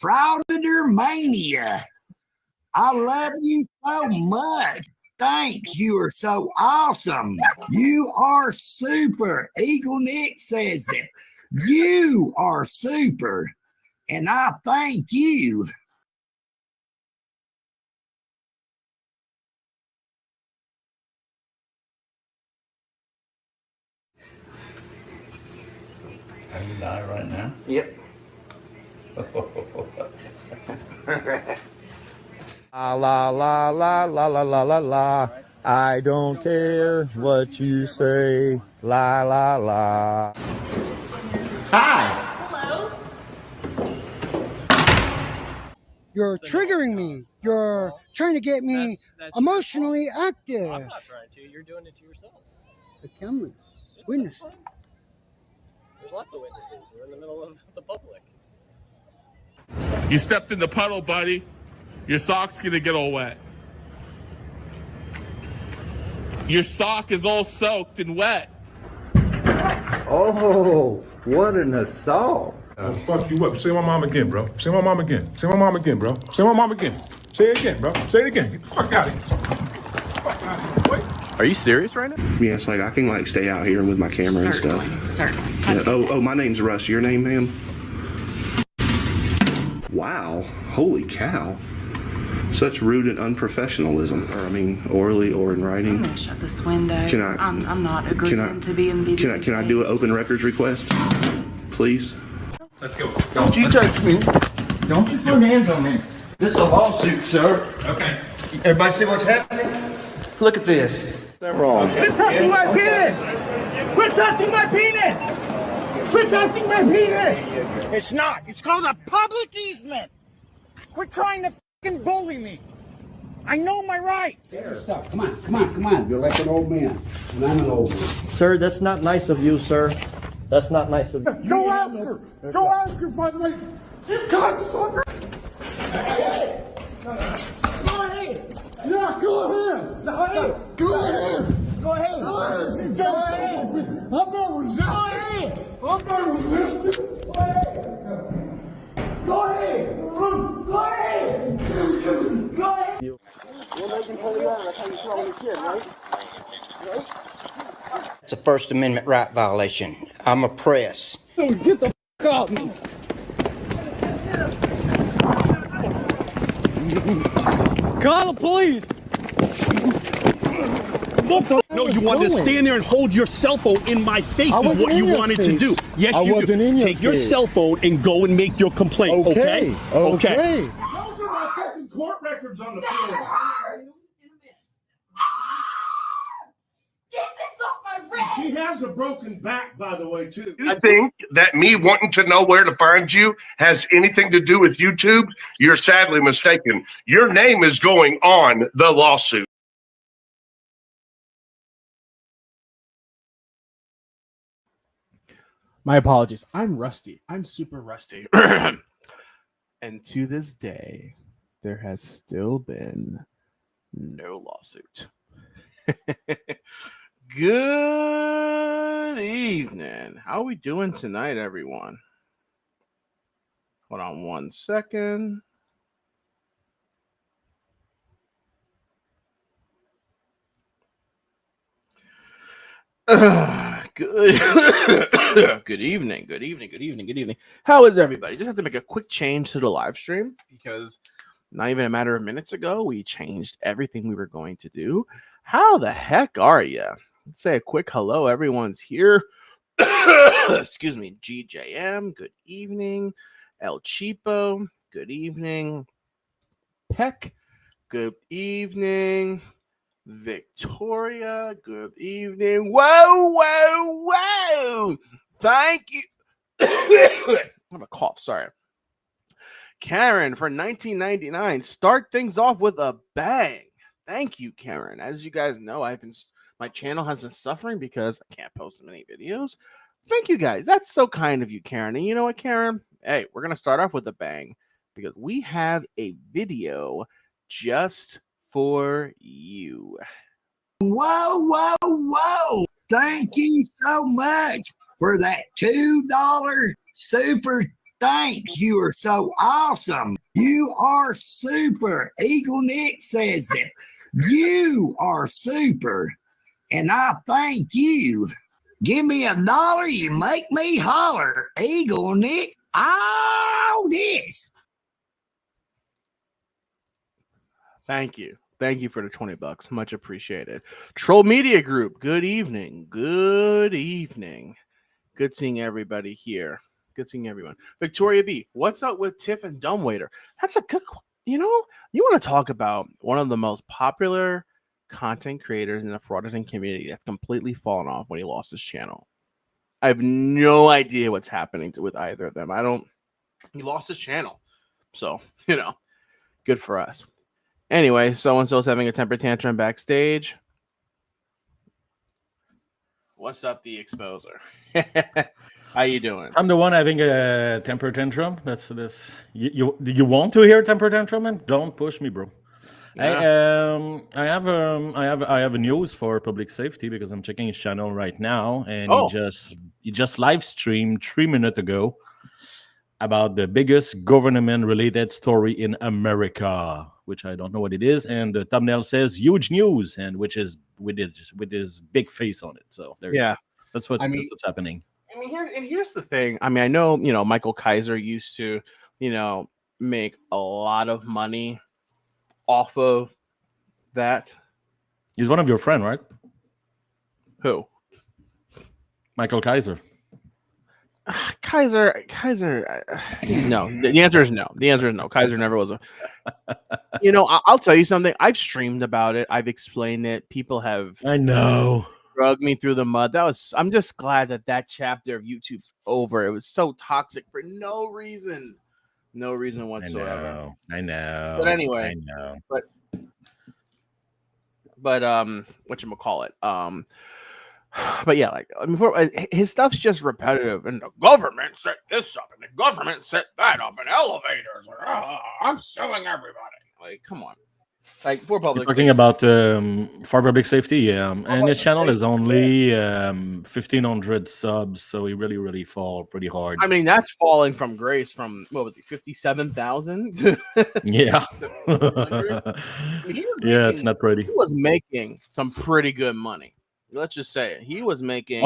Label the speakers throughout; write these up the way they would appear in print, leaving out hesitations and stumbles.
Speaker 1: Frauditor Mania. I love you so much. Thanks. You are so awesome. You are super. Eagle Nick says that. You are super. And I thank you.
Speaker 2: Are you live right now?
Speaker 1: Yep.
Speaker 3: La la la la la la la la la. I don't care what you say. La la la.
Speaker 4: Hi.
Speaker 5: Hello.
Speaker 6: You're triggering me. You're trying to get me emotionally active.
Speaker 7: I'm not trying to. You're doing it to yourself.
Speaker 6: The cameras.
Speaker 7: Yeah,
Speaker 6: Witness.
Speaker 7: There's lots of witnesses. We're in the middle of the public.
Speaker 8: You stepped in the puddle, buddy. Your sock's gonna get all wet. Your sock is all soaked and wet.
Speaker 4: Oh, what an assault.
Speaker 9: Fuck you up. Say my mom again, bro. Say my mom again. Say my mom again, bro. Say my mom again. Say it again, bro. Say it again. Get the fuck out of here. Fuck out of here. Wait.
Speaker 10: Are you serious right now?
Speaker 11: Yes, like I can like stay out here with my camera and stuff.
Speaker 5: Certainly.
Speaker 11: Yeah. Oh, my name's Russ. Your name, ma'am? Wow. Holy cow. Such rude and unprofessionalism. Or, I mean, orally or in writing.
Speaker 5: I'm gonna shut this window.
Speaker 11: Can I-
Speaker 5: I'm not agreeing to be in video.
Speaker 11: Can I do an open records request? Please?
Speaker 9: Let's go.
Speaker 4: Don't you touch me. Don't you put hands on me. This is a lawsuit, sir.
Speaker 9: Okay.
Speaker 4: Everybody see what's happening? Look at this.
Speaker 3: That's wrong.
Speaker 8: Quit touching my penis! Quit touching my penis! Quit touching my penis!
Speaker 1: It's not. It's called a public easement. Quit trying to fucking bully me. I know my rights.
Speaker 6: Stop. Come on. You're like an old man. And I'm an old man.
Speaker 7: Sir, that's not nice of you, sir. That's not nice of you.
Speaker 9: Go ask her. Go ask her, by the way. You cocksucker. Hey. Go ahead. Yeah, go ahead. Go ahead. Go ahead. Go ahead. Go ahead. Go ahead. I'm not resisting. I'm not resisting. Go ahead. Go ahead. Go ahead. Go ahead.
Speaker 4: We're making for the yard. That's how you call the kid, right? It's a First Amendment right violation. I'm a press.
Speaker 6: Get the f*** off me. Call the police.
Speaker 8: No, you wanted to stand there and hold your cell phone in my face is what you wanted to do. Yes, you do. Take your cell phone and go and make your complaint, okay? Okay.
Speaker 9: Those are my fucking court records on the floor.
Speaker 5: Get this off my wrist!
Speaker 9: She has a broken back, by the way, too.
Speaker 12: You think that me wanting to know where to find you has anything to do with YouTube? You're sadly mistaken. Your name is going on the lawsuit.
Speaker 10: My apologies. I'm rusty. I'm super rusty. And to this day, there has still been no lawsuit. Good evening. How are we doing tonight, everyone? Hold on 1 second. Good good evening. Good evening. Good evening. Good evening. How is everybody? Just have to make a quick change to the live stream because not even a matter of minutes ago, we changed everything we were going to do. How the heck are you? Let's say a quick hello. Everyone's here. Excuse me. GJM, good evening. El Cheapo, good evening. Peck, good evening. Victoria, good evening. Whoa. Thank you. I have a cough, sorry. Karen for 1999. Start things off with a bang. Thank you, Karen. As you guys know, my channel has been suffering because I can't post many videos. Thank you guys. That's so kind of you, Karen. And you know what, Karen? Hey, we're gonna start off with a bang because we have a video just for you.
Speaker 1: Whoa. Thank you so much for that $2 super Thanks, you are so awesome. You are super. Eagle Nick says that. You are super. And I thank you. Give me $1, you make me holler. Eagle Nick, all this.
Speaker 10: Thank you. Thank you for the $20. Much appreciated. Troll Media Group, good evening. Good evening. Good seeing everybody here. Good seeing everyone. Victoria B, what's up with Tiff and Dumbwaiter? That's a good, you want to talk about one of the most popular content creators in the FrAuditors community that's completely fallen off when he lost his channel. I have no idea what's happening with either of them. He lost his channel. So, good for us. Anyway, so-and-so's having a temper tantrum backstage. What's up, the exposer? How you doing?
Speaker 13: I'm the one having a temper tantrum. That's this. You want to hear temper tantrum, man? Don't push me, bro. Yeah. I have a news for public safety because I'm checking his channel right now, and he just live streamed 3 minutes ago about the biggest government-related story in America, which I don't know what it is, and the thumbnail says "huge news," and which is with his big face on it. So that's what's happening.
Speaker 10: I mean, here's the thing. I mean, I know Michael Kaiser used to make a lot of money off of that.
Speaker 13: He's one of your friends, right?
Speaker 10: Who?
Speaker 13: Michael Kaiser.
Speaker 10: Kaiser. No. The answer is no. The answer is no. Kaiser never was I'll tell you something. I've streamed about it. I've explained it. People have.
Speaker 13: I know.
Speaker 10: Drug me through the mud. I'm just glad that chapter of YouTube's over. It was so toxic for no reason. No reason whatsoever.
Speaker 13: I know.
Speaker 10: But anyway,
Speaker 13: I know.
Speaker 10: But whatchamacallit? But yeah, his stuff's just repetitive. And the government set this up, and the government set that up, and elevators. I'm suing everybody. Like, come on. Like, for public
Speaker 13: talking about for public safety, yeah. And his channel is only 1,500 subs, so he really fall pretty hard.
Speaker 10: I mean, that's falling from grace from, what was he, 57,000?
Speaker 13: Yeah. It's not pretty.
Speaker 10: He was making some pretty good money. Let's just say it. He was making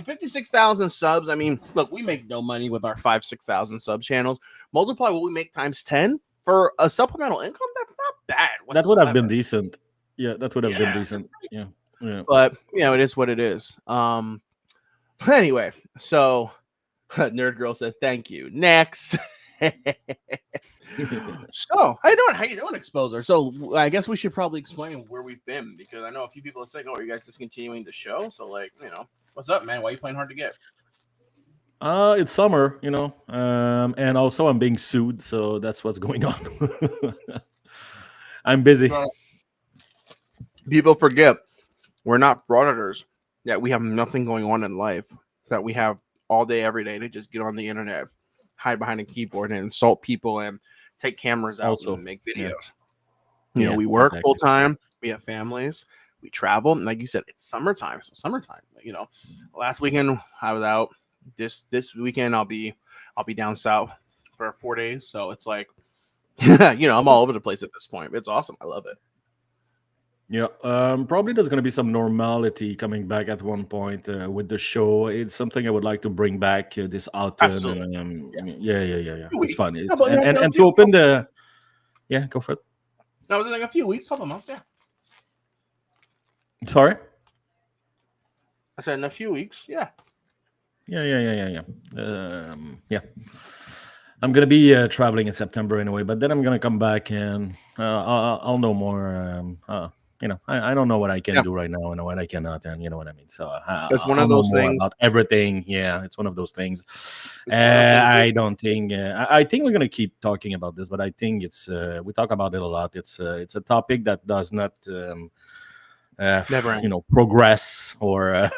Speaker 10: 56,000 subs. I mean, look, we make no money with our 5,000-6,000 sub channels. Multiply what we make times 10 for a supplemental income. That's not bad whatsoever.
Speaker 13: That would have been decent. Yeah, that would have been decent. Yeah.
Speaker 10: But it is what it is. Anyway, so Nerd Girl said thank you. Next. So, how you doing, Exposer? So, I guess we should probably explain where we've been, because I know a few people are saying, "Oh, are you guys discontinuing the show?" So, what's up, man? Why are you playing hard to get?
Speaker 13: It's summer, and also I'm being sued, so that's what's going on. I'm busy.
Speaker 10: People forget we're not FrAuditors. That we have nothing going on in life. That we have all day, every day to just get on the internet, hide behind a keyboard, and insult people, and take cameras out and make videos. We work full time. We have families. We travel, and like you said, it's summertime. So summertime. Last weekend I was out. This weekend I'll be down south for 4 days. So it's like, I'm all over the place at this point. It's awesome. I love it.
Speaker 13: Yeah, probably there's going to be some normality coming back at one point with the show. It's something I would like to bring back this autumn. Yeah. It's fun. And to open the... Yeah, go for it.
Speaker 10: That was like a few weeks, couple months, yeah.
Speaker 13: Sorry?
Speaker 10: I said in a few weeks, yeah.
Speaker 13: Yeah. I'm gonna be traveling in September anyway, but then I'm gonna come back and I'll know more. I don't know what I can do right now and what I cannot, and you know what I mean. So
Speaker 10: it's one of those things
Speaker 13: about everything. Yeah, it's one of those things. I don't think. I think we're gonna keep talking about this, but I think it's we talk about it a lot. It's a topic that does not progress or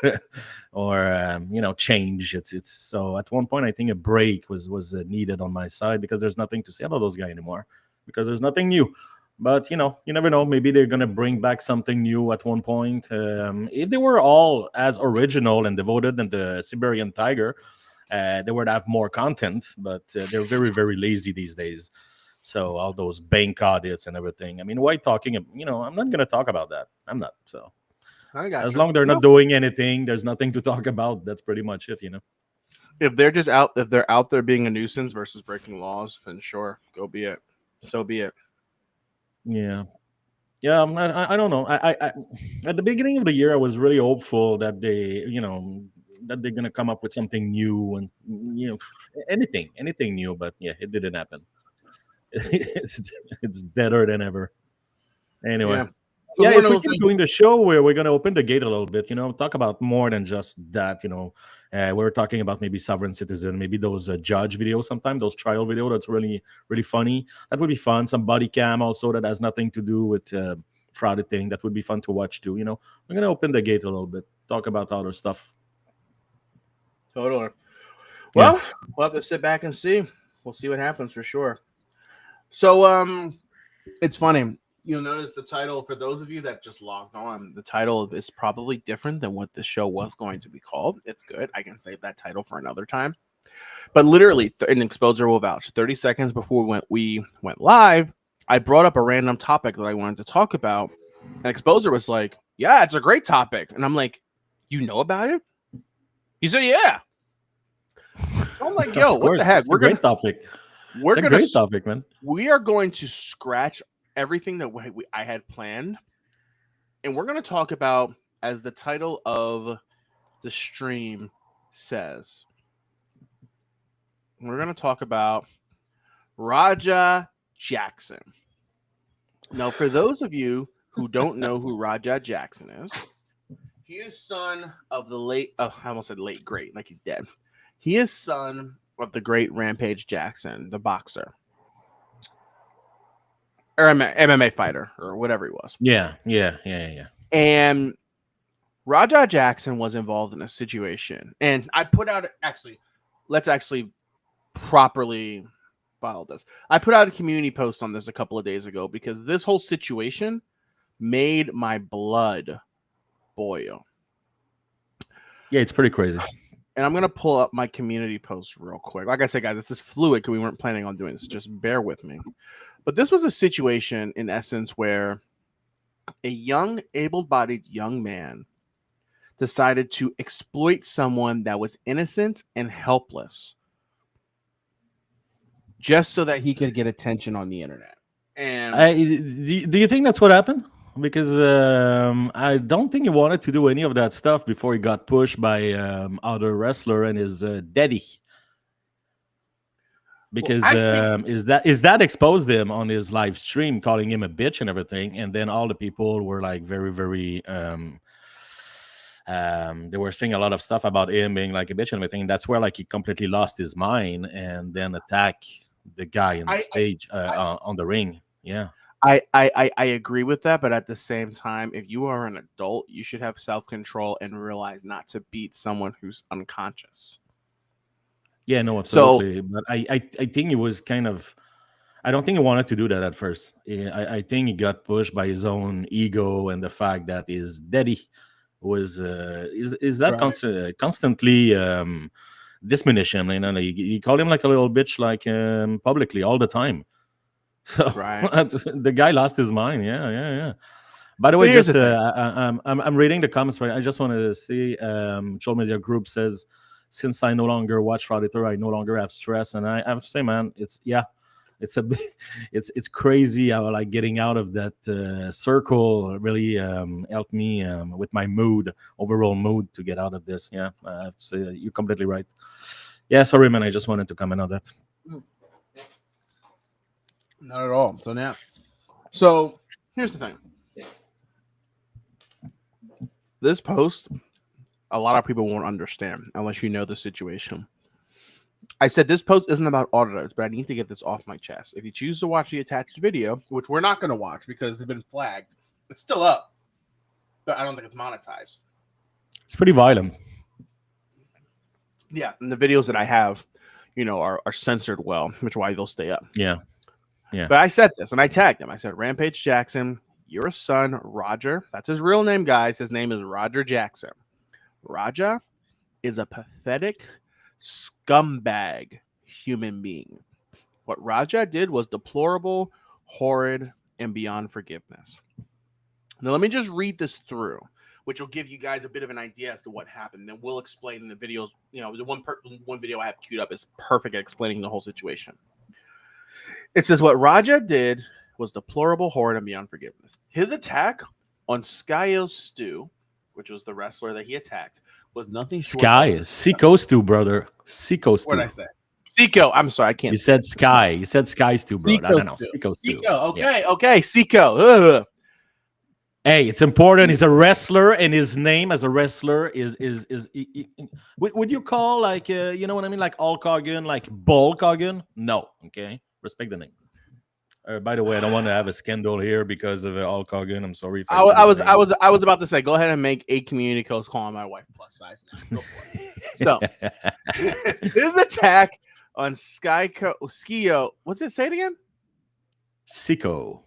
Speaker 13: change. It's so at one point I think a break was needed on my side because there's nothing to say about those guys anymore because there's nothing new. But you never know. Maybe they're gonna bring back something new at one point. If they were all as original and devoted than the Siberian Tiger, they would have more content, but they're very, very lazy these days. So all those bank audits and everything. I mean, why talking? I'm not going to talk about that. I'm not. So as long as they're not doing anything, there's nothing to talk about. That's pretty much it.
Speaker 10: If they're out there being a nuisance versus breaking laws, then sure, go be it. So be it.
Speaker 13: Yeah. Yeah, I don't know. I at the beginning of the year, I was really hopeful that that they're gonna come up with something new and anything new. But yeah, it didn't happen. It's deader than ever. Anyway, if we keep doing the show, we're gonna open the gate a little bit. Talk about more than just that. We're talking about maybe sovereign citizen, maybe those judge videos, sometimes those trial video. That's really, really funny. That would be fun. Some body cam also that has nothing to do with frauditing. That would be fun to watch too. We're gonna open the gate a little bit, talk about other stuff.
Speaker 10: Totally. Well, we'll have to sit back and see. We'll see what happens for sure. So, it's funny. You'll notice the title, for those of you that just logged on, the title is probably different than what the show was going to be called. It's good. I can save that title for another time. But literally, an Exposer will vouch. 30 seconds before we went live, I brought up a random topic that I wanted to talk about. And Exposer was like, yeah, it's a great topic. And I'm like, you know about it? He said, yeah. I'm like, yo, what the heck?
Speaker 13: We're a great topic.
Speaker 10: We're
Speaker 13: a great topic, man.
Speaker 10: We are going to scratch everything that I had planned, and we're going to talk about, as the title of the stream says, we're going to talk about Raja Jackson. Now, for those of you who don't know who Raja Jackson is, he is son of the late, I almost said late great, like he's dead. He is son of the great Rampage Jackson, the boxer. Or MMA fighter, or whatever he was.
Speaker 13: Yeah.
Speaker 10: And Raja Jackson was involved in a situation. And I put out, let's properly file this. I put out a community post on this a couple of days ago because this whole situation made my blood boil.
Speaker 13: Yeah, it's pretty crazy.
Speaker 10: And I'm going to pull up my community post real quick. Like I said, guys, this is fluid because we weren't planning on doing this. Just bear with me. But this was a situation, in essence, where a young, able-bodied young man decided to exploit someone that was innocent and helpless just so that he could get attention on the internet. And
Speaker 13: do you think that's what happened? Because I don't think he wanted to do any of that stuff before he got pushed by other wrestler and his daddy. Because is that exposed him on his live stream, calling him a bitch and everything, and then all the people were like very, very they were saying a lot of stuff about him being like a bitch and everything. That's where like he completely lost his mind and then attack the guy on the stage on the ring. Yeah.
Speaker 10: I agree with that, but at the same time, if you are an adult, you should have self-control and realize not to beat someone who's unconscious.
Speaker 13: Yeah, no, absolutely. So, but I think he was kind of, I don't think he wanted to do that at first. I think he got pushed by his own ego and the fact that his daddy was constantly diminishing him. He called him like a little bitch, like publicly all the time. So the guy lost his mind. Yeah. By the way, just I'm reading the comments right. I just wanted to see. Troll Media Group says, since I no longer watch FrAuditor, I no longer have stress, and I have to say, man, it's crazy how like getting out of that circle really helped me with my overall mood to get out of this. Yeah, I have to say you're completely right. Yeah, sorry, man. I just wanted to comment on that.
Speaker 10: Not at all. So here's the thing. This post, a lot of people won't understand unless you know the situation. I said this post isn't about auditors, but I need to get this off my chest. If you choose to watch the attached video, which we're not going to watch because they've been flagged, it's still up, but I don't think it's monetized.
Speaker 13: It's pretty violent.
Speaker 10: Yeah, and the videos that I have, are censored well, which is why they'll stay up.
Speaker 13: Yeah.
Speaker 10: But I said this, and I tagged him. I said, Rampage Jackson, your son, Roger. That's his real name, guys. His name is Roger Jackson. Raja is a pathetic, scumbag human being. What Raja did was deplorable, horrid, and beyond forgiveness. Now, let me just read this through, which will give you guys a bit of an idea as to what happened. Then we'll explain in the videos. You know, the one video I have queued up is perfect at explaining the whole situation. It says what Raja did was deplorable, horrid, and beyond forgiveness. His attack on Skyo Stu, which was the wrestler that he attacked, was nothing short of
Speaker 13: Siko Stu, brother. Siko Stu.
Speaker 10: What did I say? Siko. I'm sorry, I can't.
Speaker 13: You said Sky. You said Sky Stu, bro. I don't know.
Speaker 10: Siko Stu.
Speaker 13: Siko.
Speaker 10: Okay, okay. Siko. Ugh.
Speaker 13: Hey, it's important. He's a wrestler, and his name as a wrestler is would you call like you know what I mean, like Hulk Hogan, like Bulk Hogan? No, okay. Respect the name. By the way, I don't want to have a scandal here because of Hulk Hogan. I'm sorry.
Speaker 10: I was about to say, go ahead and make a community post calling my wife plus size now. Go for it. So his attack on Skyo. What's it? Say it again. Psycho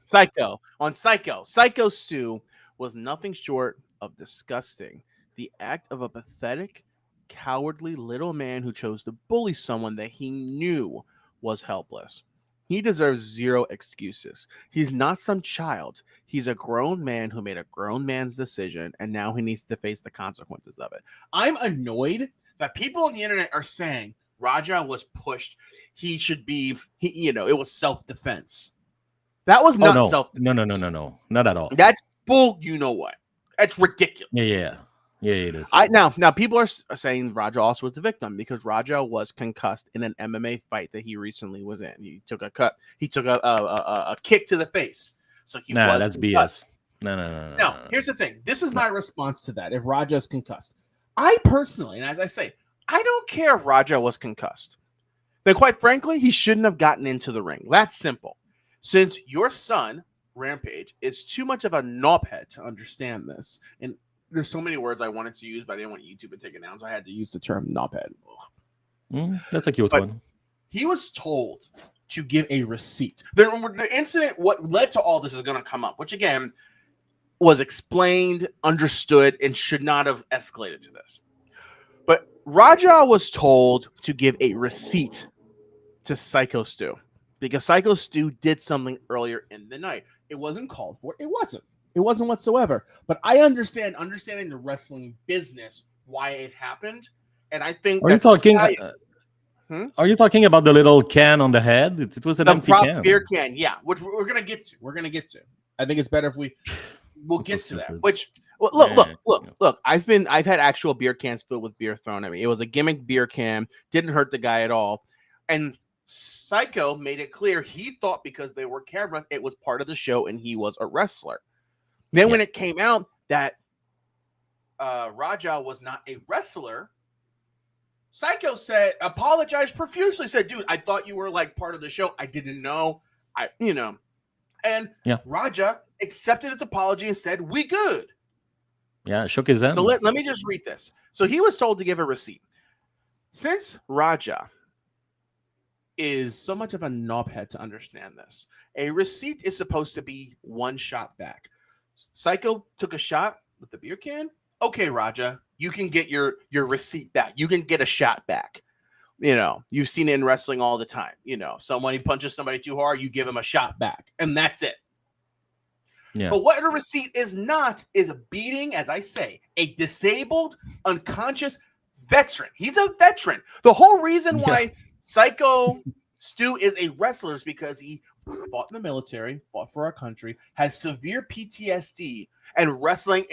Speaker 10: Stu was nothing short of disgusting. The act of a pathetic, cowardly little man who chose to bully someone that he knew was helpless. He deserves zero excuses. He's not some child. He's a grown man who made a grown man's decision, and now he needs to face the consequences of it. I'm annoyed that people on the internet are saying Raja was pushed. He should be, it was self-defense. That was not self-defense.
Speaker 13: No, not at all.
Speaker 10: That's bull. You know what? That's ridiculous.
Speaker 13: Yeah, it is.
Speaker 10: Now people are saying Raja also was the victim because Raja was concussed in an MMA fight that he recently was in. He took a cut. He took a kick to the face. So he was
Speaker 13: that's
Speaker 10: concussed.
Speaker 13: BS. No.
Speaker 10: Now, here's the thing. This is my response to that. If Raja is concussed, I personally, and as I say, I don't care if Raja was concussed. Then, quite frankly, he shouldn't have gotten into the ring. That's simple. Since your son, Rampage, is too much of a knobhead to understand this, and there's so many words I wanted to use, but I didn't want YouTube to take it down, so I had to use the term knobhead.
Speaker 13: That's a cute one.
Speaker 10: He was told to give a receipt. The incident, what led to all this is going to come up, which again was explained, understood, and should not have escalated to this. But Raja was told to give a receipt to Psycho Stu. Because Psycho Stu did something earlier in the night. It wasn't called for. It wasn't whatsoever. But I understanding the wrestling business, why it happened. And I think
Speaker 13: Are you talking about the little can on the head? It was an empty can.
Speaker 10: Beer can, yeah. Which we're gonna get to. I think it's better if we'll get to that. Which look. I've had actual beer cans filled with beer thrown at me. It was a gimmick beer can, didn't hurt the guy at all. And Psycho made it clear he thought because they were cameras, it was part of the show and he was a wrestler. Then when it came out that Raja was not a wrestler, Psycho apologized profusely, said, dude, I thought you were like part of the show. I didn't know. And Raja accepted his apology and said, we good.
Speaker 13: Yeah, shook his hand.
Speaker 10: So let me just read this. So he was told to give a receipt. Since Raja is so much of a knobhead to understand this, a receipt is supposed to be one shot back. Psycho took a shot with the beer can. Okay, Raja, you can get your receipt back. You can get a shot back. You've seen it in wrestling all the time. Someone punches somebody too hard, you give him a shot back, and that's it.
Speaker 13: Yeah.
Speaker 10: But what a receipt is not is beating, as I say, a disabled, unconscious veteran. He's a veteran. The whole reason why Psycho Stu is a wrestler is because he fought in the military, fought for our country, has severe PTSD, and wrestling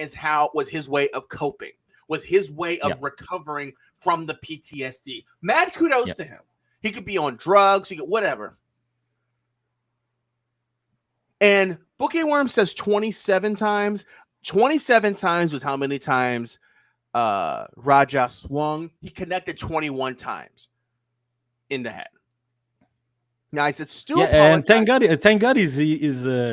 Speaker 10: was his way of coping, was his way of recovering from the PTSD. Mad kudos to him. He could be on drugs, he could whatever. And Bookie Worm says 27 times. 27 times was how many times Raja swung. He connected 21 times in the head. Now I said, still,
Speaker 13: and thank God he's a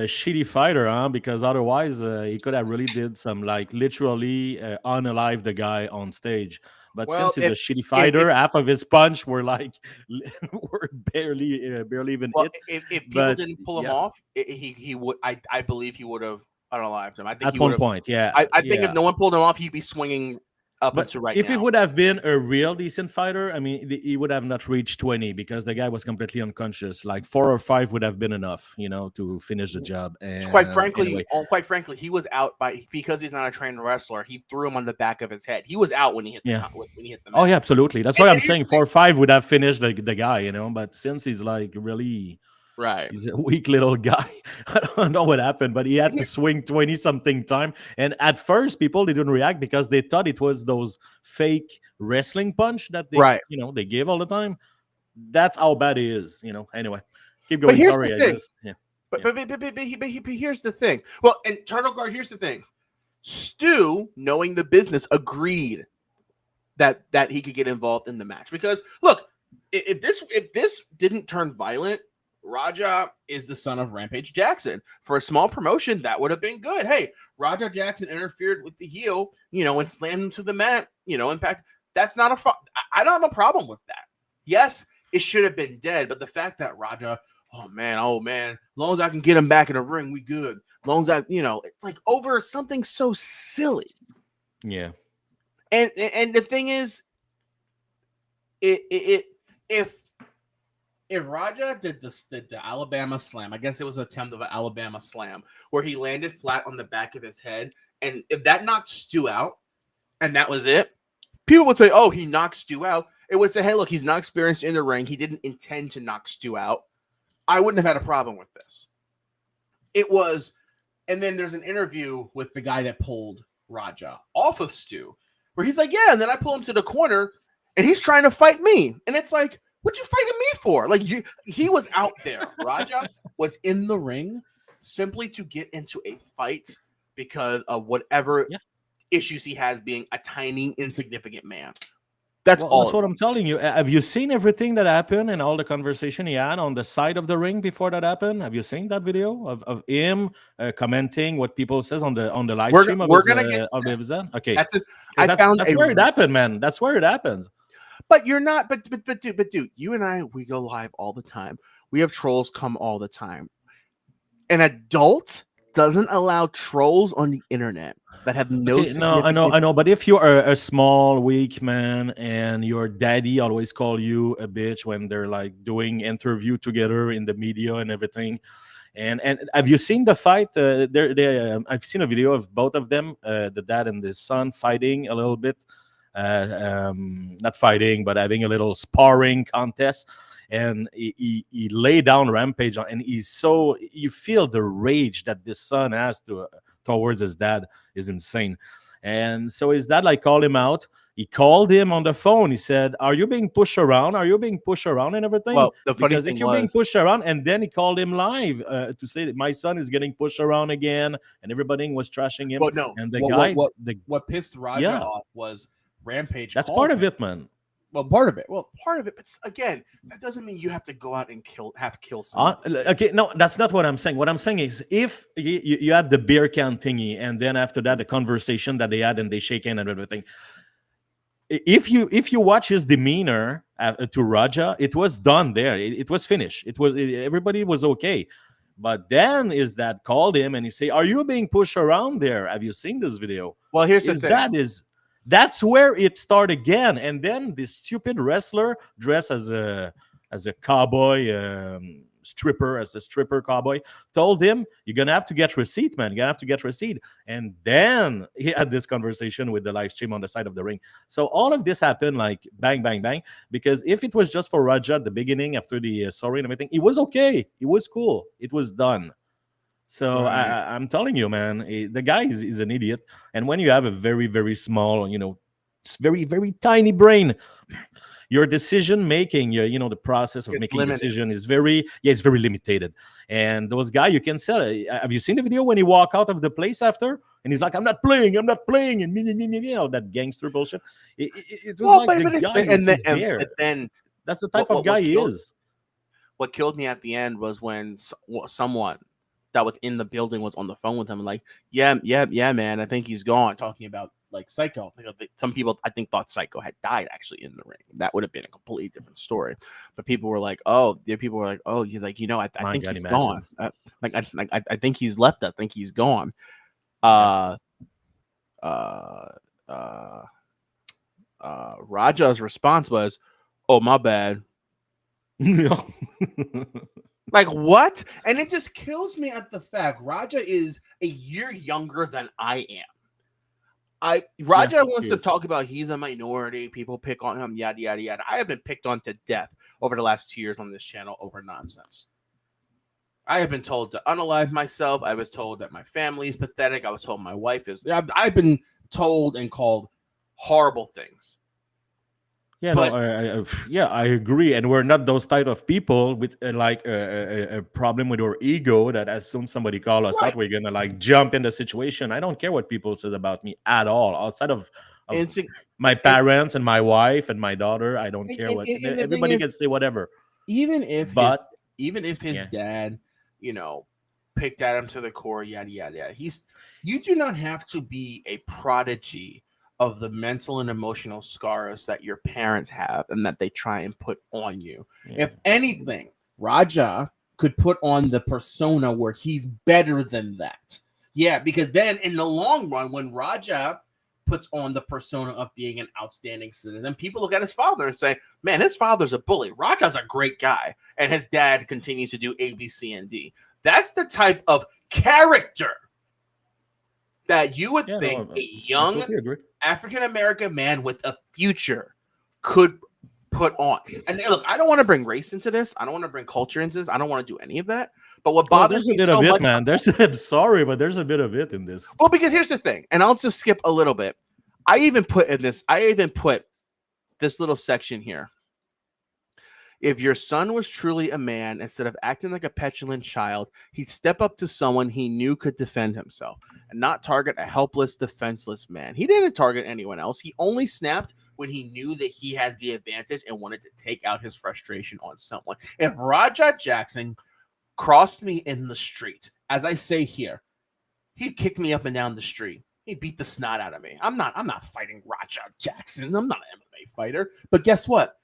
Speaker 13: shitty fighter, huh? Because otherwise he could have really did some literally unalive the guy on stage. But since he's a shitty fighter, half of his punch were were barely even hit.
Speaker 10: If people didn't pull him off, he would. I believe he would have unalived him. I think
Speaker 13: at one point,
Speaker 10: I think if no one pulled him off, he'd be swinging up
Speaker 13: But
Speaker 10: until right
Speaker 13: if
Speaker 10: now.
Speaker 13: he would have been a real decent fighter, I mean, he would have not reached 20 because the guy was completely unconscious. Like 4 or 5 would have been enough, to finish the job. And
Speaker 10: Quite frankly,
Speaker 13: anyway.
Speaker 10: he was out because he's not a trained wrestler. He threw him on the back of his head. He was out when he hit the when he hit the mat.
Speaker 13: Oh yeah, absolutely. That's why I'm saying 4 or 5 would have finished the guy, But since he's like really he's a weak little guy. I don't know what happened, but he had to swing 20-something time. And at first, people didn't react because they thought it was those fake wrestling punch that they, they give all the time. That's how bad it is, Anyway, keep going. Sorry, I just
Speaker 10: But here's the thing. Well, and Turtle Guard, here's the thing. Stu, knowing the business, agreed that he could get involved in the match because look, if this didn't turn violent. Raja is the son of Rampage Jackson. For a small promotion, that would have been good. Hey, Raja Jackson interfered with the heel, and slammed him to the mat, impact. That's not I don't have a problem with that. Yes, it should have been dead, but the fact that Raja, oh man, as long as I can get him back in the ring, we good. As long as I, it's like over something so silly.
Speaker 13: Yeah.
Speaker 10: And the thing is, if Raja did the Alabama slam, I guess it was an attempt of an Alabama slam where he landed flat on the back of his head, and if that knocked Stu out, and that was it, people would say, "Oh, he knocked Stu out." It would say, "Hey, look, he's not experienced in the ring. He didn't intend to knock Stu out." I wouldn't have had a problem with this. It was, and then there's an interview with the guy that pulled Raja off of Stu, where he's like, "Yeah," and then I pull him to the corner, and he's trying to fight me, and it's like. What you fighting me for? Like he was out there. Raja was in the ring simply to get into a fight because of whatever issues he has being a tiny, insignificant man. That's all.
Speaker 13: That's what I'm telling you. Have you seen everything that happened and all the conversation he had on the side of the ring before that happened? Have you seen that video of him commenting what people says on the live stream?
Speaker 10: We're gonna get to
Speaker 13: that. Okay,
Speaker 10: that's
Speaker 13: where it happened, man. That's where it happens.
Speaker 10: But you're not. But dude, you and I, we go live all the time. We have trolls come all the time. An adult doesn't allow trolls on the internet that have no.
Speaker 13: Okay, no, I know. But if you are a small, weak man and your daddy always call you a bitch when they're like doing interview together in the media and everything, and have you seen the fight? I've seen a video of both of them, the dad and the son fighting a little bit. Not fighting, but having a little sparring contest, and he lay down Rampage on, and you feel the rage that this son has towards his dad is insane. And so his dad called him out. He called him on the phone. He said, "Are you being pushed around? Are you being pushed around and everything?"
Speaker 10: Well, the funny
Speaker 13: because
Speaker 10: thing
Speaker 13: if you're being pushed around, and then he called him live to say that my son is getting pushed around again, and everybody was trashing him.
Speaker 10: Well, no,
Speaker 13: and the
Speaker 10: what pissed Raja off was Rampage.
Speaker 13: That's part of it, man.
Speaker 10: Well, part of it. But again, that doesn't mean you have to go out and kill someone.
Speaker 13: Okay, no, that's not what I'm saying. What I'm saying is, if you had the beer can thingy, and then after that, the conversation that they had, and they shake hands and everything. If you watch his demeanor to Raja, it was done there. It was finished. Everybody was okay. But then is that called him and he say, "Are you being pushed around there? Have you seen this video?"
Speaker 10: Well, here's the thing.
Speaker 13: That's where it started again. And then this stupid wrestler dressed as a cowboy stripper, as a stripper cowboy, told him, "You're gonna have to get receipt, man. You're gonna have to get receipt." And then he had this conversation with the live stream on the side of the ring. So all of this happened like bang, bang, bang. Because if it was just for Raja at the beginning after the sorry and everything, it was okay. It was cool. It was done. So I'm telling you, man, the guy is an idiot. And when you have a very, very small, very, very tiny brain, your decision making, the process of making a decision is it's very limited. And those guys, you can sell it. Have you seen the video when he walked out of the place after? And he's like, I'm not playing, and that gangster bullshit. It was the guy is there.
Speaker 10: Then
Speaker 13: that's the type of guy he is.
Speaker 10: What killed me at the end was when someone that was in the building was on the phone with him and like, yeah, man, I think he's gone, talking about like Psycho. Some people I think thought Psycho had died actually in the ring. That would have been a completely different story. But people were like, you're like, I think he's gone. I think he's left. I think he's gone. Raja's response was, "Oh, my bad." Like, what? And it just kills me at the fact Raja is a year younger than I am. Raja wants to talk about he's a minority, people pick on him, yada yada yada. I have been picked on to death over the last 2 years on this channel over nonsense. I have been told to unalive myself. I was told that my family is pathetic. I was told my wife is. I've been told and called horrible things.
Speaker 13: Yeah, but, no, I agree. And we're not those type of people with a problem with our ego that as soon as somebody calls us out, we're gonna like jump in the situation. I don't care what people say about me at all. Outside of my parents and my wife and my daughter, I don't care what everybody can say. Whatever.
Speaker 10: Even if his dad, picked at him to the core, yada yada yada. You do not have to be a prodigy of the mental and emotional scars that your parents have and that they try and put on you. Yeah. If anything, Raja could put on the persona where he's better than that. Yeah, because then in the long run, when Raja puts on the persona of being an outstanding citizen, people look at his father and say, man, his father's a bully. Raja's a great guy. And his dad continues to do A, B, C, and D. That's the type of character that you would think a young African-American man with a future could put on. And look, I don't want to bring race into this. I don't want to bring culture into this. I don't want to do any of that. But what bothers me so much,
Speaker 13: man, I'm sorry, but there's a bit of it in this.
Speaker 10: Well, because here's the thing, and I'll just skip a little bit. I even put this little section here. If your son was truly a man, instead of acting like a petulant child, he'd step up to someone he knew could defend himself and not target a helpless, defenseless man. He didn't target anyone else. He only snapped when he knew that he had the advantage and wanted to take out his frustration on someone. If Raja Jackson crossed me in the street, as I say here, he'd kick me up and down the street. He'd beat the snot out of me. I'm not fighting Raja Jackson. I'm not an MMA fighter. But guess what?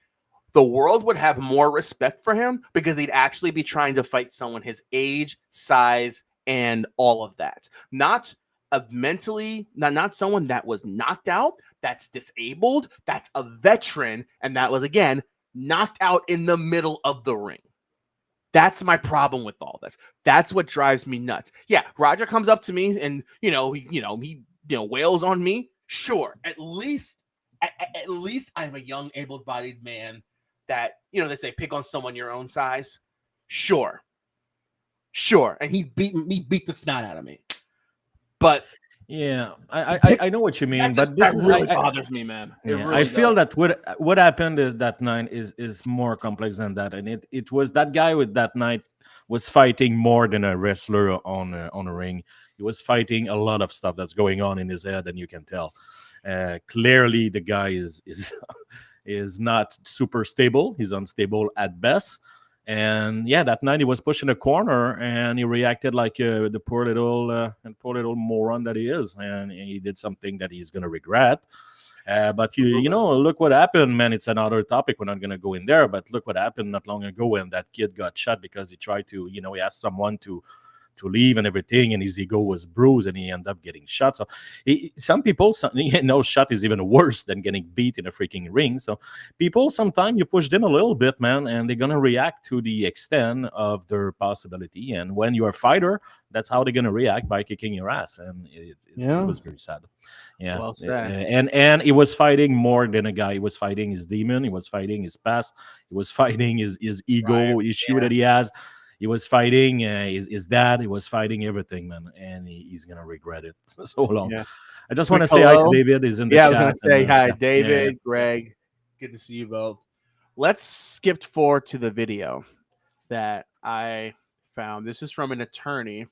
Speaker 10: The world would have more respect for him because he'd actually be trying to fight someone his age, size, and all of that. Not someone that was knocked out, that's disabled, that's a veteran, and that was, again, knocked out in the middle of the ring. That's my problem with all this. That's what drives me nuts. Yeah, Roger comes up to me and, he wails on me. Sure, at least I'm a young, able-bodied man that, they say pick on someone your own size. Sure. And he beat the snot out of me. But
Speaker 13: yeah, I know what you mean, but this
Speaker 10: really bothers me, man.
Speaker 13: I feel that what happened is that night is more complex than that, and it was that guy with that night was fighting more than a wrestler on a ring. He was fighting a lot of stuff that's going on in his head, and you can tell. Clearly, the guy is not super stable. He's unstable at best. And yeah, that night he was pushing a corner and he reacted like the poor little moron that he is. And he did something that he's going to regret. But look what happened, man. It's another topic. We're not going to go in there, but look what happened not long ago when that kid got shot because he tried to, he asked someone to leave and everything, and his ego was bruised, and he ended up getting shot. So some people, shot is even worse than getting beat in a freaking ring. So people, sometimes you push them a little bit, man, and they're going to react to the extent of their possibility. And when you're a fighter, that's how they're going to react, by kicking your ass. And it was very sad. Yeah.
Speaker 10: Well said.
Speaker 13: And he was fighting more than a guy. He was fighting his demon. He was fighting his past. He was fighting his ego issue that he has. He was fighting his dad. He was fighting everything, man, and he's gonna regret it so long. Yeah. I just want to say hi to David. He's in the chat.
Speaker 10: I was gonna say hi, David, Greg. Good to see you both. Let's skip forward to the video that I found. This is from an attorney.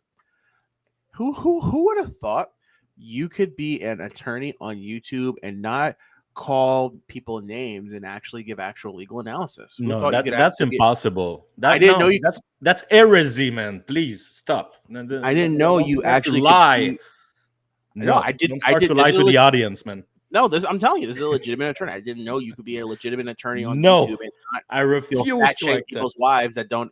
Speaker 10: Who would have thought you could be an attorney on YouTube and not call people names and actually give actual legal analysis?
Speaker 13: No, that's impossible. I didn't know you. That's heresy, man. Please stop.
Speaker 10: I didn't know you actually
Speaker 13: lie. No, I didn't. I did to lie to the audience, man.
Speaker 10: No, I'm telling you, this is a legitimate attorney. I didn't know you could be a legitimate attorney on YouTube. And
Speaker 13: I refuse to
Speaker 10: people's wives that don't,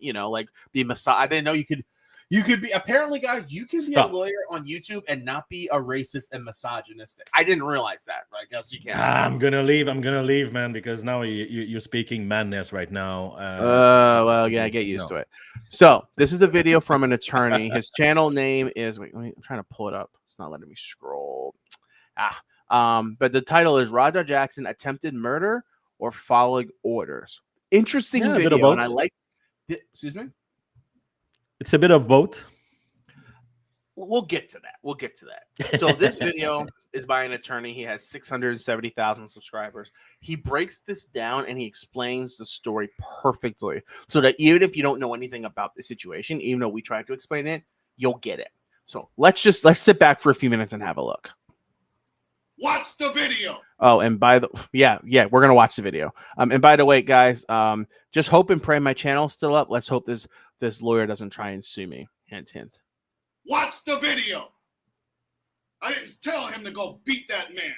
Speaker 10: be massage. I didn't know you could. You could be apparently, guys. You can be
Speaker 13: Stop.
Speaker 10: a lawyer on YouTube and not be a racist and misogynistic. I didn't realize that. But I guess you can.
Speaker 13: I'm gonna leave, man, because now you're speaking madness right now.
Speaker 10: Well, yeah, get used to it. So this is a video from an attorney. His channel name is. Wait, I'm trying to pull it up. It's not letting me scroll. But the title is Roger Jackson attempted murder or following orders. Interesting
Speaker 13: Yeah, a bit of
Speaker 10: video,
Speaker 13: both.
Speaker 10: and I like. Excuse me.
Speaker 13: It's a bit of both.
Speaker 10: We'll get to that. So this video is by an attorney. He has 670,000 subscribers. He breaks this down and he explains the story perfectly, so that even if you don't know anything about the situation, even though we tried to explain it, you'll get it. So let's sit back for a few minutes and have a look.
Speaker 9: Watch the video.
Speaker 10: Oh, and we're gonna watch the video. And by the way, guys, just hope and pray my channel's still up. Let's hope this lawyer doesn't try and sue me. Hint, hint.
Speaker 9: Watch the video. I didn't tell him to go beat that man.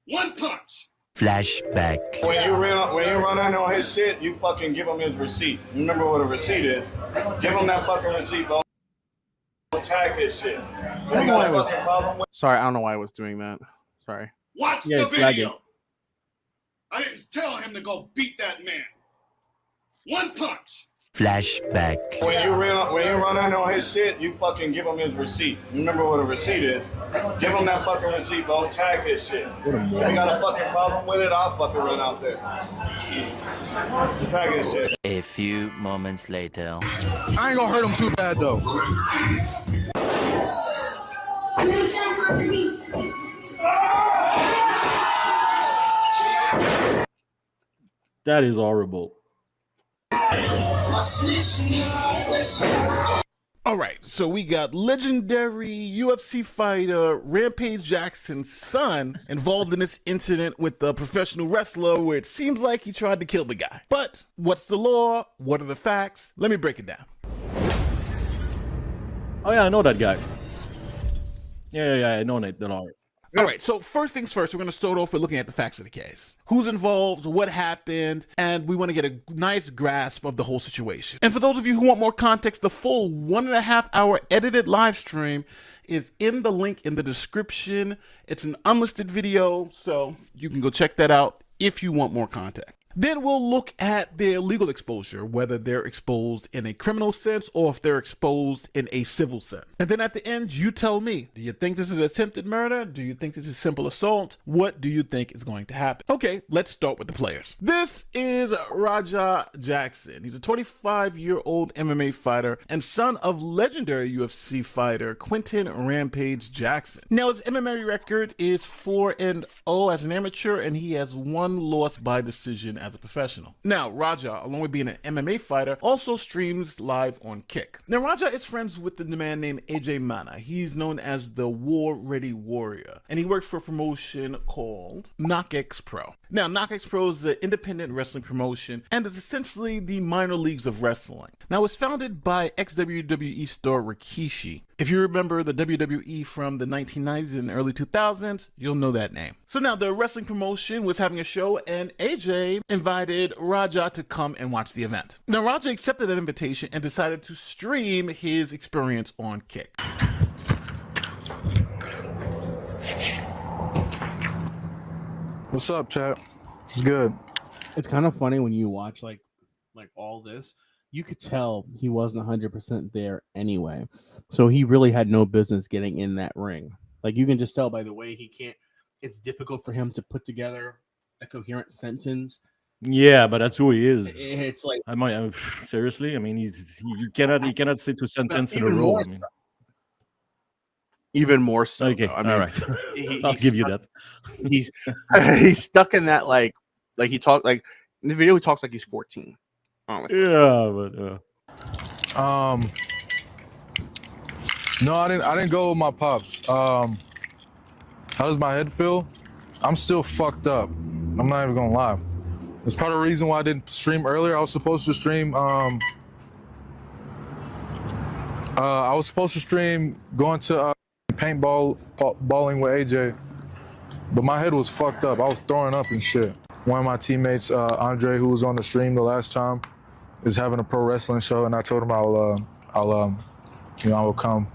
Speaker 9: One punch.
Speaker 3: Flashback.
Speaker 9: When you run in on his shit, you fucking give him his receipt. You remember what a receipt is? Give him that fucking receipt, bro. Tag his shit.
Speaker 10: Sorry, I don't know why I was doing that. Sorry.
Speaker 9: Watch the video. I didn't tell him to go beat that man. One punch.
Speaker 3: Flashback.
Speaker 9: When you run in on his shit, you fucking give him his receipt. You remember what a receipt is? Give him that fucking receipt, bro. Tag his shit. If you got a fucking problem with it, I'll fucking run out there. Tag his shit.
Speaker 3: A few moments later.
Speaker 9: I ain't gonna hurt him too bad though.
Speaker 13: That is horrible.
Speaker 14: All right, so we got legendary UFC fighter Rampage Jackson's son involved in this incident with the professional wrestler where it seems like he tried to kill the guy. But what's the law? What are the facts? Let me break it down.
Speaker 13: Oh yeah, I know that guy. Yeah, I know Nate the lawyer.
Speaker 14: All right, so first things first, we're going to start off by looking at the facts of the case. Who's involved, what happened, and we want to get a nice grasp of the whole situation. And for those of you who want more context, the full 1.5 hour edited live stream is in the link in the description. It's an unlisted video, so you can go check that out if you want more context. Then we'll look at their legal exposure, whether they're exposed in a criminal sense or if they're exposed in a civil sense. And then at the end, you tell me, do you think this is attempted murder? Do you think this is simple assault? What do you think is going to happen? Okay, let's start with the players. This is Roger Jackson. He's a 25-year-old MMA fighter and son of legendary UFC fighter Quentin Rampage Jackson. Now, his MMA record is 4-0 as an amateur, and he has 1 loss by decision as a professional. Now, Raja, along with being an MMA fighter, also streams live on Kick. Now, Raja is friends with the man named AJ Mana. He's known as the War Ready Warrior, and he works for a promotion called KnockX Pro. Now, KnockX Pro is an independent wrestling promotion, and it's essentially the minor leagues of wrestling. Now, it was founded by ex-WWE star Rikishi. If you remember the WWE from the 1990s and early 2000s, you'll know that name. So now the wrestling promotion was having a show, and AJ invited Raja to come and watch the event. Now, Raja accepted that invitation and decided to stream his experience on Kick.
Speaker 9: What's up, chat? It's good.
Speaker 10: It's kind of funny when you watch like all this. You could tell he wasn't 100% there anyway. So he really had no business getting in that ring. Like you can just tell by the way he can't. It's difficult for him to put together a coherent sentence.
Speaker 13: Yeah, but that's who he is.
Speaker 10: It's like
Speaker 13: seriously. I mean, he cannot say 2 sentences in a row. I mean.
Speaker 10: Even more so.
Speaker 13: Okay,
Speaker 10: though. I mean,
Speaker 13: all right. I'll give you that.
Speaker 10: He's stuck in that like he talked like in the video. He talks like he's 14. Honestly.
Speaker 13: Yeah, but
Speaker 9: no, I didn't go with my pops. How does my head feel? I'm still fucked up. I'm not even gonna lie. It's part of the reason why I didn't stream earlier. I was supposed to stream going to paintballing with AJ, but my head was fucked up. I was throwing up and shit. One of my teammates, Andre, who was on the stream the last time, is having a pro wrestling show, and I told him I'll I would come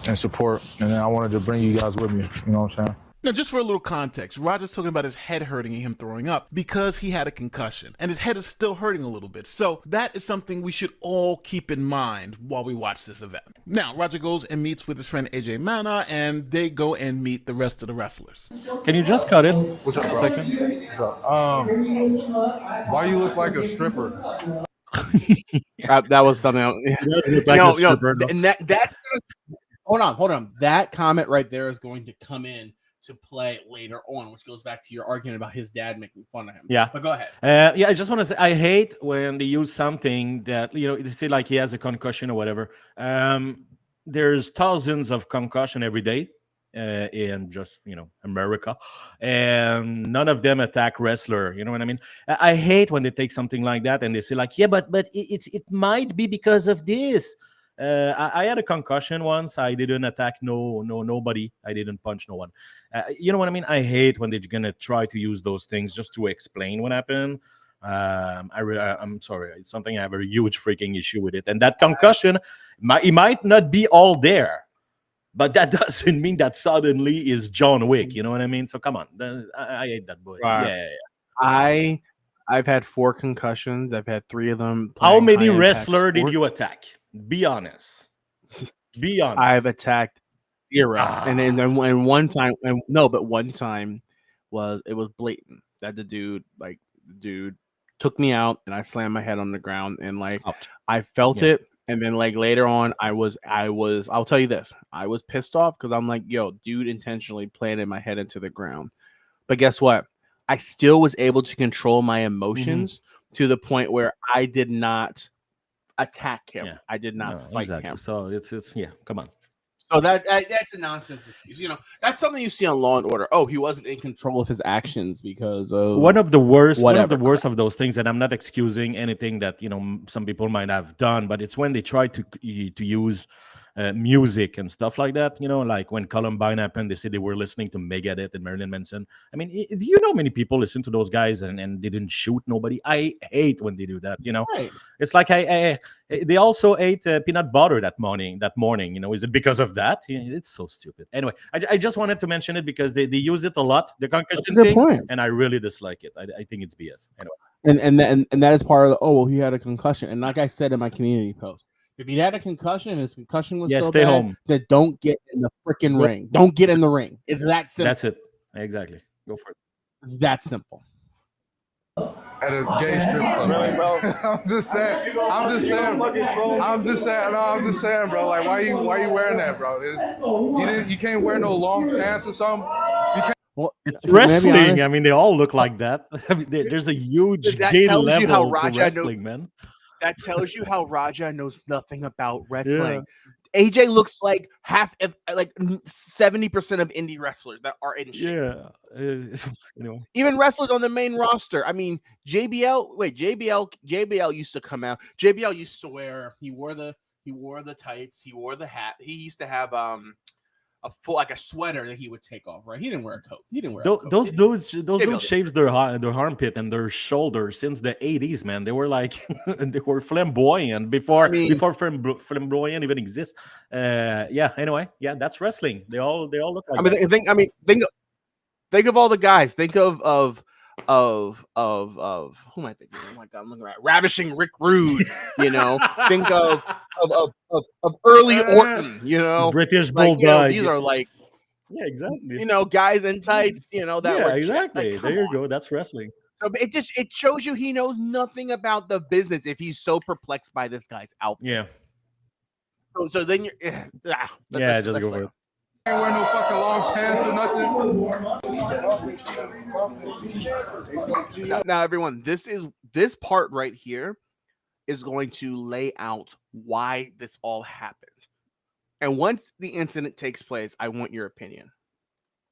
Speaker 9: and support, and then I wanted to bring you guys with me. You know what I'm saying?
Speaker 14: Now, just for a little context, Roger's talking about his head hurting and him throwing up because he had a concussion, and his head is still hurting a little bit. So that is something we should all keep in mind while we watch this event. Now, Roger goes and meets with his friend AJ Mana, and they go and meet the rest of the wrestlers.
Speaker 13: Can you just cut it?
Speaker 9: What's up,
Speaker 13: a
Speaker 9: bro?
Speaker 13: second?
Speaker 9: What's up? Why you look like a stripper?
Speaker 10: That was something else.
Speaker 7: And that hold on. That comment right there is going to come in to play later on, which goes back to your argument about his dad making fun of him.
Speaker 13: Yeah.
Speaker 7: But go ahead.
Speaker 13: Yeah, I just want to say I hate when they use something that, they say like he has a concussion or whatever. There's thousands of concussion every day in just, America, and none of them attack wrestler. You know what I mean? I hate when they take something like that and they say like, yeah, but it might be because of this. I had a concussion once. I didn't attack nobody. I didn't punch no one. You know what I mean? I hate when they're gonna try to use those things just to explain what happened. I'm sorry. It's something I have a huge freaking issue with it. And that concussion, it might not be all there, but that doesn't mean that suddenly is John Wick. You know what I mean? So come on. I hate that boy.
Speaker 10: Right.
Speaker 13: Yeah.
Speaker 10: I've had 4 concussions. I've had 3 of them.
Speaker 13: How many wrestler did you attack? Be honest. Be honest.
Speaker 10: I've attacked 0, and one time, but one time it was blatant that the dude took me out and I slammed my head on the ground and I felt it, and then later on I'll tell you this, I was pissed off because I'm like, yo, dude intentionally planted my head into the ground, but guess what? I still was able to control my emotions to the point where I did not attack him. Yeah. I did not fight him.
Speaker 13: So it's come on.
Speaker 7: So that's a nonsense excuse. That's something you see on Law and Order. Oh, he wasn't in control of his actions because of
Speaker 13: one of the worst of those things. And I'm not excusing anything that some people might have done, but it's when they try to use music and stuff like that. Like when Columbine happened, they said they were listening to Megadeth and Marilyn Manson. I mean, do you know many people listen to those guys and they didn't shoot nobody? I hate when they do that. Right. It's like they also ate peanut butter that morning. Is it because of that? It's so stupid. Anyway, I just wanted to mention it because they use it a lot, the concussion thing, point. And I really dislike it. I think it's BS.
Speaker 7: Anyway. And that is part of he had a concussion. And like I said in my community post, if he had a concussion and his concussion was so
Speaker 13: stay
Speaker 7: bad,
Speaker 13: home.
Speaker 7: Then don't get in the freaking ring. Don't get in the ring. It's that simple.
Speaker 13: That's it. Exactly. Go for it.
Speaker 7: It's that simple.
Speaker 9: At a gay strip club. Really, bro? I'm just saying, bro. Like, why you wearing that, bro? You can't wear no long pants or something. You can't.
Speaker 13: Well, it's wrestling. I mean, they all look like that. I mean, there's a huge gay level to wrestling, man.
Speaker 10: That tells you how Raja knows nothing about wrestling. Yeah. AJ looks like 70% of indie wrestlers that are in shit.
Speaker 13: Yeah,
Speaker 10: even wrestlers on the main roster. I mean, JBL used to come out. JBL used to wear. He wore the tights. He wore the hat. He used to have a sweater that he would take off, right? He didn't wear a coat.
Speaker 13: Those dudes shaves their armpit and their shoulder since the 80s, man. They were like they were flamboyant before flamboyant even exists. Anyway, that's wrestling. They all look like
Speaker 10: think of all the guys. Think of who am I thinking? Oh my god, I'm looking at Ravishing Rick Rude. Think of early Orton.
Speaker 13: British Bulldog.
Speaker 10: These are like
Speaker 13: exactly.
Speaker 10: Guys in tights.
Speaker 13: Exactly. There you go. That's wrestling.
Speaker 10: So it shows you he knows nothing about the business if he's so perplexed by this guy's outfit.
Speaker 13: Yeah.
Speaker 10: So then you're
Speaker 13: just go for it.
Speaker 9: Can't wear no fucking long pants or nothing.
Speaker 10: Now, everyone, this part right here is going to lay out why this all happened. And once the incident takes place, I want your opinion.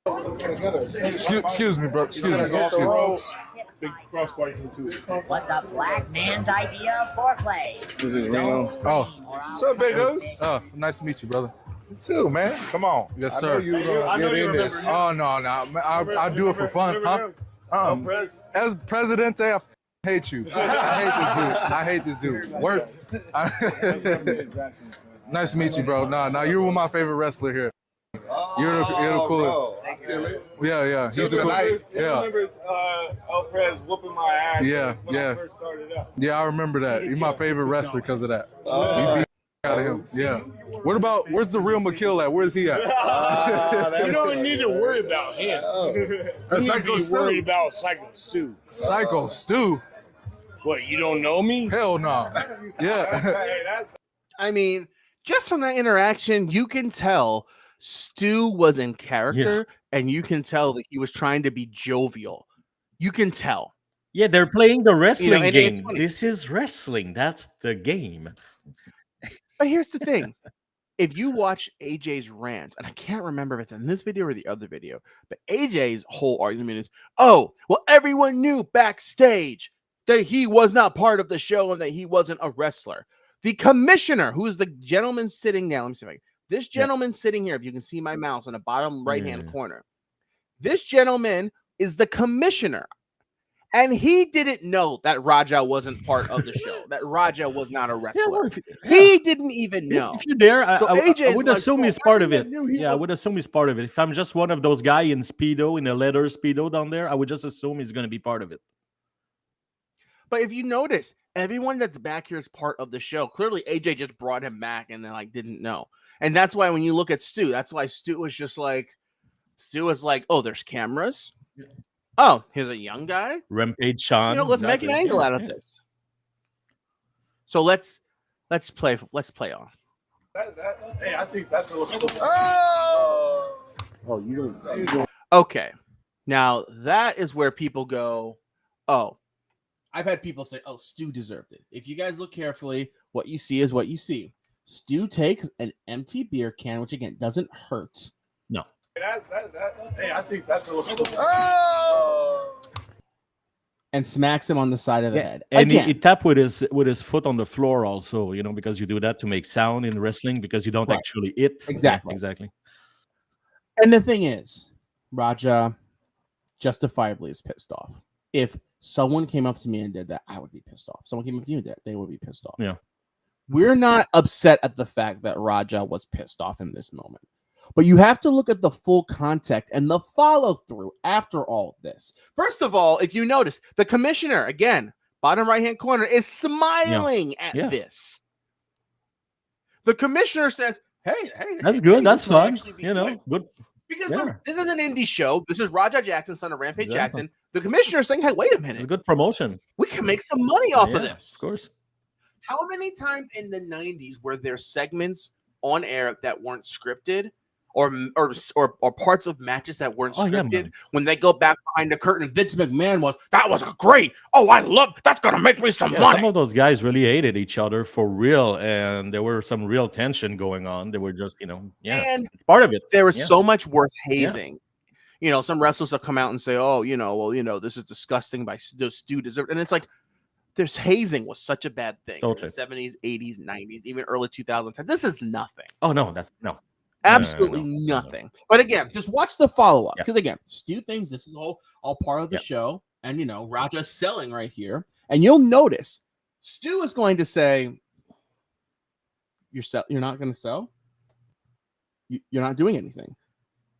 Speaker 9: Excuse me, bro. Excuse me.
Speaker 15: Big crossbody too. What's a black man's idea of foreplay?
Speaker 9: This is Reno. Oh, what's up, Big O's? Oh, nice to meet you, brother. You too, man. Come on. Yes, sir. I know you this. Oh, no. I do it for fun, huh? As Presidente, I hate you. I hate this dude. Worse. Nice to meet you, bro. Nah, you're my favorite wrestler here. You're the coolest.
Speaker 16: I feel it.
Speaker 9: Yeah. He's the coolest.
Speaker 16: He remembers El Prez whooping my ass when I first started out.
Speaker 9: Yeah, I remember that. You're my favorite wrestler because of that. You beat out of him. Yeah. Where's the real McKill at? Where's he at?
Speaker 16: You don't need to worry about him. You need to be worried about Psycho Stu.
Speaker 9: Psycho Stu?
Speaker 16: What, you don't know me?
Speaker 9: Hell no. Yeah.
Speaker 10: I mean, just from that interaction, you can tell Stu was in character, and you can tell that he was trying to be jovial. You can tell.
Speaker 13: Yeah, they're playing the wrestling
Speaker 10: and
Speaker 13: game. This is wrestling. That's the game.
Speaker 10: But here's the thing. If you watch AJ's rant, and I can't remember if it's in this video or the other video, but AJ's whole argument is, oh, well, everyone knew backstage that he was not part of the show and that he wasn't a wrestler. The commissioner, who is the gentleman sitting down, let me see if I can. This gentleman sitting here, if you can see my mouse on the bottom right-hand corner, this gentleman is the commissioner. And he didn't know that Raja wasn't part of the show, that Raja was not a wrestler. He didn't even know.
Speaker 13: If you're there, I would
Speaker 10: like,
Speaker 13: assume he's part of it. Yeah, I would assume he's part of it. If I'm just one of those guys in Speedo, in a leather Speedo down there, I would just assume he's going to be part of it.
Speaker 10: But if you notice, everyone that's back here is part of the show. Clearly, AJ just brought him back and then didn't know. And that's why when you look at Stu, that's why Stu was like, oh, there's cameras. Oh, here's a young guy.
Speaker 13: Rampage Sean.
Speaker 10: Let's make an angle out of this. So let's play on.
Speaker 16: Hey, I think that's a little.
Speaker 10: Oh, you don't. Okay, now that is where people go. Oh, I've had people say, "Oh, Stu deserved it." If you guys look carefully, what you see is what you see. Stu takes an empty beer can, which again doesn't hurt.
Speaker 13: No.
Speaker 16: Hey, I think that's a little.
Speaker 10: And smacks him on the side of the head.
Speaker 13: And he tapped with his foot on the floor also, because you do that to make sound in wrestling because you don't actually hit.
Speaker 10: Exactly.
Speaker 13: Yeah, exactly.
Speaker 10: And the thing is, Raja justifiably is pissed off. If someone came up to me and did that, I would be pissed off. Someone came up to you and did that, they would be pissed off.
Speaker 13: Yeah.
Speaker 10: We're not upset at the fact that Raja was pissed off in this moment. But you have to look at the full context and the follow-through after all of this. First of all, if you notice, the commissioner, again, bottom right-hand corner, is smiling at this. The commissioner says, hey,
Speaker 13: that's good. That's fun. Good.
Speaker 10: Because this is an indie show. This is Raja Jackson, son of Rampage Jackson. The commissioner is saying, hey, wait a minute.
Speaker 13: It's good promotion.
Speaker 10: We can make some money off of this.
Speaker 13: Of course.
Speaker 10: How many times in the 90s were there segments on air that weren't scripted? Or parts of matches that weren't scripted when they go back behind the curtain. Vince McMahon that was a great. Oh, I love that's gonna make me some money.
Speaker 13: Some of those guys really hated each other for real, and there were some real tension going on. They were just, and part of it.
Speaker 10: There was so much worse hazing. Some wrestlers have come out and say, "Oh, this is disgusting by Stu deserved," and it's like. There's hazing was such a bad thing in the 70s, 80s, 90s, even early 2010s. This is nothing.
Speaker 13: Oh, no, that's no.
Speaker 10: Absolutely nothing. But again, just watch the follow-up. Because again, Stu thinks this is all part of the show. And, Raja's selling right here. And you'll notice Stu is going to say, you're not going to sell? You're not doing anything.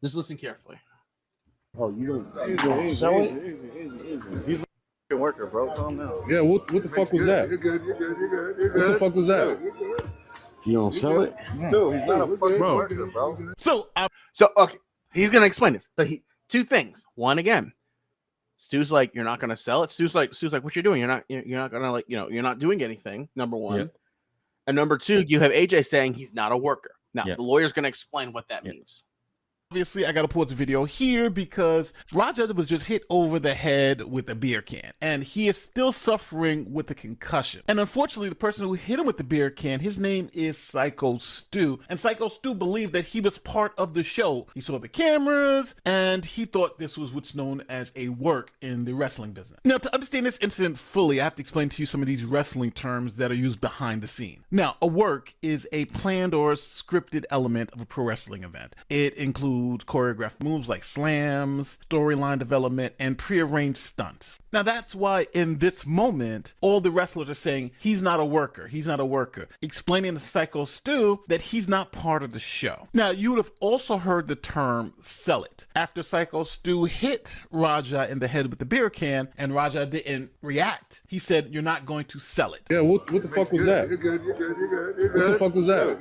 Speaker 10: Just listen carefully.
Speaker 16: Oh, you don't sell it? He's a worker, bro. Calm down.
Speaker 9: Yeah, what the fuck was that?
Speaker 16: You're good.
Speaker 9: What the fuck was that?
Speaker 16: You don't sell it? Dude, he's not a fucking worker, bro.
Speaker 10: So okay, he's gonna explain this. But two things. One, again, Stu's like, you're not gonna sell it. Stu's like, what you're doing? You're not gonna you're not doing anything. Number one, and number two, you have AJ saying he's not a worker. Now the lawyer's gonna explain what that means.
Speaker 14: Obviously, I got to pause the video here because Raja was just hit over the head with a beer can, and he is still suffering with a concussion. And unfortunately, the person who hit him with the beer can, his name is Psycho Stu, and Psycho Stu believed that he was part of the show. He saw the cameras, and he thought this was what's known as a work in the wrestling business. Now, to understand this incident fully, I have to explain to you some of these wrestling terms that are used behind the scene. Now, a work is a planned or scripted element of a pro wrestling event. It includes includes choreographed moves like slams, storyline development, and prearranged stunts. Now that's why in this moment, all the wrestlers are saying, he's not a worker, he's not a worker, explaining to Psycho Stu that he's not part of the show. Now, you would have also heard the term sell it. After Psycho Stu hit Raja in the head with the beer can, and Raja didn't react, he said, you're not going to sell it.
Speaker 17: Yeah, what the fuck was that? What the fuck was that?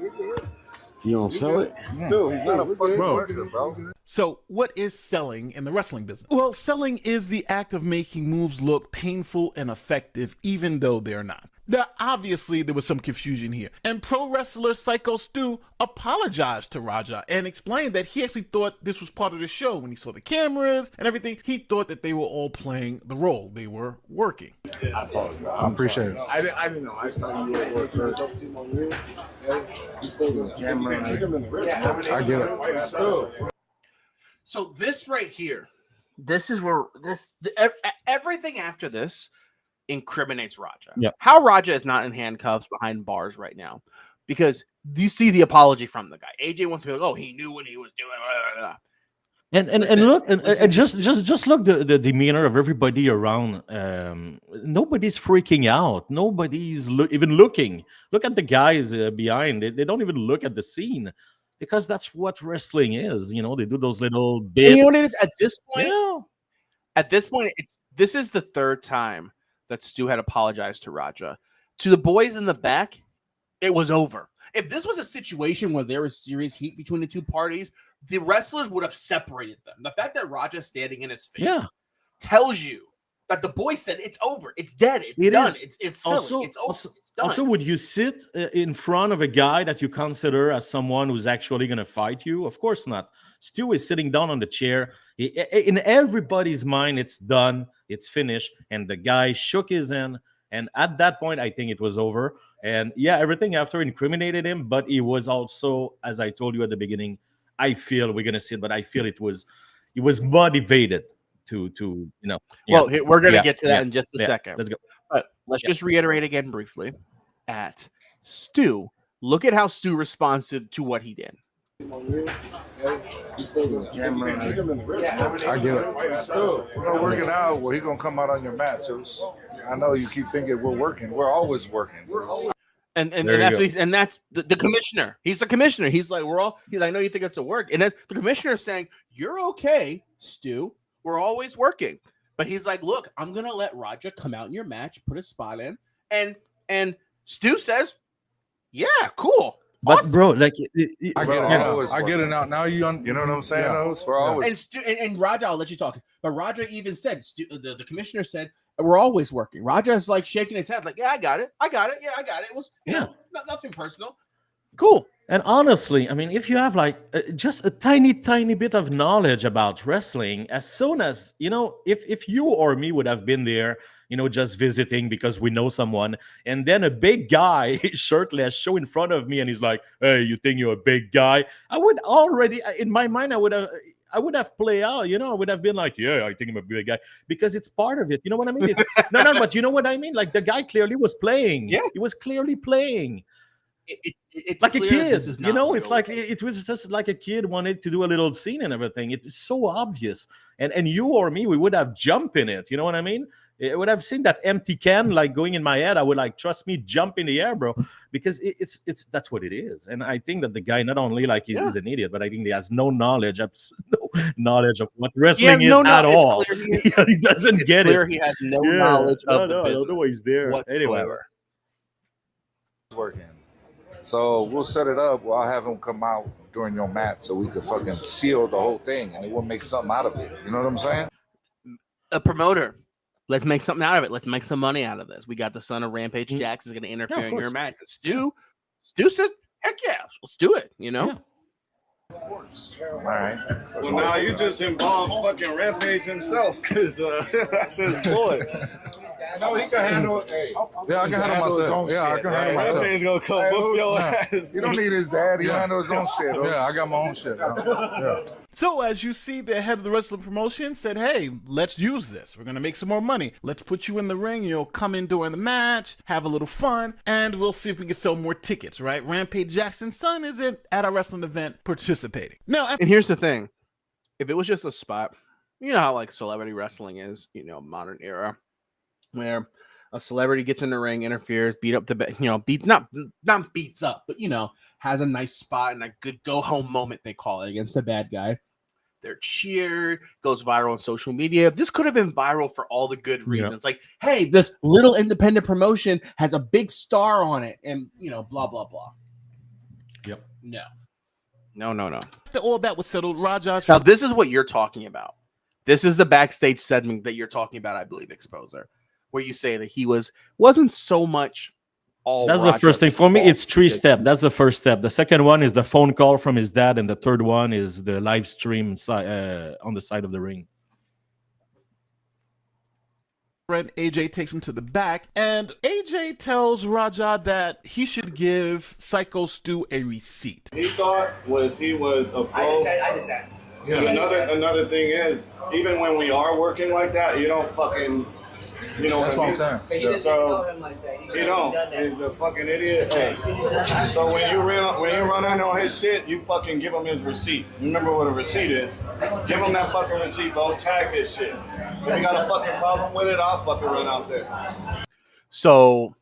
Speaker 17: You don't sell it?
Speaker 9: Dude, he's not a fucking worker, bro.
Speaker 14: So what is selling in the wrestling business? Well, selling is the act of making moves look painful and effective, even though they're not. Now, obviously, there was some confusion here, and pro wrestler Psycho Stu apologized to Raja and explained that he actually thought this was part of the show. When he saw the cameras and everything, he thought that they were all playing the role. They were working.
Speaker 17: I apologize. I appreciate it. I didn't know. I thought you were at work. I get it.
Speaker 10: So this right here, this is where everything after this incriminates Raja.
Speaker 13: Yep.
Speaker 10: How Raja is not in handcuffs behind bars right now, because you see the apology from the guy. AJ wants to be like, oh, he knew what he was doing. Blah, blah, blah.
Speaker 13: And look, and just look the demeanor of everybody around. Nobody's freaking out. Nobody's even looking. Look at the guys behind. They don't even look at the scene, because that's what wrestling is. You know, they do those little bits.
Speaker 10: You know what it is? At this point,
Speaker 13: Yeah.
Speaker 10: At this point, this is the third time that Stu had apologized to Raja. To the boys in the back, it was over. If this was a situation where there was serious heat between the two parties, the wrestlers would have separated them. The fact that Raja's standing in his face tells you that the boys said it's over, it's dead, it's done, it's silly,
Speaker 13: also,
Speaker 10: it's over, it's done.
Speaker 13: Also, would you sit in front of a guy that you consider as someone who's actually going to fight you? Of course not. Stu is sitting down on the chair. In everybody's mind, it's done, it's finished, and the guy shook his hand. And at that point, I think it was over. And yeah, everything after incriminated him, but he was also, as I told you at the beginning, I feel we're gonna see it, but I feel he was motivated to
Speaker 10: Well, we're gonna get to that in just a second.
Speaker 13: Let's go.
Speaker 10: But let's just reiterate again briefly at Stu. Look at how Stu responded to what he did.
Speaker 17: I get it.
Speaker 9: We're not working out. Well, he's gonna come out on your mat, Juice. I know you keep thinking we're working. We're always working.
Speaker 10: And that's the commissioner. He's the commissioner. He's like, I know you think it's a work. And that's the commissioner saying, you're okay, Stu. We're always working. But he's like, look, I'm gonna let Raja come out in your match, put a spot in. And Stu says, yeah, cool.
Speaker 13: But
Speaker 10: awesome.
Speaker 13: bro, like
Speaker 17: I get it now. Now you know what I'm saying?
Speaker 9: Yeah. We're always
Speaker 10: And Raja, I'll let you talk. But Raja even said, the commissioner said, we're always working. Raja's like shaking his head, like, yeah, I got it. Yeah, I got it. It was nothing personal. Cool.
Speaker 13: And honestly, I mean, if you have like just a tiny bit of knowledge about wrestling, as soon as, if you or me would have been there, just visiting because we know someone, and then a big guy, shirtless, show in front of me, and he's like, hey, you think you're a big guy? I would already, in my mind, I would have played out, I would have been like, yeah, I think I'm a big guy, because it's part of it. You know what I mean? It's, no, but you know what I mean? Like, the guy clearly was playing.
Speaker 10: Yes.
Speaker 13: He was clearly playing.
Speaker 10: It's
Speaker 13: like a kid,
Speaker 10: it's
Speaker 13: like it was just like a kid wanted to do a little scene and everything. It's so obvious, and you or me, we would have jumped in it. You know what I mean? I would have seen that empty can like going in my head. I would trust me, jump in the air, bro, because it's that's what it is. And I think that the guy not only he's an idiot, but I think he has no knowledge of what wrestling is at all. He doesn't get it.
Speaker 10: He has no knowledge of the business.
Speaker 13: I don't know why he's there. Anyway,
Speaker 9: working. So we'll set it up. I'll have him come out during your match so we could fucking seal the whole thing and we'll make something out of it. You know what I'm saying?
Speaker 10: A promoter. Let's make something out of it. Let's make some money out of this. We got the son of Rampage Jax is going to interfere in your match. Stu said, heck yeah, let's do it,
Speaker 9: All right.
Speaker 16: Well, now you just involved fucking Rampage himself, because that's his boy. No, he can handle it. Hey,
Speaker 17: Yeah, I can handle myself. Yeah, I can handle myself.
Speaker 16: That thing's gonna come whoop your ass. You don't need his dad. He handle his own shit.
Speaker 17: Yeah, I got my own shit. Yeah.
Speaker 14: So as you see, the head of the wrestling promotion said, hey, let's use this. We're going to make some more money. Let's put you in the ring. You'll come in during the match, have a little fun, and we'll see if we can sell more tickets, right? Rampage Jackson's son isn't at a wrestling event participating. Now,
Speaker 10: And here's the thing. If it was just a spot, you know how like celebrity wrestling is, you know, modern era, where a celebrity gets in the ring, interferes, beats not beats up, but you know, has a nice spot and a good go home moment, they call it, against the bad guy. They're cheered, goes viral on social media. This could have been viral for all the good reasons. Like, hey, this little independent promotion has a big star on it, and you know, blah blah blah.
Speaker 13: Yep.
Speaker 10: No.
Speaker 14: After all that was settled, Raja.
Speaker 10: Now, this is what you're talking about. This is the backstage segment that you're talking about, I believe, Exposer, where you say that he wasn't so much all.
Speaker 13: That's the first thing. For me, it's 3 steps. That's the first step. The second one is the phone call from his dad, and the third one is the live stream on the side of the ring.
Speaker 14: AJ takes him to the back, and AJ tells Raja that he should give Psycho Stu a receipt.
Speaker 18: He thought he was a pro.
Speaker 15: I understand.
Speaker 18: Yeah. Another thing is, even when we are working like that, you don't fucking, you know.
Speaker 17: That's what I'm saying.
Speaker 15: But he doesn't know him like that.
Speaker 18: You don't. He's a fucking idiot. Hey. So when you run in on his shit, you fucking give him his receipt. You remember what a receipt is? Give him that fucking receipt. Don't tag his shit. If you got a fucking problem with it, I'll fucking run out there.
Speaker 10: So,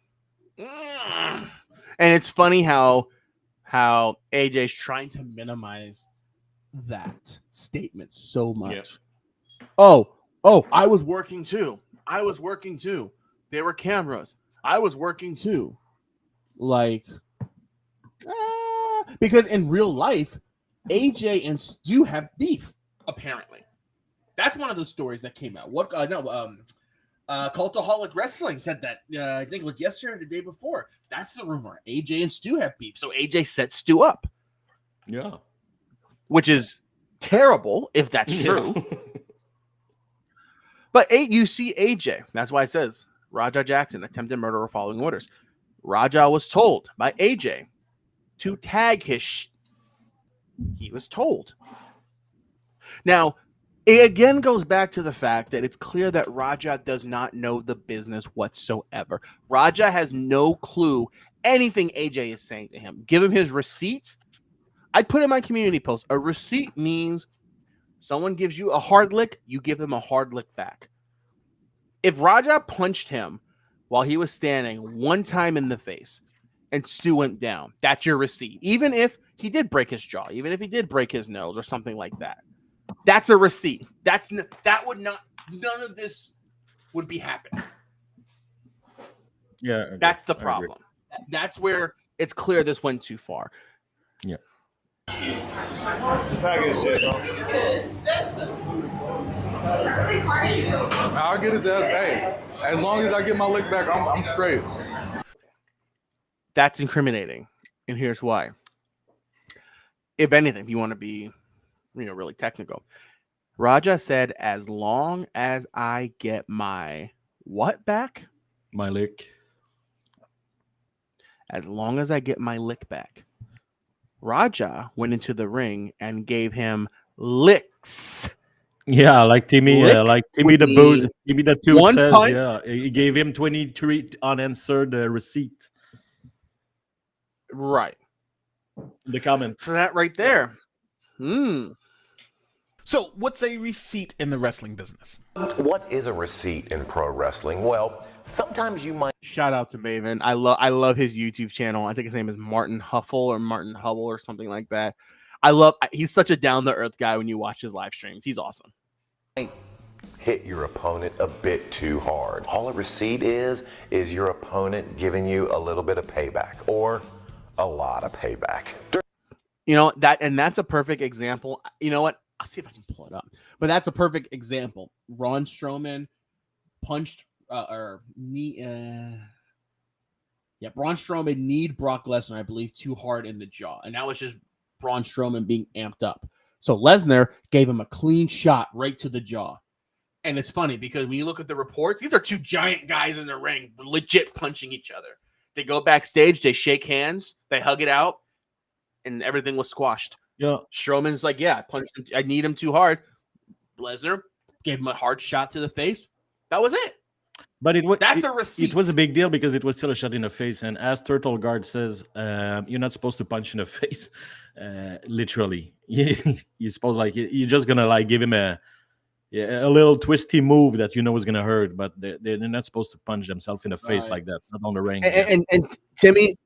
Speaker 10: and it's funny how AJ's trying to minimize that statement so much. Yeah. Oh, I was working too. There were cameras. I was working too. Like, because in real life, AJ and Stu have beef, apparently. That's one of the stories that came out. Cultaholic Wrestling said that. I think it was yesterday or the day before. That's the rumor. AJ and Stu have beef. So AJ set Stu up.
Speaker 13: Yeah.
Speaker 10: Which is terrible if that's true. But you see AJ. That's why it says Raja Jackson, attempted murderer following orders. Raja was told by AJ to tag his he was told. Now, it again goes back to the fact that it's clear that Raja does not know the business whatsoever. Raja has no clue anything AJ is saying to him. Give him his receipt. I put in my community post, a receipt means someone gives you a hard lick, you give them a hard lick back. If Raja punched him while he was standing one time in the face and Stu went down, that's your receipt. Even if he did break his jaw, even if he did break his nose or something like that. That's a receipt. None of this would be happening.
Speaker 13: Yeah.
Speaker 10: That's the problem. That's where it's clear this went too far.
Speaker 13: Yeah.
Speaker 18: Tag his shit, bro.
Speaker 17: I'll get it there. Hey, as long as I get my lick back, I'm straight.
Speaker 10: That's incriminating. And here's why. If anything, if you want to be really technical, Raja said, as long as I get my what back?
Speaker 13: My lick.
Speaker 10: As long as I get my lick back. Raja went into the ring and gave him licks.
Speaker 13: Yeah, like Timmy, Timmy the Tube says.
Speaker 10: Punch.
Speaker 13: Yeah, he gave him 23 unanswered receipt.
Speaker 10: Right.
Speaker 13: The comment
Speaker 10: for that right there.
Speaker 14: So, what's a receipt in the wrestling business?
Speaker 19: What is a receipt in pro wrestling? Well, sometimes you might.
Speaker 10: Shout out to Maven. I love his YouTube channel. I think his name is Martin Huffle or Martin Hubble or something like that. He's such a down to earth guy when you watch his live streams. He's awesome.
Speaker 19: Hit your opponent a bit too hard. All a receipt is your opponent giving you a little bit of payback or a lot of payback.
Speaker 10: That's a perfect example. You know what? I'll see if I can pull it up. But that's a perfect example. Braun Strowman punched Braun Strowman kneed Brock Lesnar, I believe, too hard in the jaw. And that was just Braun Strowman being amped up. So Lesnar gave him a clean shot right to the jaw. And it's funny because when you look at the reports, these are two giant guys in the ring, legit punching each other. They go backstage, they shake hands, they hug it out, and everything was squashed.
Speaker 13: Yeah.
Speaker 10: Strowman's like, yeah, I punched him. I need him too hard. Lesnar gave him a hard shot to the face. That was it.
Speaker 13: But
Speaker 10: that's a receipt.
Speaker 13: It was a big deal because it was still a shot in the face. And as Turtle Guard says, you're not supposed to punch in the face, literally. You're supposed you're just gonna like give him a little twisty move that you know is gonna hurt, but they're not supposed to punch themselves in the face like that, not on the ring.
Speaker 10: And Timmy,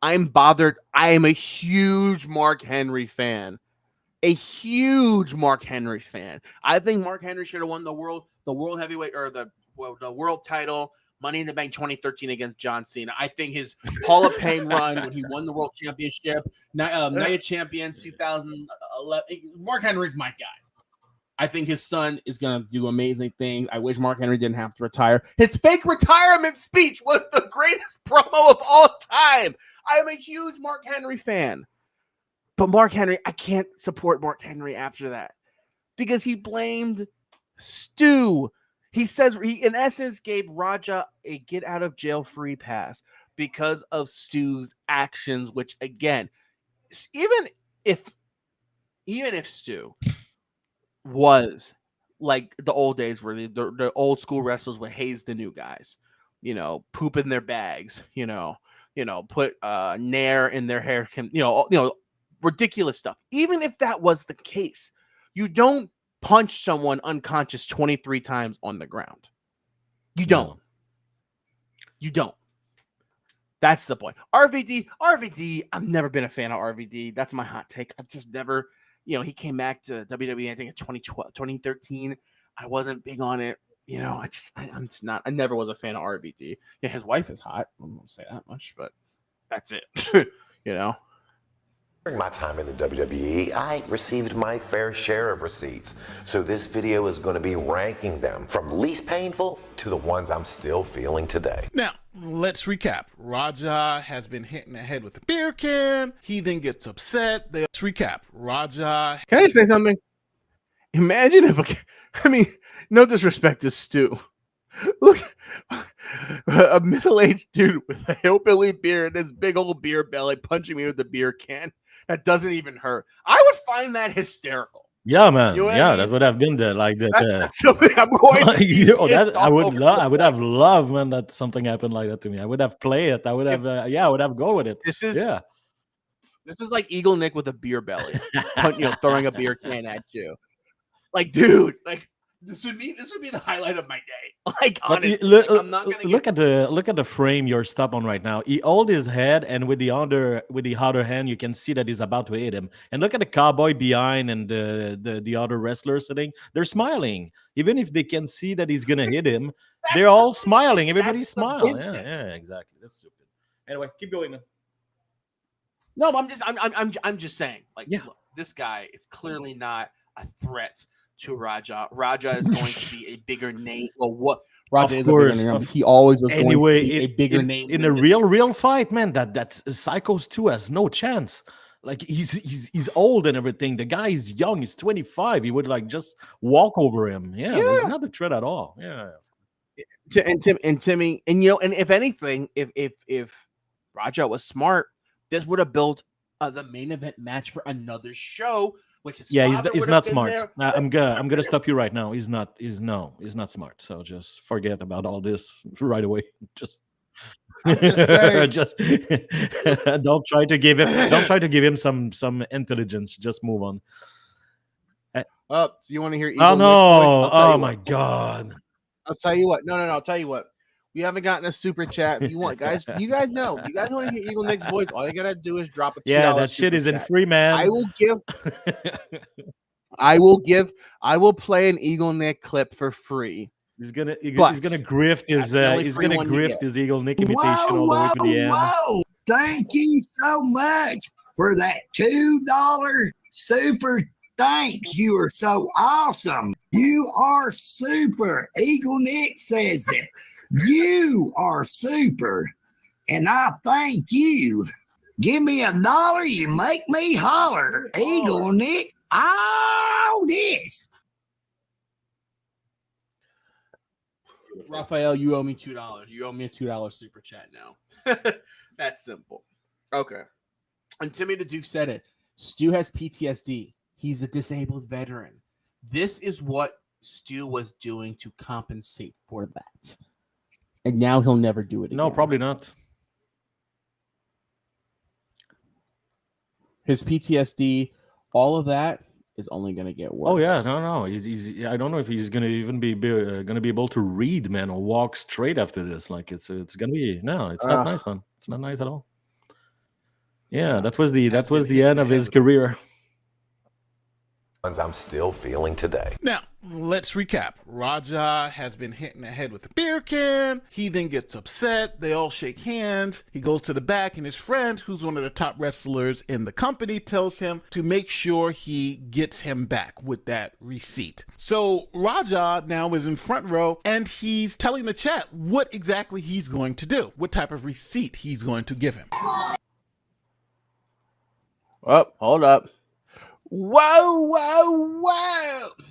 Speaker 10: I'm bothered. I am a huge Mark Henry fan. A huge Mark Henry fan. I think Mark Henry should have won the world heavyweight or the world title, Money in the Bank 2013 against John Cena. I think his Hall of Fame run when he won the world championship, Night of Champions 2011. Mark Henry's my guy. I think his son is going to do amazing things. I wish Mark Henry didn't have to retire. His fake retirement speech was the greatest promo of all time. I am a huge Mark Henry fan. But Mark Henry, I can't support Mark Henry after that because he blamed Stu. He says he, in essence, gave Raja a get out of jail free pass because of Stu's actions, which again, even if Stu was like the old days where the old school wrestlers would haze the new guys, poop in their bags, put nair in their hair, ridiculous stuff. Even if that was the case, you don't punch someone unconscious 23 times on the ground. You don't. You don't. That's the point. RVD, I've never been a fan of RVD. That's my hot take. I've just never, he came back to WWE, I think in 2013. I wasn't big on it. I'm just not, I never was a fan of RVD. Yeah, his wife is hot. I won't say that much, but that's it.
Speaker 19: During my time in the WWE, I received my fair share of receipts. So this video is going to be ranking them from least painful to the ones I'm still feeling today.
Speaker 14: Now, let's recap. Raja has been hit in the head with a beer can. He then gets upset. Let's recap. Raja.
Speaker 10: Can I say something? Imagine if, no disrespect to Stu. Look, a middle-aged dude with a hillbilly beard and his big old beer belly punching me with the beer can. That doesn't even hurt. I would find that hysterical.
Speaker 13: Yeah, man.
Speaker 10: You know
Speaker 13: that would have been there like that.
Speaker 10: That's something I'm going to
Speaker 13: I would have loved, man, that something happened like that to me. I would have played it. I would have, I would have go with it.
Speaker 10: This is like Eagle Nick with a beer belly, throwing a beer can at you. Like, dude, this would be the highlight of my day. Like, honestly, I'm not gonna
Speaker 13: look at the frame you're stopped on right now. He hold his head, and with the other hand, you can see that he's about to hit him. And look at the cowboy behind and the other wrestler sitting. They're smiling, even if they can see that he's gonna hit him. They're all smiling. Everybody's smiling. Yeah, exactly. That's stupid. Anyway, keep going.
Speaker 10: No, I'm just saying. Look, this guy is clearly not a threat to Raja. Raja is going to be a bigger name. Well, what Raja is a bigger name. He always was going to be a bigger name
Speaker 13: in a real fight, man. That Psychos 2 has no chance. Like he's old and everything. The guy is young. He's 25. He would just walk over him. Yeah. There's not a threat at all. Yeah.
Speaker 10: And Timmy, and if anything, if Raja was smart, this would have built the main event match for another show.
Speaker 13: He's not smart. I'm gonna stop you right now. He's not smart. So just forget about all this right away. Just don't try to give him some intelligence. Just move on.
Speaker 10: So you want to hear?
Speaker 13: Oh no! Oh my God!
Speaker 10: I'll tell you what. No. I'll tell you what. We haven't gotten a super chat. If you want, guys, you guys know. You guys want to hear Eagle Nick's voice? All you gotta do is drop a $2
Speaker 13: that shit is in free, man.
Speaker 10: I will play an Eagle Nick clip for free.
Speaker 13: He's gonna grift his Eagle Nick imitation all the way to the end.
Speaker 1: Whoa! Thank you so much for that $2 super. Thanks. You are so awesome. You are super. Eagle Nick says that. You are super, and I thank you. Give me $1, you make me holler. Eagle Nick, all this.
Speaker 10: Raphael, you owe me $2. You owe me a $2 super chat now. That's simple. Okay. And Timmy the Duke said it. Stu has PTSD. He's a disabled veteran. This is what Stu was doing to compensate for that. And now he'll never do it again.
Speaker 13: No, probably not.
Speaker 10: His PTSD, all of that is only going to get worse.
Speaker 13: Oh yeah, no. He's I don't know if he's gonna even be gonna be able to read, man, or walk straight after this. Like it's gonna be it's not nice, man. It's not nice at all. Yeah, that was the end of his career.
Speaker 19: I'm still feeling today.
Speaker 14: Now, let's recap. Raja has been hit in the head with a beer can. He then gets upset. They all shake hands. He goes to the back, and his friend, who's one of the top wrestlers in the company, tells him to make sure he gets him back with that receipt. So Raja now is in front row, and he's telling the chat what exactly he's going to do, what type of receipt he's going to give him.
Speaker 10: Oh, hold up. Whoa.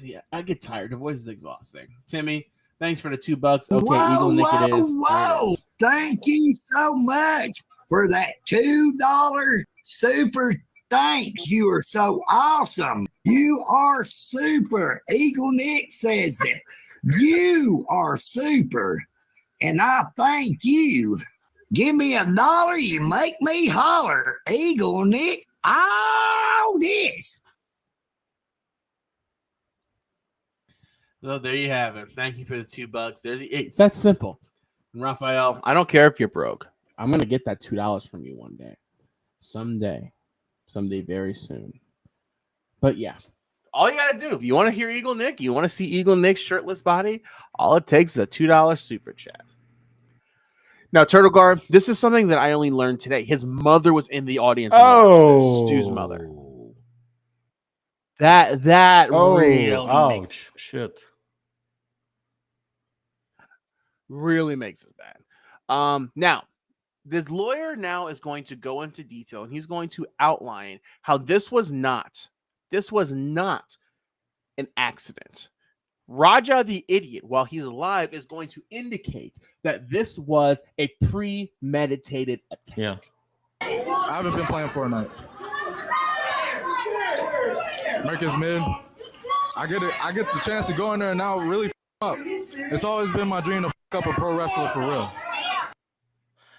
Speaker 10: Yeah, I get tired. The voice is exhausting. Timmy, thanks for the $2. Okay, Eagle Nick it is.
Speaker 1: Whoa. Thank you so much for that $2 super thanks. You are so awesome. You are super. Eagle Nick says it. You are super. And I thank you. Give me $1, you make me holler. Eagle Nick, all this.
Speaker 10: Well, there you have it. Thank you for the $2. There's the 8. That's simple. And Raphael, I don't care if you're broke. I'm gonna get that $2 from you one day. Someday very soon. But yeah. All you gotta do, if you want to hear Eagle Nick, you want to see Eagle Nick's shirtless body, all it takes is a $2 super chat. Now, Turtle Guard, this is something that I only learned today. His mother was in the audience. Stu's mother. That really
Speaker 13: ouch, shit.
Speaker 10: Really makes it bad. Now, this lawyer now is going to go into detail, and he's going to outline how this was not an accident. Raja the idiot, while he's alive, is going to indicate that this was a premeditated attack.
Speaker 13: Yeah.
Speaker 20: I haven't been playing Fortnite. America's mid. I get the chance to go in there and now really up. It's always been my dream to up a pro wrestler for real.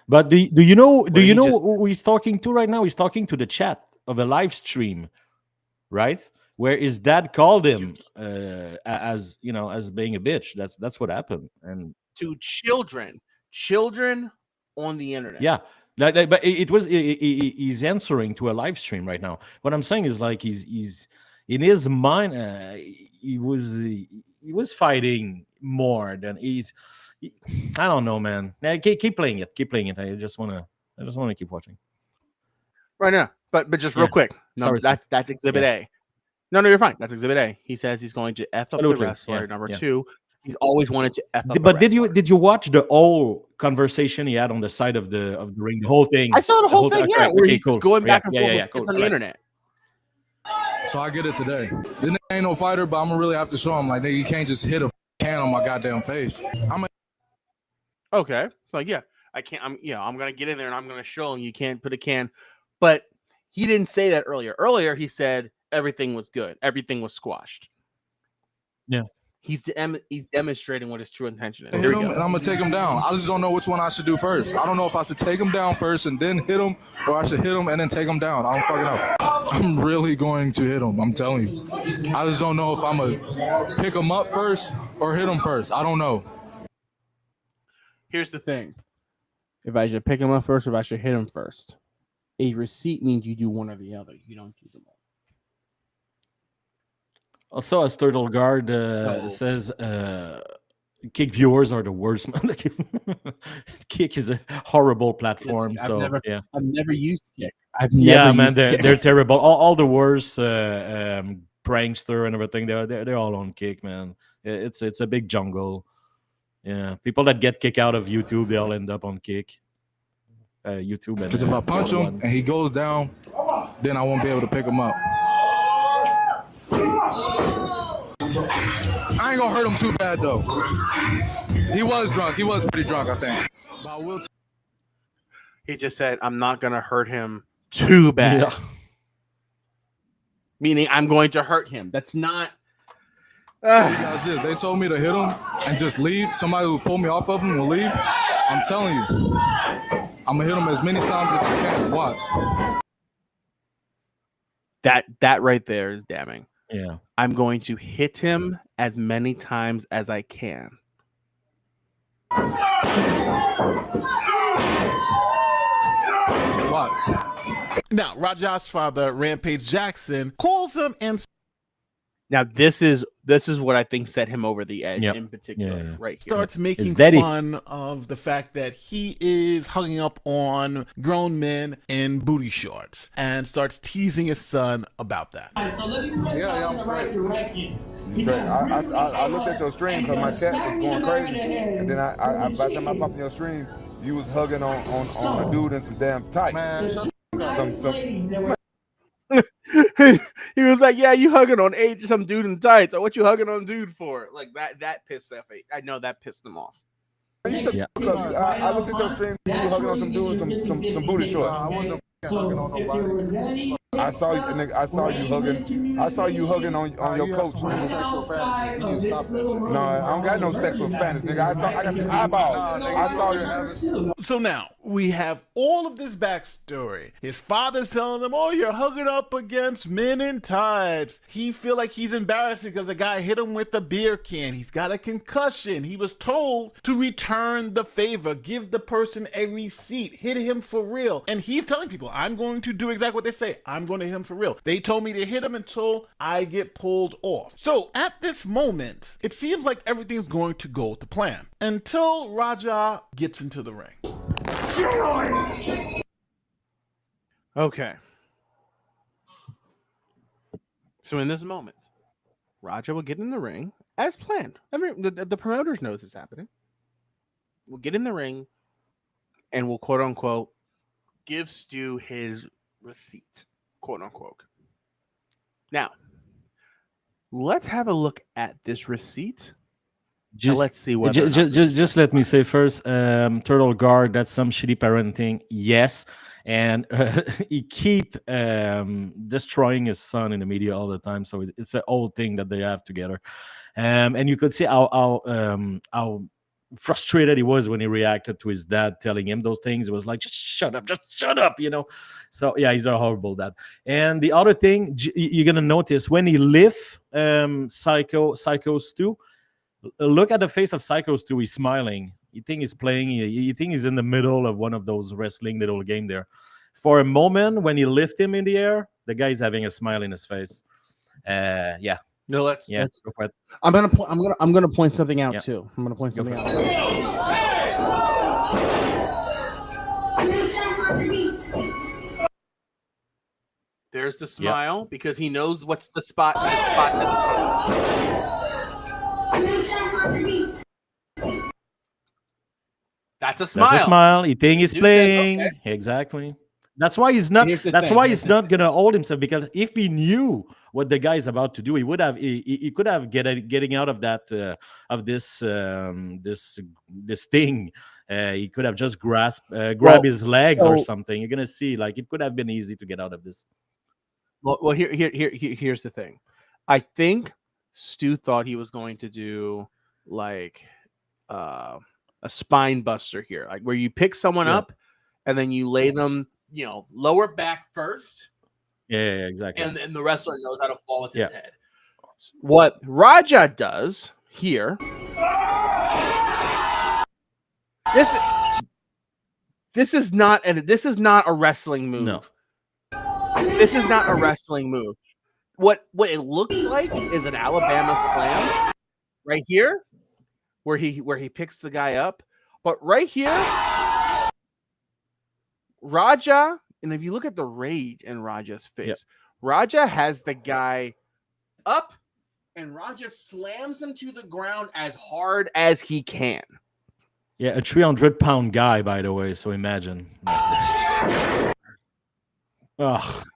Speaker 13: But do you know who he's talking to right now? He's talking to the chat of a live stream, right? Where his dad called him as being a bitch. That's what happened. And
Speaker 10: to children on the internet.
Speaker 13: Yeah. But he's answering to a live stream right now. What I'm saying is like he's in his mind. He was fighting more than I don't know, man. Keep playing it. Keep playing it. I just wanna keep watching.
Speaker 10: Right now, but just real quick. No, that's Exhibit A. No, you're fine. That's Exhibit A. He says he's going to F up the wrestler. Number 2, he's always wanted to F up.
Speaker 13: But did you watch the whole conversation he had on the side of the ring? The whole thing.
Speaker 10: I saw the whole thing. Yeah, where he's going back and forth. It's on the internet.
Speaker 20: So I get it today. This ain't no fighter, but I'm gonna really have to show him like, nigga, you can't just hit a can on my goddamn face.
Speaker 10: Okay, like I can't. I'm gonna get in there and I'm gonna show him you can't put a can. But he didn't say that earlier. Earlier he said everything was good. Everything was squashed.
Speaker 13: Yeah.
Speaker 10: He's demonstrating what his true intention is.
Speaker 20: Hit him, and I'm gonna take him down. I just don't know which one I should do first. I don't know if I should take him down first and then hit him, or I should hit him and then take him down. I don't fucking know. I'm really going to hit him. I'm telling you. I just don't know if I'm gonna pick him up first or hit him first. I don't know.
Speaker 10: Here's the thing: if I should pick him up first, or if I should hit him first, a receipt means you do one or the other. You don't do them all.
Speaker 13: Also, as Turtle Guard says, Kick viewers are the worst. Kick is a horrible platform.
Speaker 10: I've
Speaker 13: so
Speaker 10: never used Kick.
Speaker 13: They're terrible. All the worst prankster and everything. They're all on Kick, man. It's a big jungle. Yeah, people that get kicked out of YouTube, they all end up on Kick. YouTube.
Speaker 20: Because if I punch him and he goes down, then I won't be able to pick him up. I ain't gonna hurt him too bad though. He was drunk. He was pretty drunk, I think. But I will.
Speaker 10: He just said, "I'm not gonna hurt him too bad."
Speaker 13: Yeah.
Speaker 10: Meaning, I'm going to hurt him. That's not.
Speaker 20: They told me to hit him and just leave. Somebody who pull me off of him will leave. I'm telling you, I'm gonna hit him as many times as I can. Watch.
Speaker 10: That right there is damning.
Speaker 13: Yeah.
Speaker 10: I'm going to hit him as many times as I can.
Speaker 20: What?
Speaker 14: Now, Raja's father, Rampage Jackson, calls him and
Speaker 10: Now, this is what I think set him over the edge in particular, right here.
Speaker 14: starts making fun of the fact that he is hugging up on grown men in booty shorts and starts teasing his son about that.
Speaker 9: So let me put
Speaker 17: Yeah,
Speaker 9: y'all
Speaker 17: I'm
Speaker 9: in the right
Speaker 17: straight.
Speaker 9: direction.
Speaker 17: I looked at your stream because my chat was going crazy, and then by the time I popped in your stream, you was hugging on a dude in some damn tights.
Speaker 10: He was like, "Yeah, you hugging on some dude in tights. Or what you hugging on dude for?" Like that pissed that face. I know that pissed them off.
Speaker 17: You said, I looked at your stream, you were hugging on some dude in some booty shorts.
Speaker 20: I wasn't hugging on nobody.
Speaker 17: I saw you, nigga. I saw you hugging on your coach.
Speaker 20: Sexual fantasy. You need to stop that shit.
Speaker 17: No, I don't got no sexual fantasy, nigga. I got some eyeballs. I saw you.
Speaker 14: So now we have all of this backstory. His father's telling him, "Oh, you're hugging up against men in tights." He feel like he's embarrassed because the guy hit him with a beer can. He's got a concussion. He was told to return the favor, give the person a receipt, hit him for real. And he's telling people, "I'm going to do exactly what they say. I'm going to hit him for real. They told me to hit him until I get pulled off." So at this moment, it seems like everything's going to go to plan until Raja gets into the ring.
Speaker 10: Okay. So in this moment, Raja will get in the ring as planned. The promoters know this is happening. We'll get in the ring and we'll quote unquote give Stu his receipt, quote unquote. Now, let's have a look at this receipt. Let's see what.
Speaker 13: Just let me say first, Turtle Guard. That's some shitty parenting. Yes, and he keep destroying his son in the media all the time. So it's an old thing that they have together, and you could see how frustrated he was when he reacted to his dad telling him those things. It was like, just shut up, you know. So yeah, he's a horrible dad. And the other thing you're gonna notice when he lift Psycho Stu. Look at the face of Psycho Stu. He's smiling. You think he's playing. You think he's in the middle of one of those wrestling little game there. For a moment, when you lift him in the air, the guy's having a smile in his face. Yeah.
Speaker 10: No, let's
Speaker 13: go for it.
Speaker 10: I'm gonna point something out too. I'm gonna point something out. There's the smile because he knows what's the spot that's coming. That's a smile.
Speaker 13: That's a smile. You think he's
Speaker 10: Stu
Speaker 13: playing.
Speaker 10: said, okay.
Speaker 13: Exactly. That's why he's not. That's why he's not gonna hold himself, because if he knew what the guy is about to do, he would have. He could have getting out of that of this this thing. He could have just grab his legs or something. You're gonna see, like, it could have been easy to get out of this.
Speaker 10: Well, here's the thing. I think Stu thought he was going to do like a spine buster here, like where you pick someone up and then you lay them, lower back first.
Speaker 13: Yeah, exactly.
Speaker 10: And the wrestler knows how to fall with his head. What Raja does here, this is not a wrestling move.
Speaker 13: No.
Speaker 10: This is not a wrestling move. What it looks like is an Alabama slam right here, where he picks the guy up. But right here, Raja, and if you look at the rage in Raja's face, Raja has the guy up, and Raja slams him to the ground as hard as he can.
Speaker 13: Yeah, a 300-pound guy, by the way. So imagine.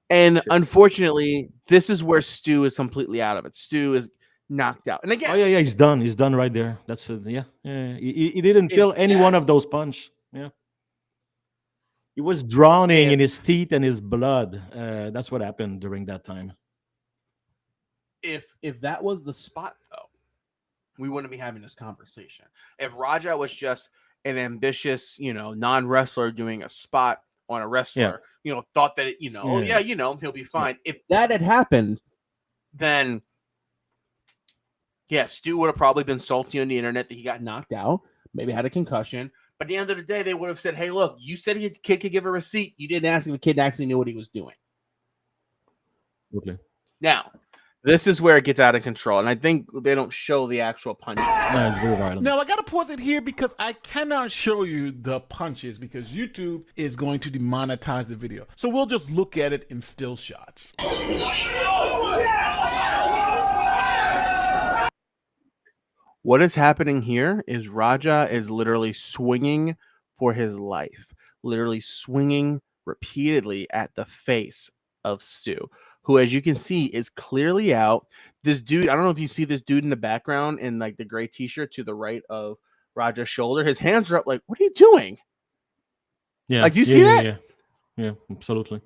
Speaker 10: And unfortunately, this is where Stu is completely out of it. Stu is knocked out. And again,
Speaker 13: oh yeah, he's done. He's done right there. That's yeah. He didn't feel any one of those punch. Yeah. He was drowning in his teeth and his blood. That's what happened during that time.
Speaker 10: If that was the spot, though, we wouldn't be having this conversation. If Raja was just an ambitious, non-wrestler doing a spot on a wrestler, thought that, he'll be fine. If that had happened, then, Stu would have probably been salty on the internet that he got knocked out, maybe had a concussion. But at the end of the day, they would have said, hey, look, you said the kid could give a receipt. You didn't ask if the kid actually knew what he was doing.
Speaker 13: Okay.
Speaker 10: Now, this is where it gets out of control, and I think they don't show the actual punches.
Speaker 13: No, it's very violent.
Speaker 14: Now, I got to pause it here because I cannot show you the punches because YouTube is going to demonetize the video. So we'll just look at it in still shots.
Speaker 10: What is happening here is Raja is literally swinging for his life, literally swinging repeatedly at the face of Stu, who, as you can see, is clearly out. This dude, I don't know if you see this dude in the background in like the gray t-shirt to the right of Raja's shoulder. His hands are up like, what are you doing?
Speaker 13: Yeah.
Speaker 10: Like, do you see that?
Speaker 13: Yeah, absolutely.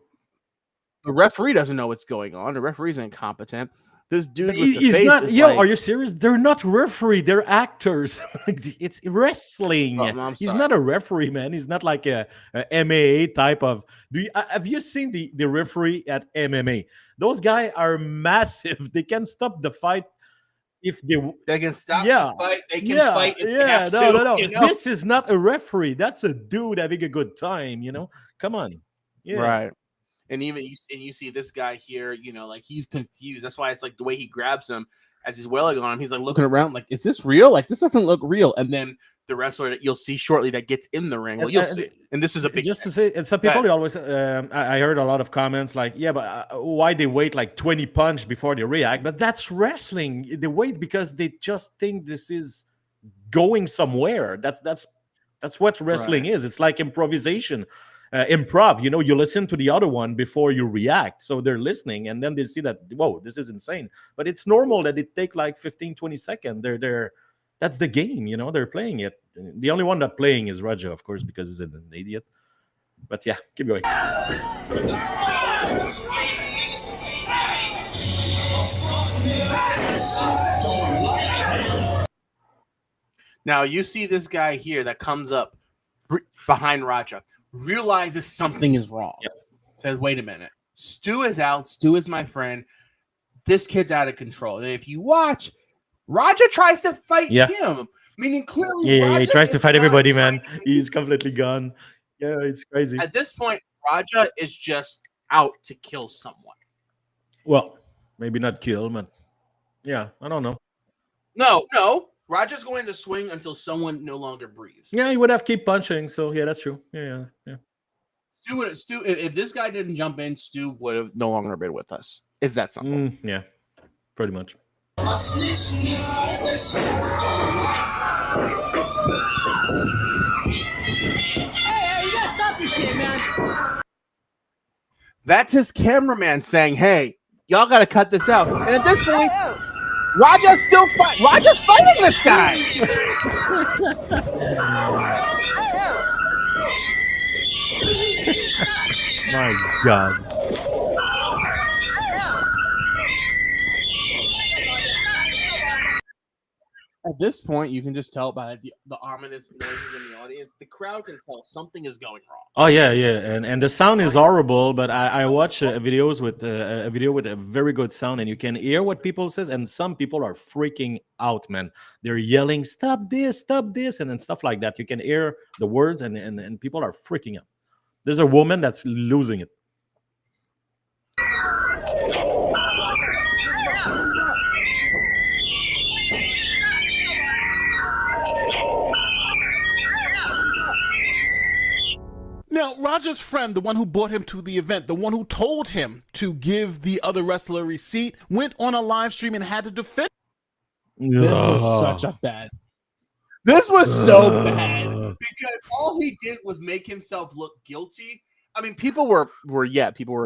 Speaker 10: The referee doesn't know what's going on. The referee's incompetent. This dude with the
Speaker 13: He's
Speaker 10: face
Speaker 13: not.
Speaker 10: is
Speaker 13: Yo,
Speaker 10: like,
Speaker 13: are you serious? They're not referee. They're actors. It's wrestling. He's not a referee, man. He's not like a MMA type of. Have you seen the referee at MMA? Those guys are massive. They can stop the fight if
Speaker 10: they can stop the fight. They can fight. If they have
Speaker 13: No.
Speaker 10: to,
Speaker 13: This is not a referee. That's a dude having a good time. Come on. Yeah.
Speaker 10: Right. And even you see this guy here, like he's confused. That's why it's like the way he grabs him as he's wailing on him. He's like looking around, like, is this real? Like, this doesn't look real. And then the wrestler that you'll see shortly that gets in the ring, well, you'll see. And this is a big.
Speaker 13: Just to say, and some people they always. I heard a lot of comments like, yeah, but why they wait like 20 punch before they react? But that's wrestling. They wait because they just think this is going somewhere. That's what wrestling is. It's like improvisation. Improv, you listen to the other one before you react, so they're listening and then they see that, whoa, this is insane. But it's normal that it take like 15-20 seconds. That's the game, they're playing it. The only one that playing is Raja, of course, because he's an idiot. But yeah, keep going.
Speaker 10: Now you see this guy here that comes up behind Raja, realizes something is wrong. Says, wait a minute. Stu is out. Stu is my friend. This kid's out of control. And if you watch, Raja tries to fight him. Meaning clearly
Speaker 13: Raja he tries to fight everybody, man. He's completely gone. Yeah, it's crazy.
Speaker 10: At this point, Raja is just out to kill someone.
Speaker 13: Well, maybe not kill, but yeah, I don't know.
Speaker 10: No. Raja's going to swing until someone no longer breathes.
Speaker 13: Yeah, he would have keep punching. So yeah, that's true. Yeah.
Speaker 10: Stu, if this guy didn't jump in, Stu would have no longer been with us. Is that something?
Speaker 13: Yeah, pretty much.
Speaker 9: Hey, you gotta stop this shit, man.
Speaker 10: That's his cameraman saying, hey, y'all got to cut this out. And at this point, Raja's still fighting. Raja's fighting this guy.
Speaker 13: My God.
Speaker 10: At this point, you can just tell by the ominous noises in the audience. The crowd can tell something is going wrong.
Speaker 13: Oh yeah, and the sound is horrible. But I watch videos with a video with a very good sound, and you can hear what people says. And some people are freaking out, man. They're yelling, stop this," and then stuff like that. You can hear the words, and people are freaking out. There's a woman that's losing it.
Speaker 14: Now, Raja's friend, the one who brought him to the event, the one who told him to give the other wrestler a receipt, went on a live stream and had to defend.
Speaker 10: This was such a bad. This was so bad because all he did was make himself look guilty. I mean, people were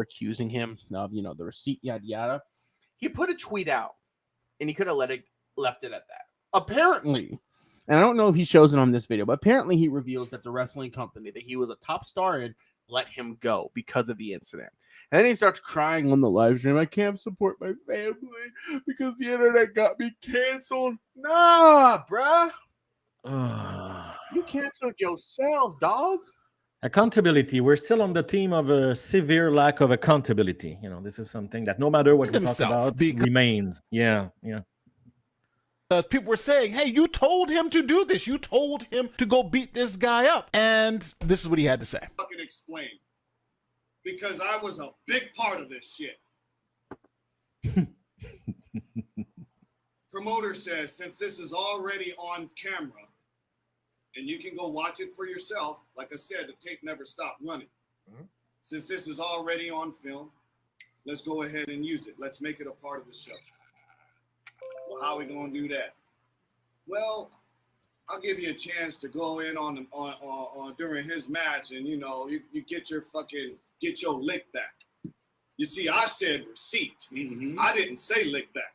Speaker 10: accusing him of, the receipt, yada yada. He put a tweet out and he could have left it at that. Apparently, and I don't know if he shows it on this video, but apparently he reveals that the wrestling company that he was a top star in let him go because of the incident. And then he starts crying on the live stream. I can't support my family because the internet got me canceled. Nah, bruh. You canceled yourself, dog.
Speaker 13: Accountability. We're still on the theme of a severe lack of accountability. You know, this is something that no matter what we talk about, remains. Yeah.
Speaker 14: People were saying, hey, you told him to do this. You told him to go beat this guy up. And this is what he had to say.
Speaker 18: Fucking explain. Because I was a big part of this shit. Promoter says, since this is already on camera, and you can go watch it for yourself, like I said, the tape never stopped running. Since this is already on film, let's go ahead and use it. Let's make it a part of the show. Well, how are we going to do that? Well, I'll give you a chance to go in on during his match, and you know, you get your lick back. You see, I said receipt. I didn't say lick back.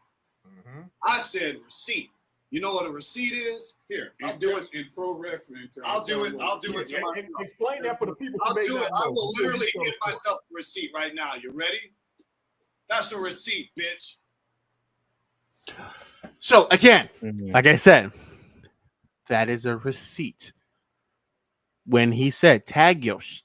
Speaker 18: I said receipt. You know what a receipt is? Here, I'll do it
Speaker 16: in pro wrestling terms.
Speaker 18: I'll do it to myself.
Speaker 16: Explain that for the people.
Speaker 18: I will literally give myself a receipt right now. You ready? That's a receipt, bitch.
Speaker 10: So again, like I said, that is a receipt. When he said tag Yosh,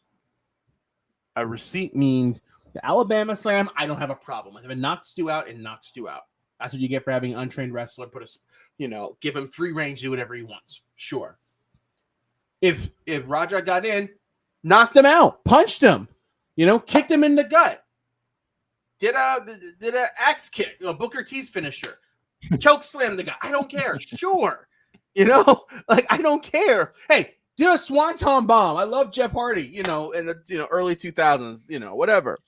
Speaker 10: a receipt means the Alabama Slam. I don't have a problem with. If it knocks you out, it knocks you out. That's what you get for having an untrained wrestler. Give him free range, do whatever he wants. Sure. If Roger got in, knocked him out, punched him, kicked him in the gut, did a axe kick, Booker T's finisher, choke slam the guy. I don't care. Sure. I don't care. Hey, do a swanton bomb. I love Jeff Hardy, in the early 2000s, whatever.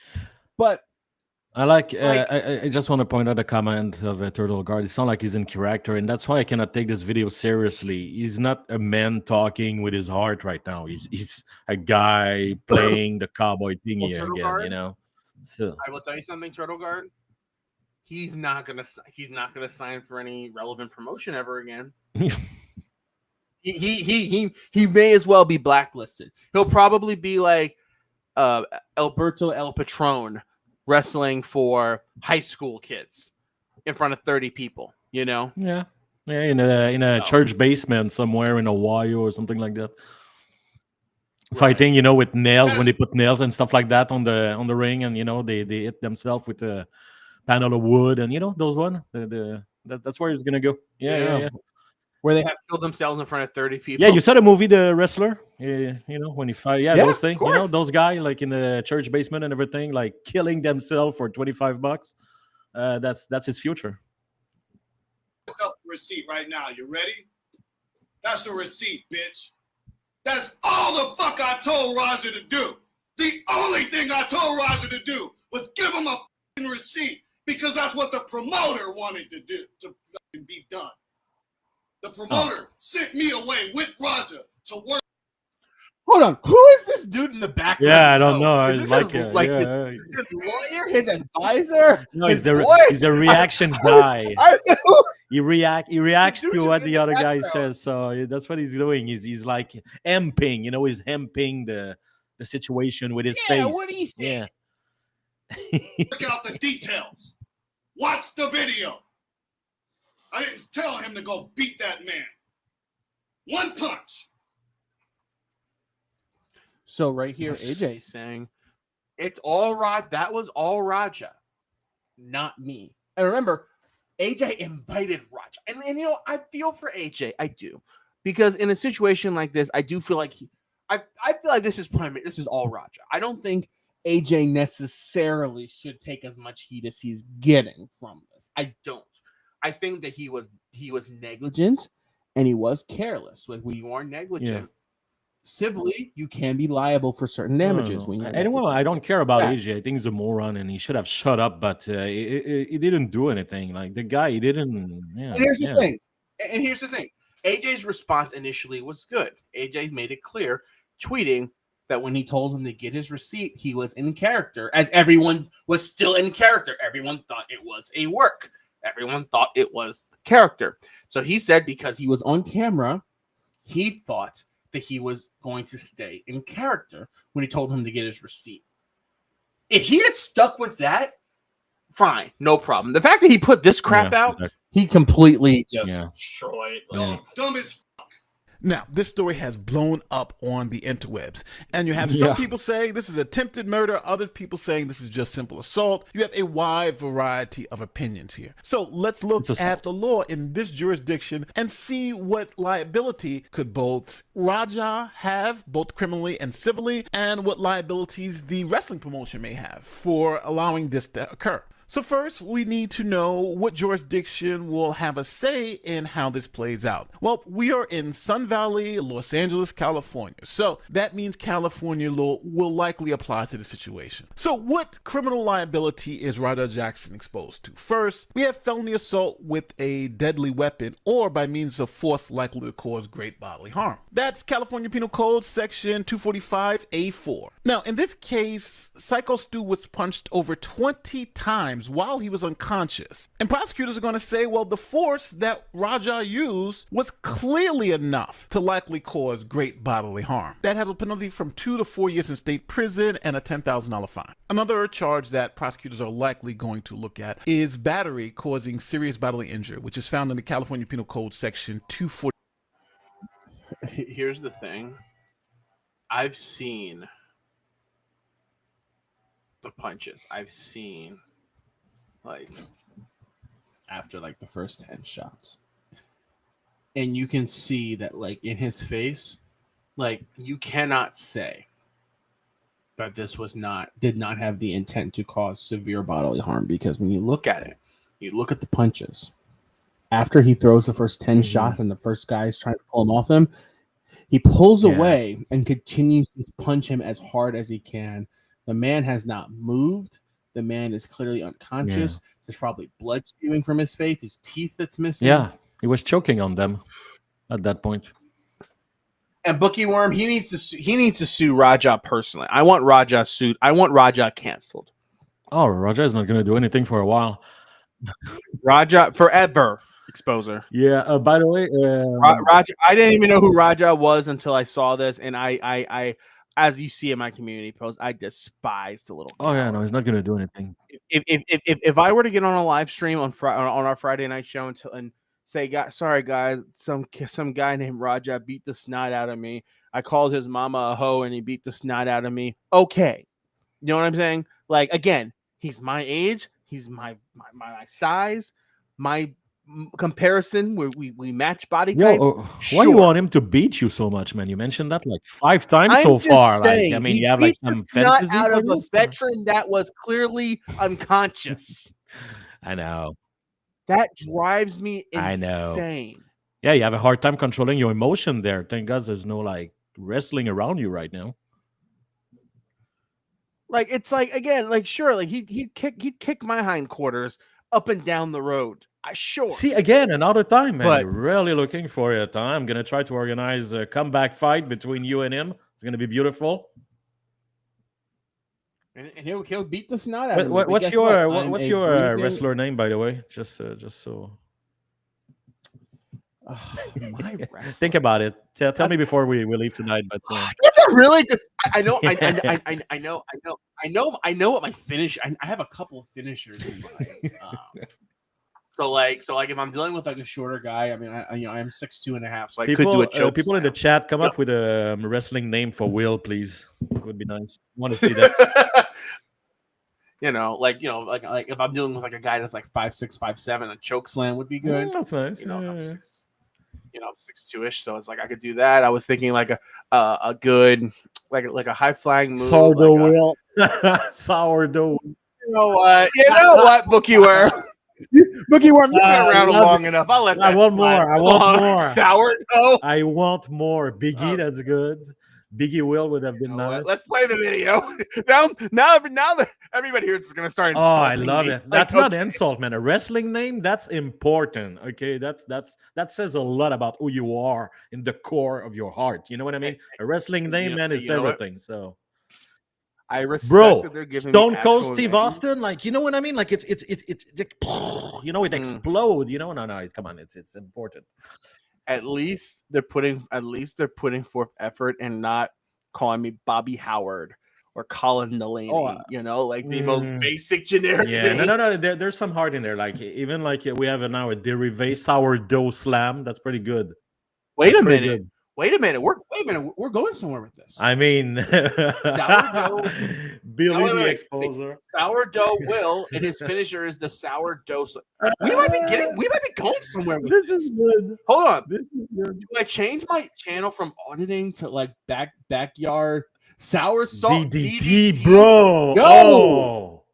Speaker 10: But
Speaker 13: I just want to point out a comment of Turtle Guard. It sounds like he's in character, and that's why I cannot take this video seriously. He's not a man talking with his heart right now. He's a guy playing the cowboy thingy again, So
Speaker 10: I will tell you something, Turtle Guard. He's not gonna sign for any relevant promotion ever again. he may as well be blacklisted. He'll probably be like Alberto El Patron, wrestling for high school kids in front of 30 people, Yeah,
Speaker 13: in a church basement somewhere in Ohio or something like that. Right. Fighting, with nails, when they put nails and stuff like that on the ring, and they hit themselves with a panel of wood, and those one. That's where he's gonna go. Yeah.
Speaker 10: Where they have killed themselves in front of 30 people.
Speaker 13: Yeah, you saw the movie The Wrestler? When he fight. Yeah, those things. Those guys like in the church basement and everything, like killing themselves for $25. That's his future.
Speaker 18: Receipt right now. You ready? That's a receipt, bitch. That's all the fuck I told Roger to do. The only thing I told Roger to do was give him a fucking receipt, because that's what the promoter wanted to do, to be done. The promoter sent me away with Roger to work.
Speaker 10: Hold on, who is this dude in the background?
Speaker 13: Yeah, I don't know.
Speaker 10: Is this his lawyer, his advisor?
Speaker 13: No, he's a reaction guy. He reacts to what the other guy says. So that's what he's doing. He's like hemping. He's hemping the situation with his face.
Speaker 10: What do you say?
Speaker 18: Yeah. Check out the details. Watch the video. I didn't tell him to go beat that man. One punch.
Speaker 10: So right here, AJ is saying, it's all Rod. That was all Raja, not me. And remember, AJ invited Raja. And I feel for AJ. I do. Because in a situation like this, I do feel like I feel like this is all Raja. I don't think AJ necessarily should take as much heat as he's getting from this. I don't. I think that he was negligent and he was careless. When you are negligent, civilly, you can be liable for certain damages.
Speaker 13: I don't care about AJ. I think he's a moron and he should have shut up, but he didn't do anything. Like the guy, he didn't. Yeah,
Speaker 10: and here's the thing. AJ's response initially was good. AJ's made it clear, tweeting that when he told him to get his receipt, he was in character, as everyone was still in character. Everyone thought it was a work. Everyone thought it was the character. So he said because he was on camera, he thought that he was going to stay in character when he told him to get his receipt. If he had stuck with that, fine, no problem. The fact that he put this crap out, he completely just destroyed.
Speaker 14: Dumb as fuck. Now, this story has blown up on the interwebs, and you have some people saying this is attempted murder, other people saying this is just simple assault. You have a wide variety of opinions here. So let's look at the law in this jurisdiction and see what liability could both Raja have, both criminally and civilly, and what liabilities the wrestling promotion may have for allowing this to occur. So first, we need to know what jurisdiction will have a say in how this plays out. Well, we are in Sun Valley, Los Angeles, California. So that means California law will likely apply to the situation. So what criminal liability is Raja Jackson exposed to? First, we have felony assault with a deadly weapon or by means of force likely to cause great bodily harm. That's California Penal Code section 245A4. Now, in this case, Psycho Stu was punched over 20 times while he was unconscious. And prosecutors are going to say, well, the force that Raja used was clearly enough to likely cause great bodily harm. That has a penalty from 2 to 4 years in state prison and a $10,000 fine. Another charge that prosecutors are likely going to look at is battery causing serious bodily injury, which is found in the California Penal Code section 240.
Speaker 10: Here's the thing. I've seen the punches. I've seen like after like the first 10 shots, and you can see that like in his face, like you cannot say that this did not have the intent to cause severe bodily harm, because when you look at it, you look at the punches after he throws the first 10 shots and the first guy is trying to pull him off him, he pulls away and continues to punch him as hard as he can. The man has not moved. The man is clearly unconscious. There's probably blood spewing from his face, his teeth that's missing.
Speaker 13: Yeah, he was choking on them at that point.
Speaker 10: And Bookie Worm, he needs to sue Raja personally. I want Raja sued. I want Raja canceled.
Speaker 13: Oh, Raja is not going to do anything for a while.
Speaker 10: Raja forever exposer.
Speaker 13: Yeah. By the way,
Speaker 10: Raja, I didn't even know who Raja was until I saw this, and I as you see in my community post, I despise the little.
Speaker 13: Oh yeah, no, he's not going to do anything.
Speaker 10: If I were to get on a live stream on our Friday night show and say, sorry guys, some guy named Raja beat the snot out of me. I called his mama a hoe and he beat the snot out of me. Okay, you know what I'm saying? Like again, he's my age, he's my size, my comparison where we match body types.
Speaker 13: Why do you want him to beat you so much, man? You mentioned that like 5 times so far.
Speaker 10: Saying,
Speaker 13: like, I mean, you have like some fantasy
Speaker 10: out
Speaker 13: for
Speaker 10: of a
Speaker 13: this?
Speaker 10: veteran that was clearly unconscious.
Speaker 13: I know.
Speaker 10: That drives me insane.
Speaker 13: I know. Yeah, you have a hard time controlling your emotion there. Thank God there's no like wrestling around you right now.
Speaker 10: Like it's like again, like sure, like he'd kick my hindquarters up and down the road. Sure.
Speaker 13: See, again, another time, man.
Speaker 10: But
Speaker 13: You're really looking for it. I'm going to try to organize a comeback fight between you and him. It's going to be beautiful.
Speaker 10: And he'll beat the snot out of me.
Speaker 13: What's your wrestler name, by the way? Just so.
Speaker 10: My wrestler.
Speaker 13: Think about it. Tell me before we leave tonight. But
Speaker 10: that's a really good. I know what my finish. I have a couple of finishers in mind. So like if I'm dealing with like a shorter guy, I mean, I am 6'2.5", so I could do a choke.
Speaker 13: People in the chat, come up with a wrestling name for Will, please. It would be nice. I want to see that.
Speaker 10: like if I'm dealing with like a guy that's like 5'6", 5'7", a choke slam would be good.
Speaker 13: That's nice.
Speaker 10: If I'm 6'2"-ish, so it's like I could do that. I was thinking like a good like a high flying move.
Speaker 13: Sourdough Will. Sourdough.
Speaker 10: You know what, Bookie Worm. Bookie Worm, you've been around long enough. I'll let that
Speaker 13: I want
Speaker 10: slide.
Speaker 13: more. I want more.
Speaker 10: Sourdough.
Speaker 13: I want more. Biggie, that's good. Biggie Will would have been nice.
Speaker 10: Let's play the video. now that everybody here is going to start insulting
Speaker 13: I love
Speaker 10: me.
Speaker 13: it. That's not insult, man. A wrestling name, that's important. Okay, that says a lot about who you are in the core of your heart. You know what I mean? A wrestling name, man, is everything. So
Speaker 10: I respect
Speaker 13: Bro,
Speaker 10: that they're giving
Speaker 13: Stone
Speaker 10: me
Speaker 13: Cold
Speaker 10: actual
Speaker 13: Steve
Speaker 10: names.
Speaker 13: Austin, like, you know what I mean? Like it's you know, it explode. You know, no, come on, it's important.
Speaker 10: At least they're putting forth effort and not calling me Bobby Howard or Colin Delaney. You know, like the most basic generic.
Speaker 13: Yeah,
Speaker 10: names.
Speaker 13: no. There's some heart in there. Like even like we have now a derivé sourdough slam. That's pretty good.
Speaker 10: Wait
Speaker 13: That's
Speaker 10: a
Speaker 13: pretty
Speaker 10: minute.
Speaker 13: good.
Speaker 10: Wait a minute. We're going somewhere with this.
Speaker 13: I mean,
Speaker 10: Sourdough.
Speaker 13: Billy the
Speaker 10: Wait.
Speaker 13: Exposer.
Speaker 10: Sourdough Will, and his finisher is the sourdough. We might be going somewhere with
Speaker 13: this. Is good.
Speaker 10: Hold on.
Speaker 13: This is good.
Speaker 10: Do I change my channel from auditing to like backyard sour salt
Speaker 13: DDT, bro?
Speaker 10: Yo!
Speaker 13: Oh,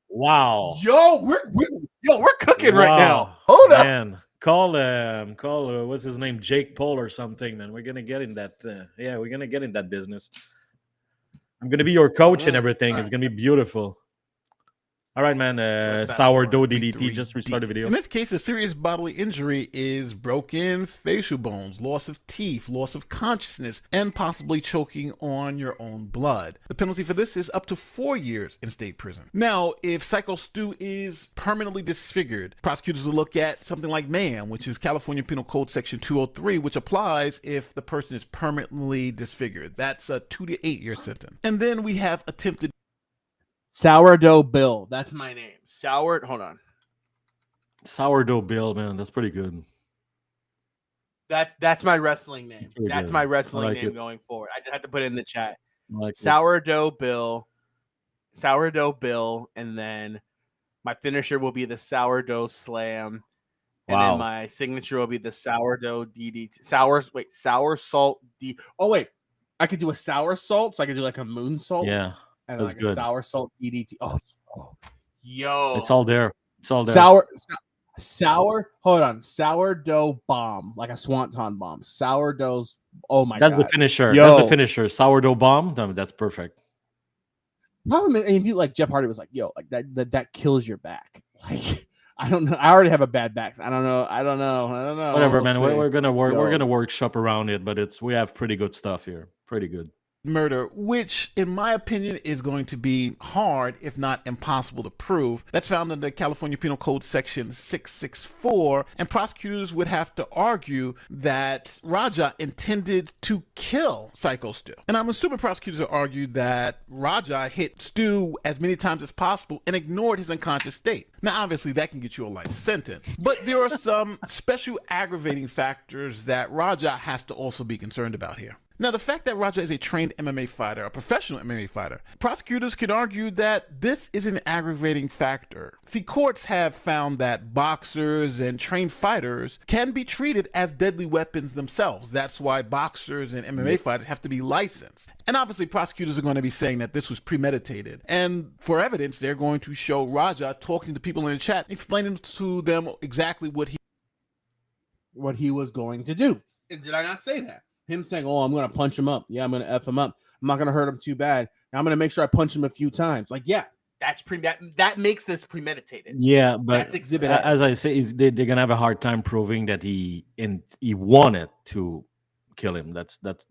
Speaker 13: wow.
Speaker 10: Yo, we're cooking right now.
Speaker 13: Hold on, man. Call what's his name, Jake Paul or something, man. We're gonna get in that. We're gonna get in that business. I'm gonna be your coach and everything. It's gonna be beautiful. All right, man. Sourdough DDT. Just restart the video.
Speaker 14: In this case, a serious bodily injury is broken facial bones, loss of teeth, loss of consciousness, and possibly choking on your own blood. The penalty for this is up to 4 years in state prison. Now, if Psycho Stu is permanently disfigured, prosecutors will look at something like mayhem, which is California Penal Code Section 203, which applies if the person is permanently disfigured. That's a 2 to 8 year sentence. And then we have attempted
Speaker 10: Sourdough Bill. That's my name. Hold on.
Speaker 13: Sourdough Bill, man. That's pretty good.
Speaker 10: That's my wrestling name. That's
Speaker 13: good.
Speaker 10: my wrestling name going forward. I just had to put it in the chat. Sourdough Bill, and then my finisher will be the sourdough slam, and then my signature will be the sourdough DDT. Sour salt D. Oh wait, I could do a sour salt, so I could do like a moonsault.
Speaker 13: Yeah.
Speaker 10: And
Speaker 13: That's
Speaker 10: like
Speaker 13: good.
Speaker 10: a sour salt DDT. Oh, yo.
Speaker 13: It's all there. It's all there.
Speaker 10: Sour. Hold on. Sourdough bomb, like a swanton bomb. Sourdough's. Oh my god.
Speaker 13: That's the finisher.
Speaker 10: Yo.
Speaker 13: That's the finisher. Sourdough bomb. No, that's perfect.
Speaker 10: Problem is, and you like Jeff Hardy was like, yo, like that kills your back. Like, I don't know. I already have a bad back. I don't know.
Speaker 13: Whatever, man.
Speaker 10: We'll see.
Speaker 13: We're gonna work.
Speaker 10: Yo.
Speaker 13: We're gonna workshop around it, but we have pretty good stuff here. Pretty good.
Speaker 14: murder, which in my opinion is going to be hard, if not impossible to prove. That's found in the California Penal Code section 664, and prosecutors would have to argue that Raja intended to kill Psycho Stu. And I'm assuming prosecutors will argue that Raja hit Stu as many times as possible and ignored his unconscious state. Now, obviously, that can get you a life sentence, but there are some special aggravating factors that Raja has to also be concerned about here. Now, the fact that Raja is a trained MMA fighter, a professional MMA fighter, prosecutors could argue that this is an aggravating factor. See, courts have found that boxers and trained fighters can be treated as deadly weapons themselves. That's why boxers and MMA fighters have to be licensed. And obviously, prosecutors are going to be saying that this was premeditated. And for evidence, they're going to show Raja talking to people in the chat, explaining to them exactly what he was going to do. And did I not say that? Him saying, oh, I'm going to punch him up. Yeah, I'm going to F him up. I'm not going to hurt him too bad. Now I'm going to make sure I punch him a few times. Like, yeah, that's that makes this premeditated.
Speaker 13: Yeah, but
Speaker 14: That's exhibit A.
Speaker 13: as I say, they're going to have a hard time proving that he wanted to kill him. That's not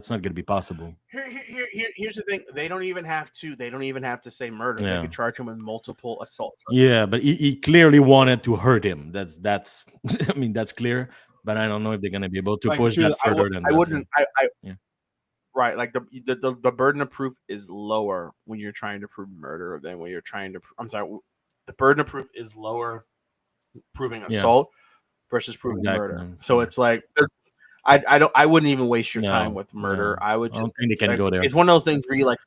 Speaker 13: going to be possible.
Speaker 10: Here's the thing. They don't even have to say murder.
Speaker 13: Yeah.
Speaker 10: They could charge him with multiple assaults.
Speaker 13: Yeah, but he clearly wanted to hurt him. That's I mean, that's clear. But I don't know if they're going to be able to push that further than that.
Speaker 10: I wouldn't. Right, like the burden of proof is lower when you're trying to prove murder than when you're trying to. I'm sorry, the burden of proof is lower proving assault versus proving murder. So it's like I wouldn't even waste your time with murder. I would just.
Speaker 13: I don't think they can go there.
Speaker 10: It's one of those things where you like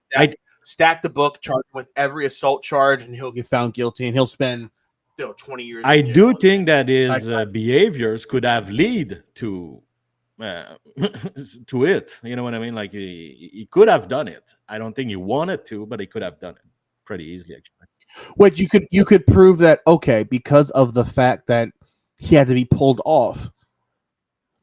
Speaker 10: stack the book, charge him with every assault charge, and he'll get found guilty, and he'll spend 20 years.
Speaker 13: I do think that his behaviors could have lead to it. You know what I mean? Like he could have done it. I don't think he wanted to, but he could have done it pretty easily, actually.
Speaker 10: What you could prove that because of the fact that he had to be pulled off.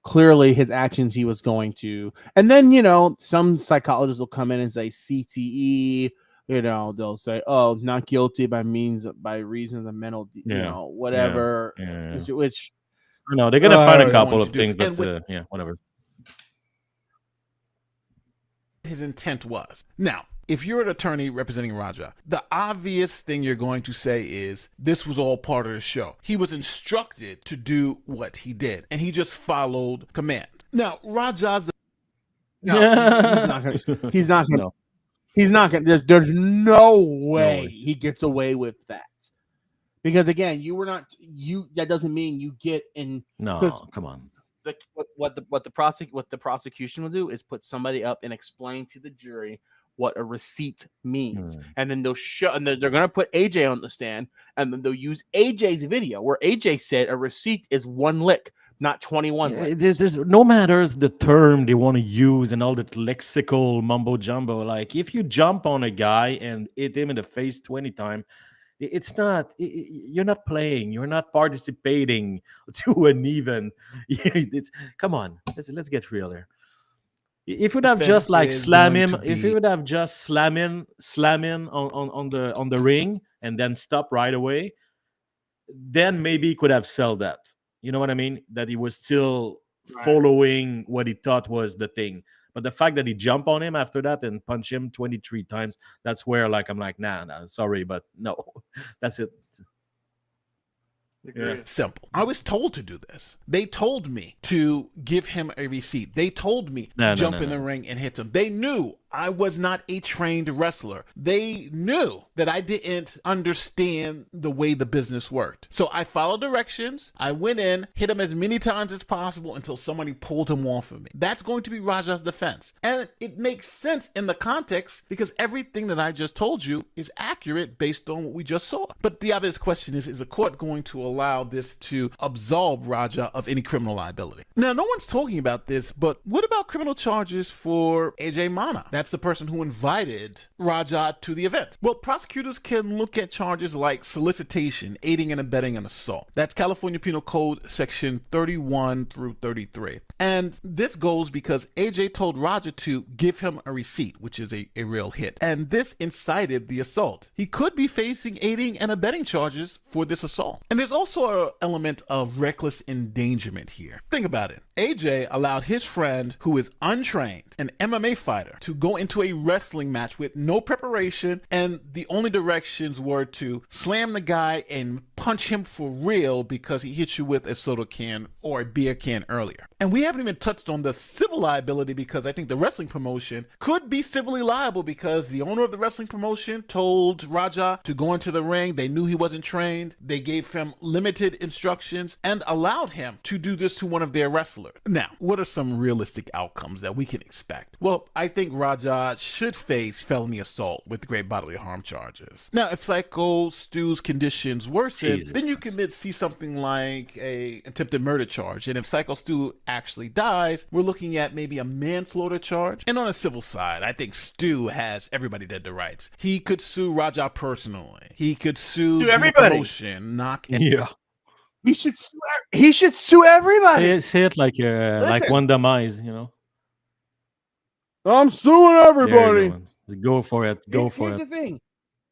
Speaker 10: Clearly, his actions he was going to, and then some psychologists will come in and say CTE. They'll say, "Oh, not guilty by reasons of mental, whatever." Which
Speaker 13: no, they're gonna find a couple of things, but whatever.
Speaker 14: His intent was. Now, if you're an attorney representing Raja, the obvious thing you're going to say is this was all part of the show. He was instructed to do what he did, and he just followed command. Now, Raja's he's not gonna. He's not gonna.
Speaker 7: No.
Speaker 14: He's not gonna. There's no way he gets away with that. Because again, you were not. That doesn't mean you get in.
Speaker 13: No, come on.
Speaker 10: What the prosecution will do is put somebody up and explain to the jury what a receipt means, and then they'll show, and they're going to put AJ on the stand, and then they'll use AJ's video where AJ said a receipt is 1 lick, not 21 licks.
Speaker 13: There's no matters the term they want to use and all that lexical mumbo jumbo. Like if you jump on a guy and hit him in the face 20 times, it's not. You're not playing. You're not participating to an even. Come on. Let's get real here. If you would have just like slam him, if you would have just slam him on the ring and then stop right away, then maybe he could have sold that. You know what I mean? That he was still following what he thought was the thing. But the fact that he jumped on him after that and punched him 23 times, that's where like I'm like, nah, sorry, but no, that's it.
Speaker 14: Yeah. Simple. I was told to do this. They told me to give him a receipt. They told me to jump in the ring and hit him. They knew I was not a trained wrestler. They knew that I didn't understand the way the business worked. So I followed directions. I went in, hit him as many times as possible until somebody pulled him off of me. That's going to be Raja's defense. And it makes sense in the context because everything that I just told you is accurate based on what we just saw. But the obvious question is the court going to allow this to absolve Raja of any criminal liability? Now, no one's talking about this, but what about criminal charges for AJ Mana? That's the person who invited Raja to the event. Well, prosecutors can look at charges like solicitation, aiding and abetting an assault. That's California Penal Code section 31 through 33. And this goes because AJ told Raja to give him a receipt, which is a real hit. And this incited the assault. He could be facing aiding and abetting charges for this assault. And there's also an element of reckless endangerment here. Think about it. AJ allowed his friend, who is untrained, an MMA fighter, to go into a wrestling match with no preparation, and the only directions were to slam the guy and punch him for real because he hit you with a soda can or a beer can earlier. And we haven't even touched on the civil liability because I think the wrestling promotion could be civilly liable because the owner of the wrestling promotion told Raja to go into the ring. They knew he wasn't trained. They gave him limited instructions and allowed him to do this to one of their wrestlers. Now, what are some realistic outcomes that we can expect? Well, I think Raja should face felony assault with great bodily harm charges. Now, if Psycho Stu's conditions worsen, then you can see something like a attempted murder charge. And if Psycho Stu actually dies, we're looking at maybe a manslaughter charge. And on a civil side, I think Stu has everybody dead to rights. He could sue Raja personally. He could sue everybody. Promotion, He should sue everybody.
Speaker 13: Say it like one demise, you know.
Speaker 14: I'm suing everybody.
Speaker 13: Go for it.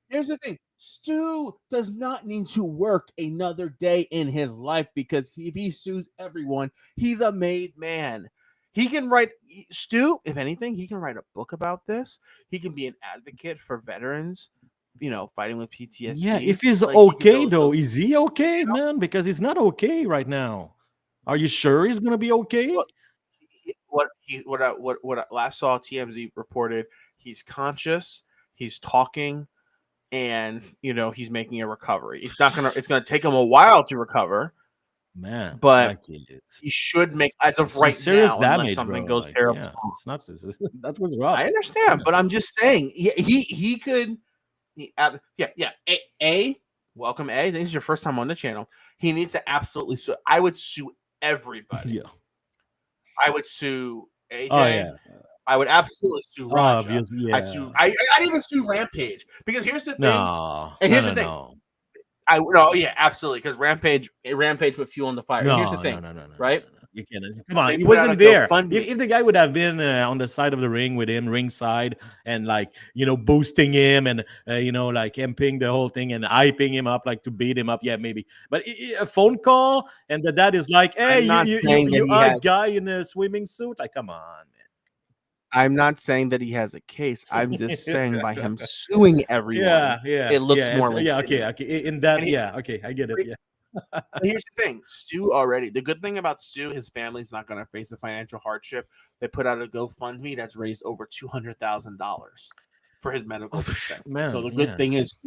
Speaker 14: Here's the thing. Stu does not need to work another day in his life because if he sues everyone, he's a made man. He can write, Stu, if anything, he can write a book about this. He can be an advocate for veterans, you know, fighting with PTSD.
Speaker 13: Yeah, if he's like, okay, though, is he okay, man? Because he's not okay right now. Are you sure he's going to be okay?
Speaker 10: What I last saw TMZ reported, he's conscious, he's talking, and you know he's making a recovery. It's gonna take him a while to recover,
Speaker 13: man.
Speaker 10: But he should make as of right
Speaker 13: serious
Speaker 10: now,
Speaker 13: damage,
Speaker 10: unless something
Speaker 13: bro.
Speaker 10: goes terrible.
Speaker 13: Yeah, it's not this. That was rough.
Speaker 10: I understand, but I'm just saying he could. Welcome, A. This is your first time on the channel. He needs to absolutely sue. I would sue everybody.
Speaker 13: Yeah.
Speaker 10: I would sue AJ.
Speaker 13: Oh, yeah.
Speaker 10: I would absolutely sue Raja.
Speaker 13: Obviously, yeah.
Speaker 10: I'd even sue Rampage because here's the thing.
Speaker 13: Here's
Speaker 10: the thing.
Speaker 13: No.
Speaker 10: Absolutely, because Rampage put fuel on the fire. Here's the thing, right?
Speaker 13: You can't. Come on, he wasn't there. If the guy would have been on the side of the ring with him, ringside, and like boosting him and like amping the whole thing and hyping him up, like to beat him up, yeah, maybe. But a phone call and the dad is like, "Hey, you guy in a swimming suit," like, come on, man.
Speaker 10: I'm not saying that he has a case. I'm just saying by him suing everyone, it looks more like
Speaker 13: okay. In that, okay, I get it. Yeah.
Speaker 10: But here's the thing, Stu already. The good thing about Stu, his family's not going to face a financial hardship. They put out a GoFundMe that's raised over $200,000 for his medical expenses.
Speaker 13: Man,
Speaker 10: so the good thing is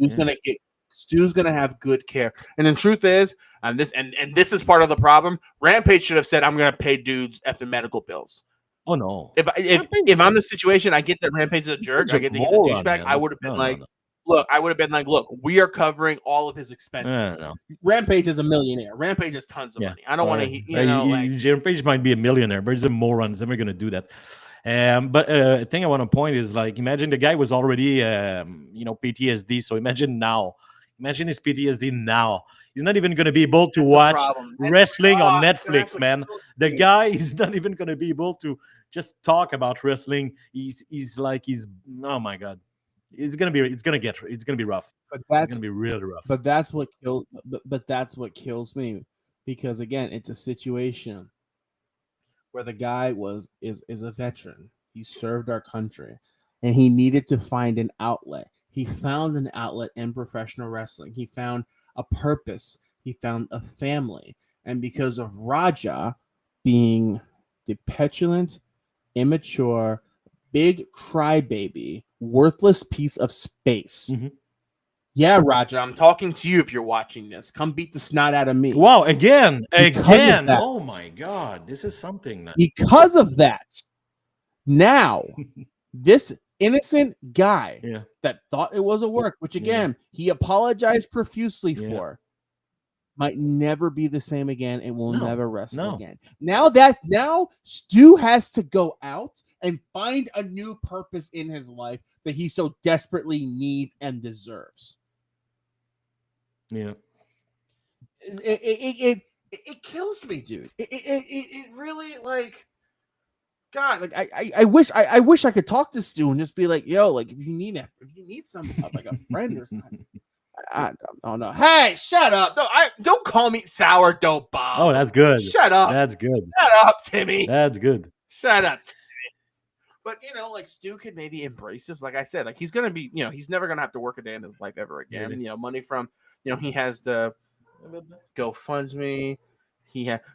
Speaker 10: Stu's gonna have good care. And the truth is, and this is part of the problem. Rampage should have said, "I'm gonna pay dudes at the medical bills."
Speaker 13: Oh no!
Speaker 10: If I'm the situation, I get that Rampage is a jerk. I get that he's a douchebag. I would have been like, look, we are covering all of his expenses. Rampage is a millionaire. Rampage has tons of money. I don't want to,
Speaker 13: Rampage might be a millionaire, but he's a moron. He's never going to do that. But the thing I want to point is, like, imagine the guy was already, PTSD. So imagine his PTSD now. He's not even going to be able to watch wrestling on Netflix, man. The guy is not even going to be able to just talk about wrestling. He's oh my God. It's gonna be rough.
Speaker 10: But that's
Speaker 13: gonna be really rough.
Speaker 10: But that's what kills me, because again, it's a situation where the guy is a veteran. He served our country, and he needed to find an outlet. He found an outlet in professional wrestling. He found a purpose. He found a family, and because of Raja being the petulant, immature, big crybaby, worthless piece of space.
Speaker 13: Mm-hmm.
Speaker 10: Yeah, Roger, I'm talking to you if you're watching this. Come beat the snot out of me.
Speaker 13: Wow, again. Oh my God, this is something.
Speaker 10: Because of that, now this innocent guy that thought it was a work, which again, he apologized profusely for, might never be the same again and will never wrestle again. Now Stu has to go out and find a new purpose in his life that he so desperately needs and deserves.
Speaker 13: Yeah.
Speaker 10: It kills me, dude. It really, like, God, like I wish I could talk to Stu and just be like, yo, like if you need some like a friend or something. I don't know. Hey, shut up. Don't call me sourdough Bob.
Speaker 13: Oh, that's good.
Speaker 10: Shut up.
Speaker 13: That's good.
Speaker 10: Shut up, Timmy.
Speaker 13: That's good.
Speaker 10: Shut up, Timmy. But, like, Stu could maybe embrace this. Like I said, like, he's going to be, he's never going to have to work a day in his life ever again.
Speaker 13: Really?
Speaker 10: Money from, he has the GoFundMe.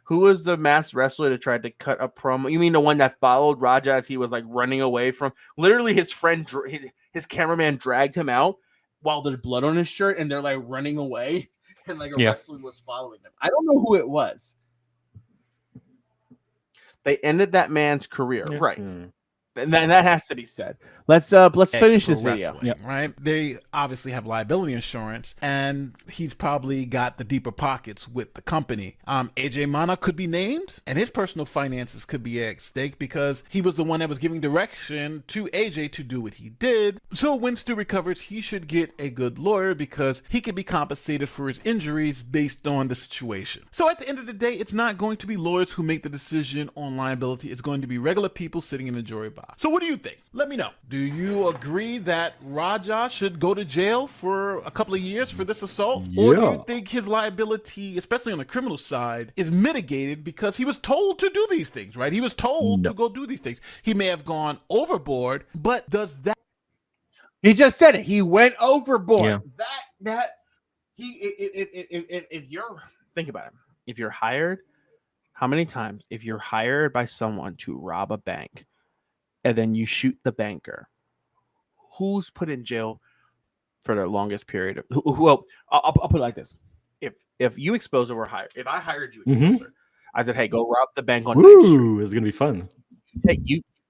Speaker 10: Who was the masked wrestler that tried to cut a promo? You mean the one that followed Raja as he was, like, running away from, literally his friend, his cameraman dragged him out while there's blood on his shirt and they're, like, running away and, like, a wrestler was following them. I don't know who it was. They ended that man's career. Yeah. Right. And that has to be said. Let's finish this video.
Speaker 14: Right? They obviously have liability insurance, and he's probably got the deeper pockets with the company. AJ Mana could be named, and his personal finances could be at stake because he was the one that was giving direction to AJ to do what he did. So when Stu recovers, he should get a good lawyer because he can be compensated for his injuries based on the situation. So at the end of the day, it's not going to be lawyers who make the decision on liability. It's going to be regular people sitting in the jury box. So what do you think? Let me know. Do you agree that Raja should go to jail for a couple of years for this assault? Yeah. Or do you think his liability, especially on the criminal side, is mitigated because he was told to do these things, right? He was told to go do these things. He may have gone overboard, but does that...
Speaker 10: He just said it. He went overboard. Yeah. If you're... Think about it. If you're hired, how many times, if you're hired by someone to rob a bank, and then you shoot the banker, who's put in jail for the longest period of? Well, I'll put it like this: if you exposer were hired, if I hired you exposer, I said, "Hey, go rob the bank on."
Speaker 13: Ooh, it's gonna be fun.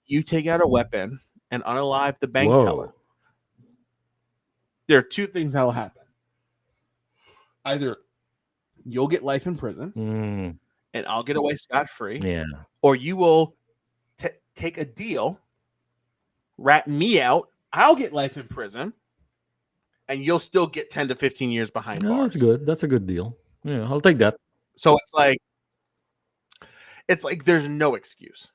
Speaker 10: You take out a weapon and unalive the bank teller. There are two things that will happen: either you'll get life in prison, and I'll get away scot-free, or you will take a deal. Rat me out, I'll get life in prison, and you'll still get 10 to 15 years behind bars.
Speaker 13: That's good. That's a good deal. Yeah, I'll take that.
Speaker 10: So it's like there's no excuse.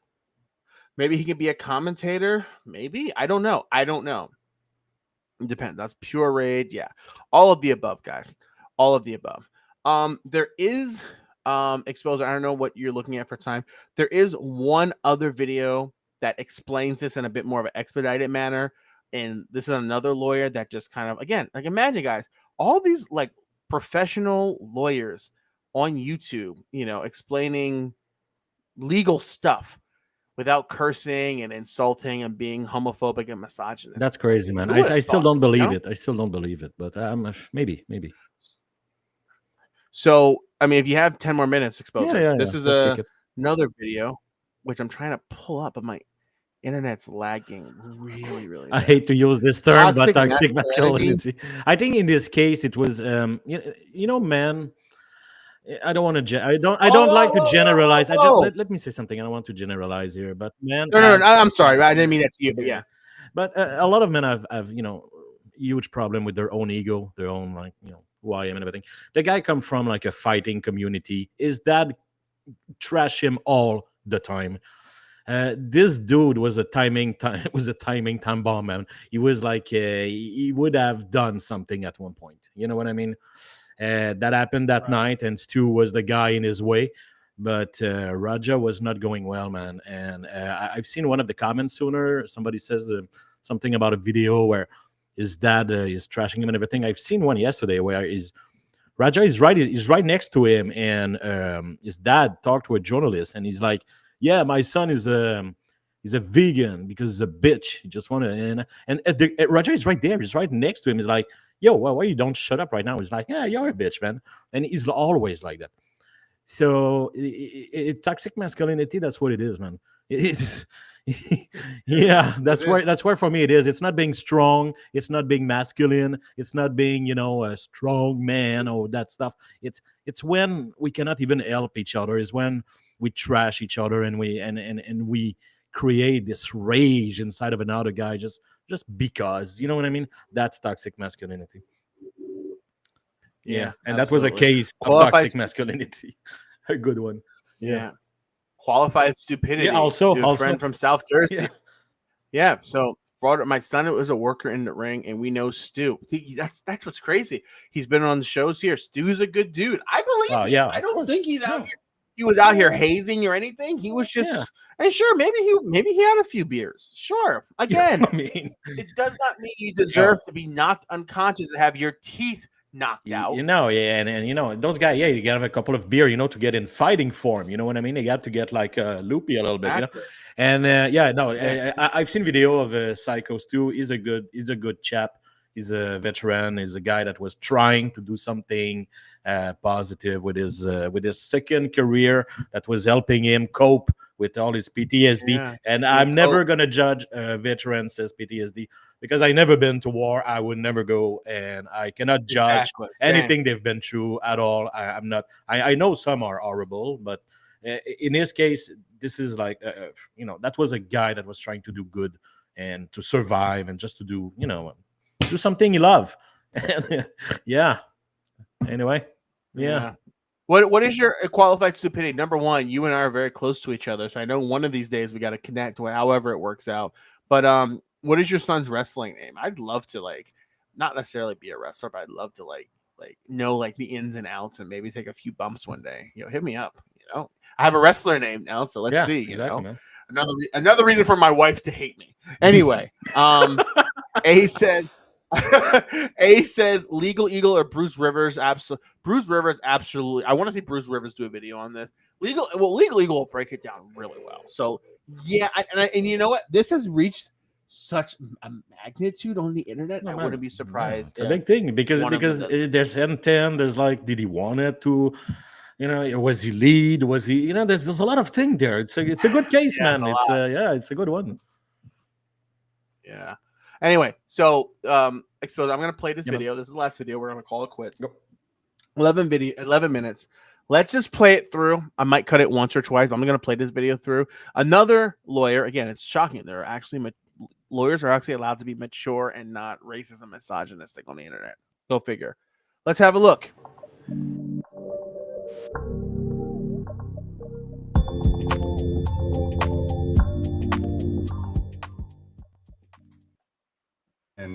Speaker 10: Maybe he can be a commentator. Maybe. I don't know. It depends. That's pure rage. Yeah. All of the above, guys. All of the above. There is exposure. I don't know what you're looking at for time. There is one other video that explains this in a bit more of an expedited manner. And this is another lawyer that just kind of, again, like imagine, guys, all these like professional lawyers on YouTube, you know, explaining legal stuff without cursing and insulting and being homophobic and misogynist.
Speaker 13: That's crazy, man. I still don't believe it. I still don't believe it, but maybe.
Speaker 10: So, I mean, if you have 10 more minutes, Exposure,
Speaker 13: Yeah,
Speaker 10: this is another video, which I'm trying to pull up, but my internet's lagging really, really bad.
Speaker 13: I hate to use this term, but toxic masculinity. I think in this case, it was, you know, man. I don't want to. I don't like to generalize. Let me say something. I don't want to generalize here, but man.
Speaker 10: No, I'm sorry. I didn't mean that to you, but yeah.
Speaker 13: But a lot of men have you know, huge problem with their own ego, their own, like, you know, who I am and everything. The guy come from like a fighting community. His dad trash him all the time. This dude was a timing time bomb, man. He was like he would have done something at one point. You know what I mean? That happened that night, and Stu was the guy in his way. But Raja was not going well, man. And I've seen one of the comments sooner. Somebody says something about a video where his dad is trashing him and everything. I've seen one yesterday where Raja is right next to him, and his dad talked to a journalist, and he's like, "Yeah, my son is a vegan because he's a bitch. He just want to." And Raja is right there. He's right next to him. He's like, "Yo, well, why you don't shut up right now?" He's like, "Yeah, you're a bitch, man." And he's always like that. So toxic masculinity, that's what it is, man. It's yeah, that's where for me it is. It's not being strong, it's not being masculine, it's not being, you know, a strong man or that stuff. It's when we cannot even help each other, is when we trash each other and we create this rage inside of another guy just because, you know what I mean? That's toxic masculinity. Yeah, and that was a case of toxic masculinity. A good one. Yeah.
Speaker 10: Qualified stupidity.
Speaker 13: Yeah, also
Speaker 10: a friend from South Jersey. Yeah. So my son was a worker in the ring, and we know Stu. That's what's crazy. He's been on the shows here. Stu's a good dude. I believe him.
Speaker 13: Yeah,
Speaker 10: I don't think he's out here. He was out here hazing or anything. He was just, and sure, maybe he had a few beers. Sure. Again,
Speaker 13: I mean,
Speaker 10: it does not mean you deserve to be knocked unconscious and have your teeth knocked out.
Speaker 13: You know, and you know, those guys, you gotta have a couple of beer, you know, to get in fighting form. You know what I mean? They got to get like loopy a little bit, you know. And I've seen video of Psychos too. He's a good chap. He's a veteran. He's a guy that was trying to do something positive with his second career that was helping him cope with all his PTSD. And I'm never gonna judge a veteran says PTSD because I never been to war. I would never go, and I cannot judge anything they've been through at all. I'm not. I know some are horrible, but in his case, this is like you know, that was a guy that was trying to do good and to survive and just to do, you know, do something you love. Yeah. Anyway. Yeah.
Speaker 10: What is your qualified stupidity? Number one, you and I are very close to each other, so I know one of these days we got to connect, however it works out. But what is your son's wrestling name? I'd love to, like, not necessarily be a wrestler, but I'd love to like know like the ins and outs and maybe take a few bumps one day. You know, hit me up. You know, I have a wrestler name now, so let's see.
Speaker 13: Exactly,
Speaker 10: you know? Man. Another reason for my wife to hate me. Anyway, A says Legal Eagle or Bruce Rivers. Bruce Rivers, absolutely. I want to see Bruce Rivers do a video on this. Legal Eagle will break it down really well. So yeah, and you know what? This has reached such a magnitude on the internet. I wouldn't be surprised.
Speaker 13: It's a big thing because there's N10. There's like, did he want it to? You know, was he lead? Was he? You know, there's a lot of thing there. It's a good case, man. It's a good one.
Speaker 10: Yeah. Anyway, so Exposed, I'm gonna play this video. This is the last video. We're gonna call it quit. 11 minutes. Let's just play it through. I might cut it once or twice, but I'm gonna play this video through. Another lawyer, again, it's shocking. There are actually lawyers are actually allowed to be mature and not racist and misogynistic on the internet. Go figure. Let's have a look.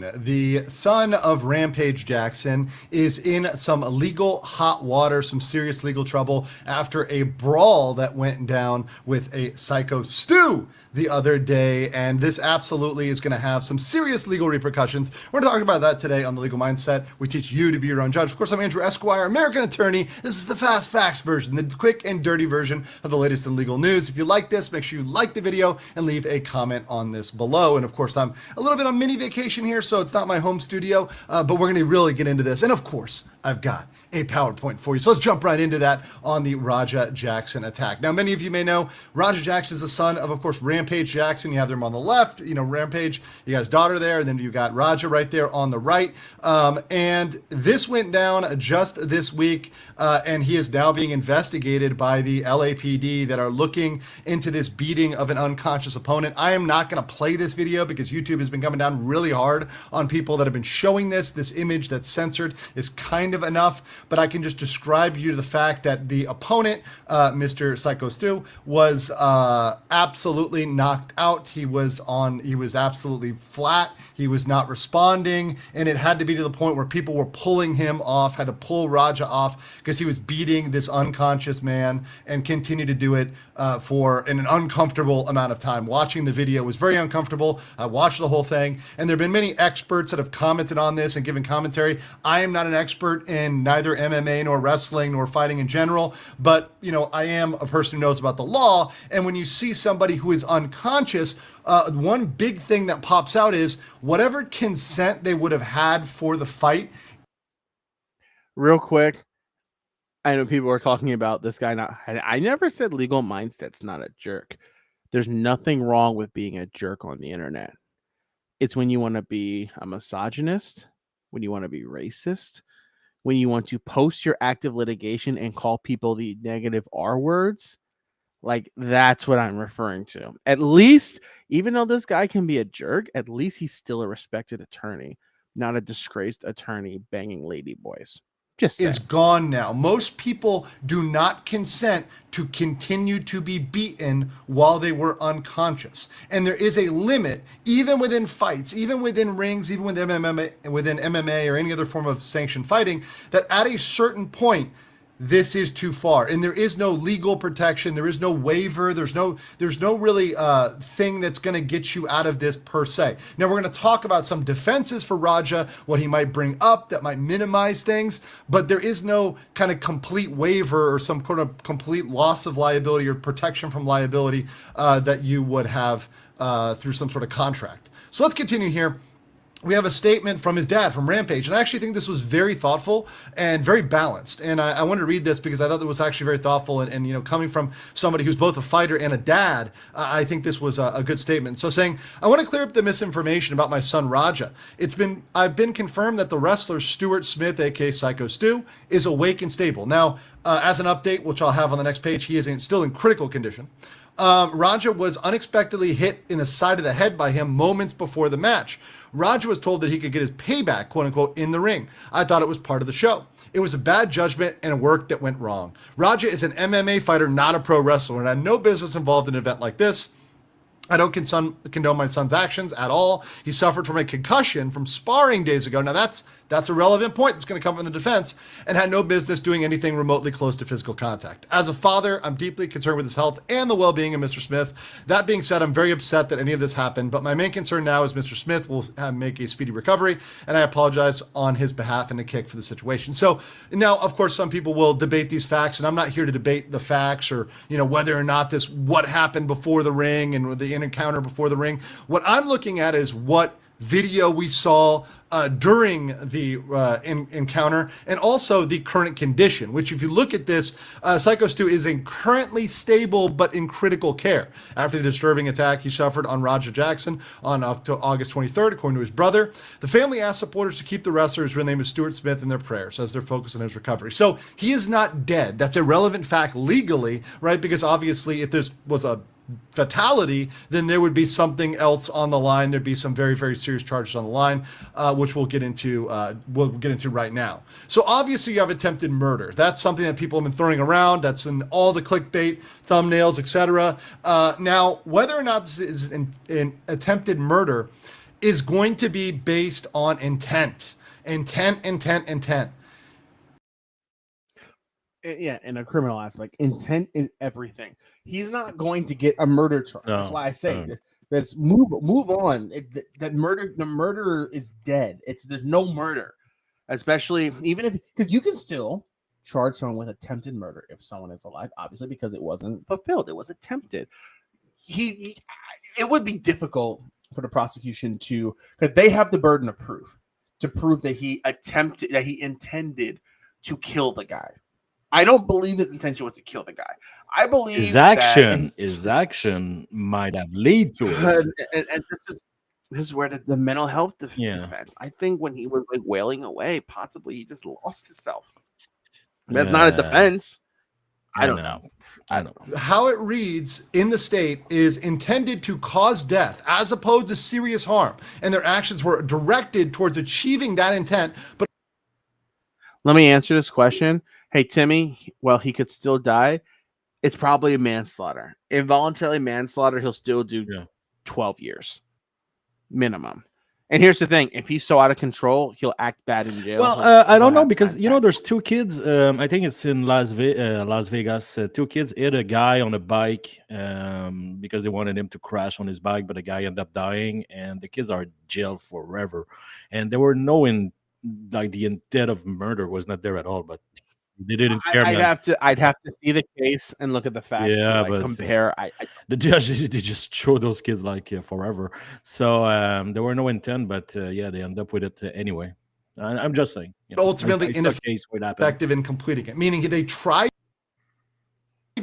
Speaker 21: Jackson, the son of Rampage Jackson, is in some legal hot water, some serious legal trouble after a brawl that went down with a Psycho Stu the other day, and this absolutely is going to have some serious legal repercussions. We're going to talk about that today on The Legal Mindset. We teach you to be your own judge. Of course, I'm Andrew Esquire, American attorney. This is the fast facts version, the quick and dirty version of the latest in legal news. If you like this, make sure you like the video and leave a comment on this below. And of course, I'm a little bit on mini vacation here, so it's not my home studio, but we're going to really get into this. And of course, I've got a PowerPoint for you. So let's jump right into that on the Raja Jackson attack. Now, many of you may know Raja Jackson is the son of course, Rampage Jackson. You have them on the left, Rampage. You got his daughter there, and then you got Raja right there on the right. And this went down just this week, and he is now being investigated by the LAPD that are looking into this beating of an unconscious opponent. I am not going to play this video because YouTube has been coming down really hard on people that have been showing this. This image that's censored is kind of enough, but I can just describe you to the fact that the opponent, Mr. Psycho Stu, was absolutely knocked out. He was absolutely flat. He was not responding, and it had to be to the point where people were pulling him off, had to pull Raja off because he was beating this unconscious man and continued to do it for an uncomfortable amount of time. Watching the video was very uncomfortable. I watched the whole thing, and there have been many experts that have commented on this and given commentary. I am not an expert in neither MMA nor wrestling nor fighting in general, but I am a person who knows about the law. And when you see somebody who is unconscious, one big thing that pops out is whatever consent they would have had for the fight.
Speaker 10: Real quick, I know people are talking about this guy not. I never said Legal Mindset's not a jerk. There's nothing wrong with being a jerk on the internet. It's when you want to be a misogynist, when you want to be racist, when you want to post your active litigation and call people the negative R words. Like, that's what I'm referring to. At least, even though this guy can be a jerk, at least he's still a respected attorney, not a disgraced attorney banging ladyboys. Just
Speaker 21: is gone now. Most people do not consent to continue to be beaten while they were unconscious. And there is a limit, even within fights, even within rings, even within MMA or any other form of sanctioned fighting, that at a certain point, this is too far, and there is no legal protection. There is no waiver. There's no really thing that's going to get you out of this per se. Now we're going to talk about some defenses for Raja, what he might bring up that might minimize things, but there is no kind of complete waiver or some kind of complete loss of liability or protection from liability that you would have through some sort of contract. So let's continue here. We have a statement from his dad, from Rampage, and I actually think this was very thoughtful and very balanced. And I wanted to read this because I thought it was actually very thoughtful. And coming from somebody who's both a fighter and a dad, I think this was a good statement. So saying, I want to clear up the misinformation about my son Raja. I've been confirmed that the wrestler Stuart Smith, aka Psycho Stu, is awake and stable. Now, as an update, which I'll have on the next page, he is still in critical condition. Raja was unexpectedly hit in the side of the head by him moments before the match. Raja was told that he could get his payback, quote unquote, in the ring. I thought it was part of the show. It was a bad judgment and a work that went wrong. Raja is an MMA fighter, not a pro wrestler, and had no business involved in an event like this. I don't condone my son's actions at all. He suffered from a concussion from sparring days ago. Now that's a relevant point that's going to come from the defense, and had no business doing anything remotely close to physical contact. As a father, I'm deeply concerned with his health and the well-being of Mr. Smith. That being said, I'm very upset that any of this happened, but my main concern now is Mr. Smith will make a speedy recovery, and I apologize on his behalf and a kick for the situation. So now, of course, some people will debate these facts, and I'm not here to debate the facts or whether or not what happened before the ring and the encounter before the ring. What I'm looking at is what video we saw during the encounter, and also the current condition, which if you look at this, Psycho Stu is currently stable but in critical care after the disturbing attack he suffered on Raja Jackson on August 23rd, according to his brother. The family asked supporters to keep the wrestler's real name is Stuart Smith in their prayers as they're focused on his recovery. So he is not dead. That's a relevant fact legally, right? Because obviously if this was a fatality, then there would be something else on the line. There'd be some very, very serious charges on the line, which we'll get into right now. So obviously you have attempted murder. That's something that people have been throwing around. That's in all the clickbait, thumbnails, etc. Now, whether or not this is an attempted murder is going to be based on intent. Intent.
Speaker 10: Yeah, in a criminal aspect, intent is everything. He's not going to get a murder charge. That's why I say let's move on. The murder is dead. There's no murder, especially even if, because you can still charge someone with attempted murder if someone is alive, obviously, because it wasn't fulfilled. It was attempted. It would be difficult for the prosecution to, because they have the burden of proof to prove that he intended to kill the guy. I don't believe his intention was to kill the guy. I believe
Speaker 13: his action might have led to it.
Speaker 10: And this is where the mental health defense. I think when he was like wailing away, possibly he just lost himself. That's not a defense. I don't know.
Speaker 21: How it reads in the state is intended to cause death as opposed to serious harm, and their actions were directed towards achieving that intent. But
Speaker 10: let me answer this question. Hey, Timmy, well, he could still die. It's probably a manslaughter. Involuntary manslaughter, he'll still do 12 years minimum. And here's the thing. If he's so out of control, he'll act bad in jail.
Speaker 13: Well, I don't know, because, there's two kids. I think it's in Las Vegas. Two kids hit a guy on a bike because they wanted him to crash on his bike, but the guy ended up dying, and the kids are in jail forever. And there were no the intent of murder was not there at all, but they didn't care.
Speaker 10: I'd have to see the case and look at the facts.
Speaker 13: Yeah,
Speaker 10: to,
Speaker 13: but
Speaker 10: compare.
Speaker 13: The judges, they just throw those kids forever. So there were no intent, but they end up with it anyway. I'm just saying.
Speaker 21: Ultimately, ineffective in completing it, meaning they tried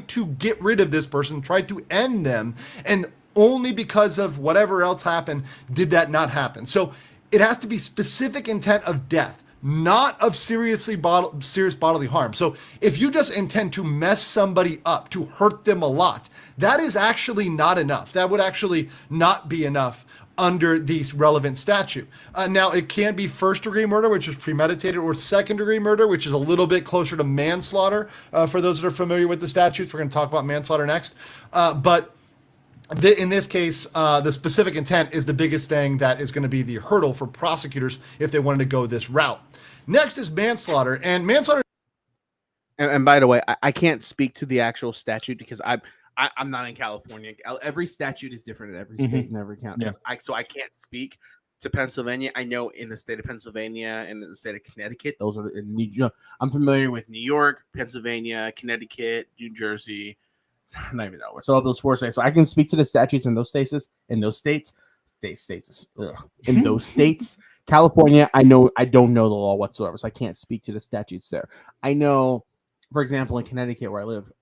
Speaker 21: to get rid of this person, tried to end them, and only because of whatever else happened did that not happen. So it has to be specific intent of death, not of serious bodily harm. So if you just intend to mess somebody up, to hurt them a lot, that is actually not enough. That would actually not be enough under the relevant statute. Now, it can be first-degree murder, which is premeditated, or second-degree murder, which is a little bit closer to manslaughter. For those that are familiar with the statutes, we're going to talk about manslaughter next. But in this case, the specific intent is the biggest thing that is going to be the hurdle for prosecutors if they wanted to go this route. Next is manslaughter, and manslaughter.
Speaker 10: And by the way, I can't speak to the actual statute because I'm not in California. Every statute is different in every state and every county.
Speaker 13: Yeah.
Speaker 10: So I can't speak to Pennsylvania. I know in the state of Pennsylvania and in the state of Connecticut, those are in New York. I'm familiar with New York, Pennsylvania, Connecticut, New Jersey. I don't even know. So all those four states. So I can speak to the statutes in those states. In those states. California, I don't know the law whatsoever, so I can't speak to the statutes there. I know, for example, in Connecticut where I live,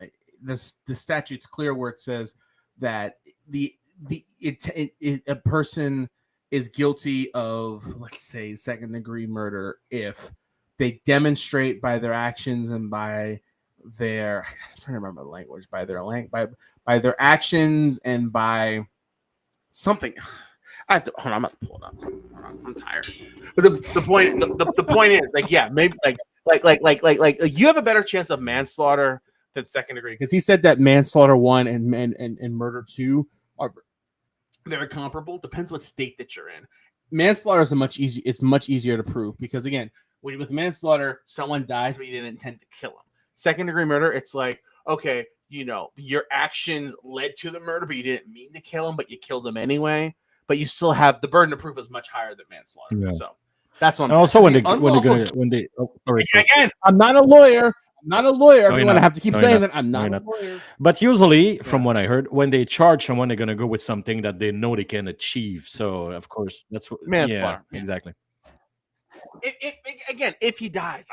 Speaker 10: the statute's clear where it says that a person is guilty of, let's say, second-degree murder if they demonstrate by their actions and by their, I'm trying to remember the language, by their actions and by something. I have to hold on. I'm about to pull it up. Hold on, I'm tired. But the point is, maybe you have a better chance of manslaughter than second degree, because he said that manslaughter 1 and murder 2 are very comparable. Depends what state that you're in. Manslaughter is it's much easier to prove because, again, with manslaughter, someone dies but you didn't intend to kill him. Second degree murder, it's like, okay, your actions led to the murder, but you didn't mean to kill him, but you killed him anyway. But you still have the burden of proof is much higher than manslaughter. Yeah. So that's what I'm
Speaker 13: also
Speaker 10: saying. Again, I'm not a lawyer. Everyone, I have to keep saying that I'm not a lawyer.
Speaker 13: But usually, from what I heard, when they charge someone, they're going to go with something that they know they can achieve. So, of course, that's what
Speaker 10: manslaughter.
Speaker 13: Yeah, exactly.
Speaker 10: Again, if he dies,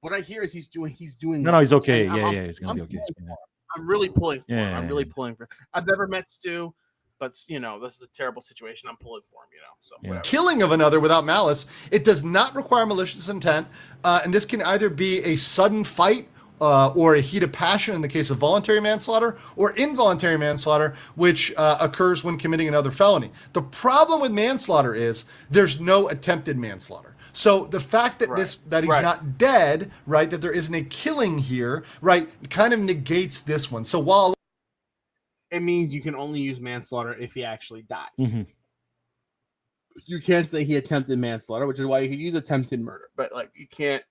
Speaker 10: what I hear is he's doing.
Speaker 13: No, he's okay. Yeah, he's going to be okay.
Speaker 10: I'm really pulling for him.
Speaker 13: I'm
Speaker 10: really pulling for him. I've never met Stu, but this is a terrible situation. I'm pulling for him. So
Speaker 21: killing of another without malice, it does not require malicious intent, and this can either be a sudden fight or a heat of passion in the case of voluntary manslaughter, or involuntary manslaughter, which occurs when committing another felony. The problem with manslaughter is there's no attempted manslaughter. So the fact that he's not dead, right, that there isn't a killing here, right, kind of negates this one. So while
Speaker 10: it means you can only use manslaughter if he actually dies.
Speaker 13: Mm-hmm.
Speaker 10: you can't say he attempted manslaughter, which is why you could use attempted murder. But like you can't.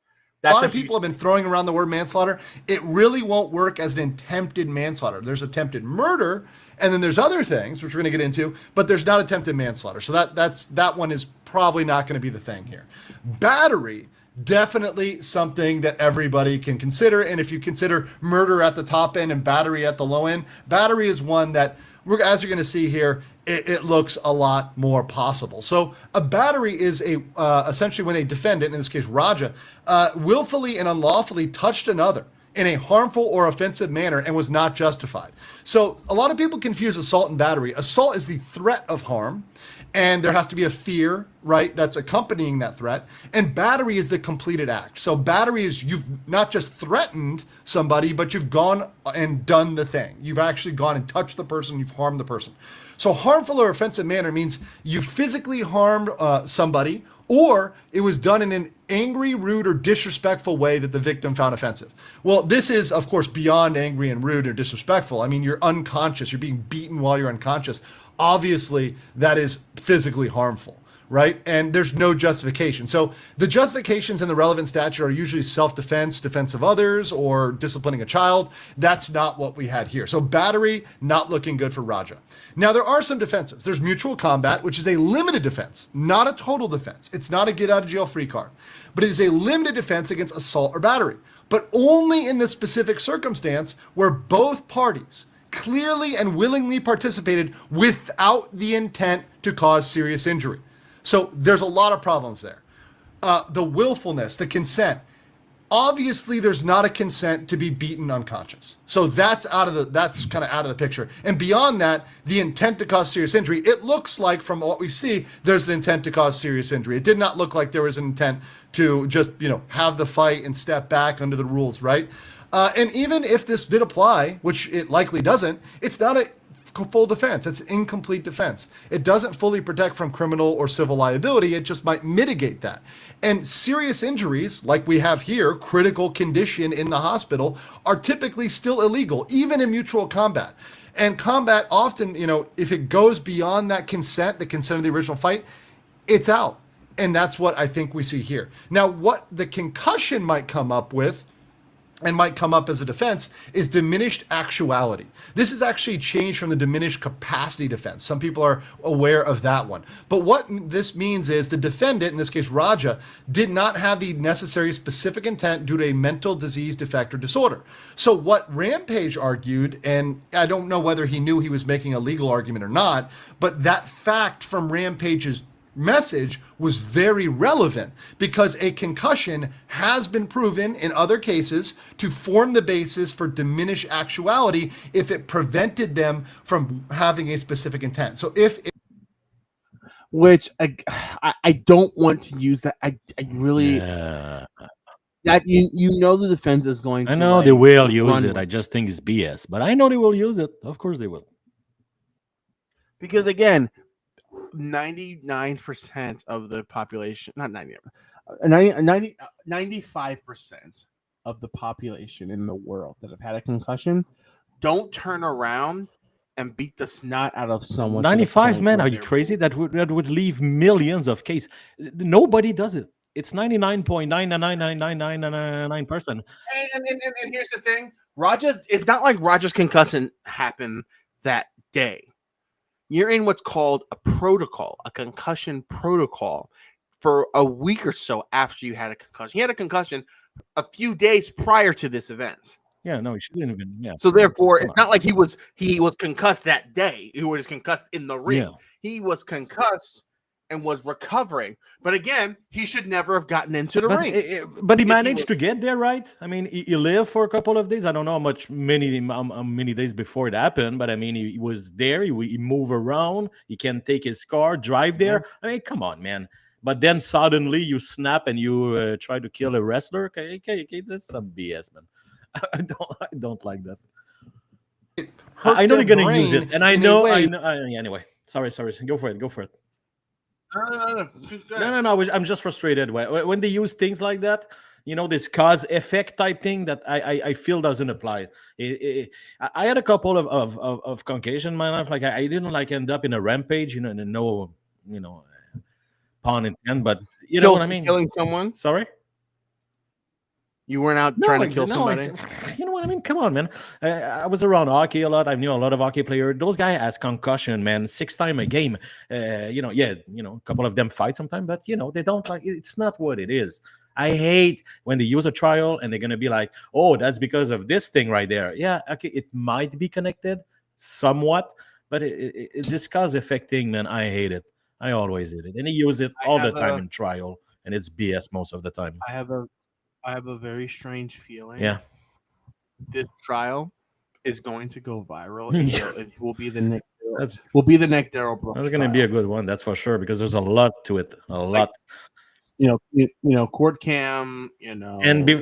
Speaker 21: A lot of people have been throwing around the word manslaughter. It really won't work as an attempted manslaughter. There's attempted murder, and then there's other things which we're going to get into, but there's not attempted manslaughter. So that one is probably not going to be the thing here. Battery, definitely something that everybody can consider. And if you consider murder at the top end and battery at the low end, battery is one that as you're going to see here, it looks a lot more possible. So a battery is essentially when a defendant, in this case Raja, willfully and unlawfully touched another in a harmful or offensive manner and was not justified. So a lot of people confuse assault and battery. Assault is the threat of harm, and there has to be a fear, right, that's accompanying that threat. And battery is the completed act. So battery is you've not just threatened somebody, but you've gone and done the thing. You've actually gone and touched the person, you've harmed the person. So harmful or offensive manner means you physically harmed somebody, or it was done in an angry, rude, or disrespectful way that the victim found offensive. Well, this is, of course, beyond angry and rude or disrespectful. I mean, you're unconscious. You're being beaten while you're unconscious. Obviously, that is physically harmful, right? And there's no justification. So the justifications in the relevant statute are usually self-defense, defense of others, or disciplining a child. That's not what we had here. So battery, not looking good for Raja. Now, there are some defenses. There's mutual combat, which is a limited defense, not a total defense. It's not a get-out-of-jail-free card, but it is a limited defense against assault or battery, but only in the specific circumstance where both parties clearly and willingly participated without the intent to cause serious injury. So there's a lot of problems there. The willfulness, the consent. Obviously, there's not a consent to be beaten unconscious. So that's kind of out of the picture. And beyond that, the intent to cause serious injury, it looks like from what we see, there's an intent to cause serious injury. It did not look like there was an intent to just, have the fight and step back under the rules, right? And even if this did apply, which it likely doesn't, it's not a full defense. It's an incomplete defense. It doesn't fully protect from criminal or civil liability. It just might mitigate that. And serious injuries, like we have here, critical condition in the hospital, are typically still illegal, even in mutual combat. And combat often, if it goes beyond that consent, the consent of the original fight, it's out. And that's what I think we see here. Now, what the concussion might come up with and might come up as a defense is diminished actuality. This is actually changed from the diminished capacity defense. Some people are aware of that one. But what this means is the defendant, in this case Raja, did not have the necessary specific intent due to a mental disease, defect, or disorder. So what Rampage argued, and I don't know whether he knew he was making a legal argument or not, but that fact from Rampage's message was very relevant because a concussion has been proven in other cases to form the basis for diminished actuality if it prevented them from having a specific intent. So
Speaker 10: which I don't want to use that. I really that the defense is going to.
Speaker 13: I know they will use it. I just think it's BS, but I know they will use it. Of course they will.
Speaker 10: Because again, 99% of the population, not 95% of the population in the world that have had a concussion don't turn around and beat the snot out of someone.
Speaker 13: 95, man, are you crazy? That would leave millions of cases. Nobody does it. It's 99.9999999%.
Speaker 10: And here's the thing, it's not like Raja's concussion happened that day. You're in what's called a protocol, a concussion protocol, for a week or so after you had a concussion. He had a concussion a few days prior to this event.
Speaker 13: Yeah, no, he shouldn't have been. Yeah.
Speaker 10: So therefore, it's not like he was concussed that day. He was concussed in the ring.
Speaker 13: Yeah.
Speaker 10: He was concussed and was recovering. But again, he should never have gotten into the ring.
Speaker 13: But he managed to get there, right? I mean, he lived for a couple of days. I don't know how many days before it happened, but I mean, he was there. He moved around. He can take his car, drive there. I mean, come on, man. But then suddenly you snap and you try to kill a wrestler. Okay, that's some BS, man. I don't like that. I know they're gonna use it, and I know. Anyway, sorry. Go for it. No. I'm just frustrated when they use things like that. This cause effect type thing that I feel doesn't apply. I had a couple of concussion in my life. Like I didn't end up in a rampage. pun intended, but you know what I mean.
Speaker 10: Killing someone.
Speaker 13: Sorry.
Speaker 10: You weren't out trying to kill somebody.
Speaker 13: You know what I mean? Come on, man. I was around hockey a lot. I knew a lot of hockey players. Those guys has concussion, man, 6 times a game. A couple of them fight sometimes, but they don't like. It's not what it is. I hate when they use a trial and they're gonna be like, "Oh, that's because of this thing right there." Yeah, okay, it might be connected somewhat, but this cause effect thing, man, I hate it. I always hate it, and they use it all the time in trial, and it's BS most of the time.
Speaker 10: I have a very strange feeling.
Speaker 13: Yeah.
Speaker 10: This trial is going to go viral. It will be the next. Will be the next Daryl Brooks.
Speaker 13: That's going to be a good one, that's for sure, because there's a lot to it. A lot.
Speaker 10: Court Cam, and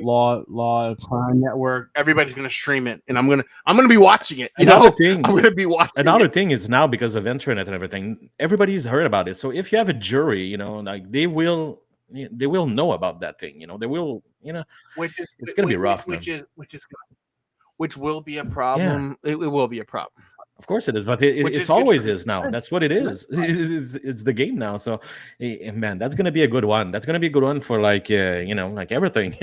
Speaker 10: Law Crime Network. Everybody's going to stream it, and I'm gonna be watching it.
Speaker 13: Another thing,
Speaker 10: I'm gonna be watching.
Speaker 13: Another thing is now because of internet and everything, everybody's heard about it. So if you have a jury, like they will know about that thing. They will. It's going to be rough.
Speaker 10: Which will be a problem. Yeah. It will be a problem.
Speaker 13: Of course it is, but it's always is now. That's what it is. It's the game now. So, man, that's going to be a good one. That's going to be a good one for like everything.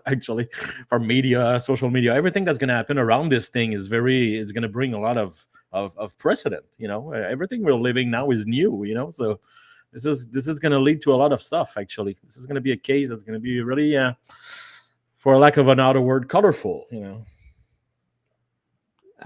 Speaker 13: Actually, for media, social media, everything that's going to happen around this thing is going to bring a lot of precedent. Everything we're living now is new. So this is going to lead to a lot of stuff. Actually, this is going to be a case that's going to be really, for lack of another word, colorful.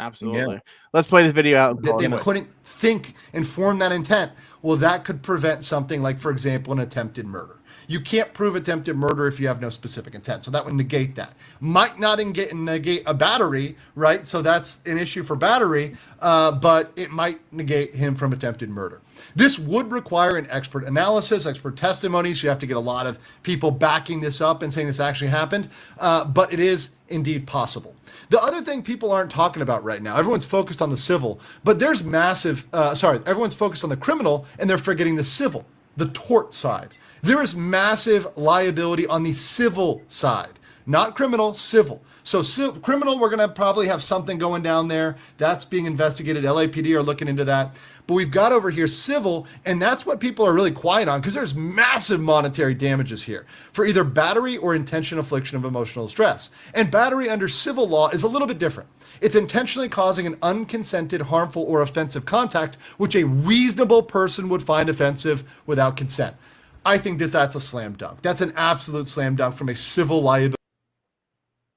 Speaker 10: Absolutely. Yeah. Let's play this video out.
Speaker 21: They couldn't think and form that intent. Well, that could prevent something like, for example, an attempted murder. You can't prove attempted murder if you have no specific intent. So that would negate that. Might not negate a battery, right? So that's an issue for battery, but it might negate him from attempted murder. This would require an expert analysis, expert testimonies. You have to get a lot of people backing this up and saying this actually happened, but it is indeed possible. The other thing people aren't talking about right now, everyone's focused on the civil, but there's everyone's focused on the criminal and they're forgetting the civil, the tort side. There is massive liability on the civil side, not criminal, civil. So criminal, we're going to probably have something going down there. That's being investigated. LAPD are looking into that. But we've got over here civil, and that's what people are really quiet on because there's massive monetary damages here for either battery or intentional infliction of emotional distress. And battery under civil law is a little bit different. It's intentionally causing an unconsented, harmful, or offensive contact, which a reasonable person would find offensive without consent. I think that's a slam dunk. That's an absolute slam dunk from a civil liability.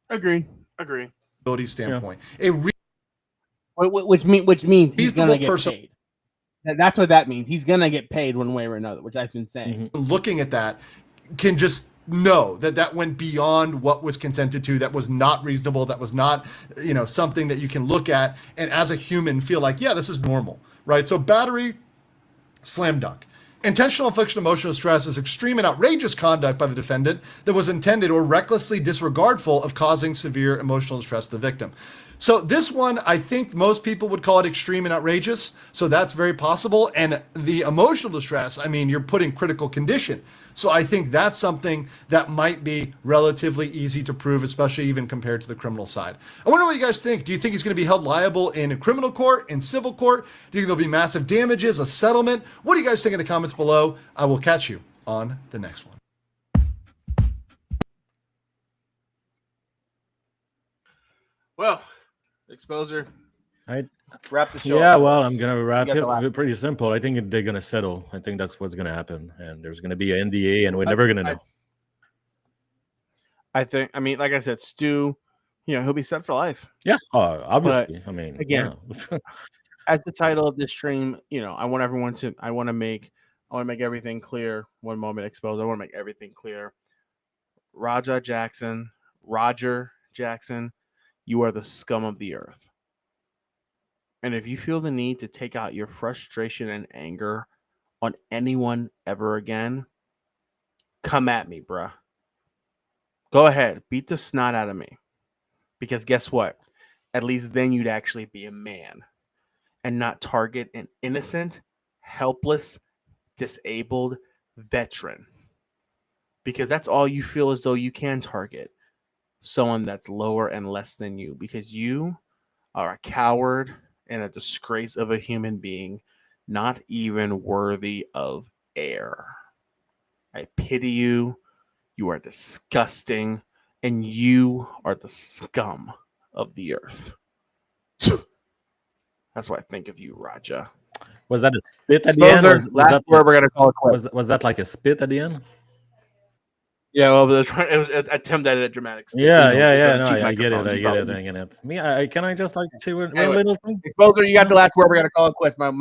Speaker 10: Agree.
Speaker 21: Standpoint.
Speaker 10: Yeah. Which means he's gonna get paid. That's what that means. He's gonna get paid one way or another, which I've been saying.
Speaker 21: Looking at that, can just know that went beyond what was consented to. That was not reasonable. That was not, something that you can look at and as a human feel like, yeah, this is normal, right? So battery, slam dunk. Intentional infliction of emotional stress is extreme and outrageous conduct by the defendant that was intended or recklessly disregardful of causing severe emotional distress to the victim. So this one, I think most people would call it extreme and outrageous. So that's very possible. And the emotional distress, you're putting critical condition. So I think that's something that might be relatively easy to prove, especially even compared to the criminal side. I wonder what you guys think. Do you think he's going to be held liable in a criminal court, in civil court? Do you think there'll be massive damages, a settlement? What do you guys think in the comments below? I will catch you on the next one.
Speaker 10: Well, exposer. Wrap the show.
Speaker 13: Yeah, well, I'm gonna wrap it pretty simple. I think they're gonna settle. I think that's what's gonna happen, and there's gonna be an NDA, and we're never gonna know.
Speaker 10: Like I said, Stu, he'll be set for life.
Speaker 13: Yeah, obviously.
Speaker 10: But, again, as the title of this stream, I want to make everything clear. One moment, exposed. I want to make everything clear. Roger Jackson, you are the scum of the earth. And if you feel the need to take out your frustration and anger on anyone ever again, come at me, bruh. Go ahead. Beat the snot out of me. Because guess what? At least then you'd actually be a man and not target an innocent, helpless, disabled veteran. Because that's all you feel as though you can target. Someone that's lower and less than you. Because you are a coward and a disgrace of a human being, not even worthy of air. I pity you. You are disgusting, and you are the scum of the earth. That's what I think of you, Raja.
Speaker 13: Was that a spit at the end?
Speaker 10: Last word we're gonna call it quits.
Speaker 13: Was that like a spit at the end?
Speaker 10: Yeah, well, it was an attempt at a dramatic spit.
Speaker 13: Yeah.
Speaker 10: No,
Speaker 13: I get it. Me, can I just like say one little thing?
Speaker 10: Exposer, you got the last word. We're gonna call it quits. My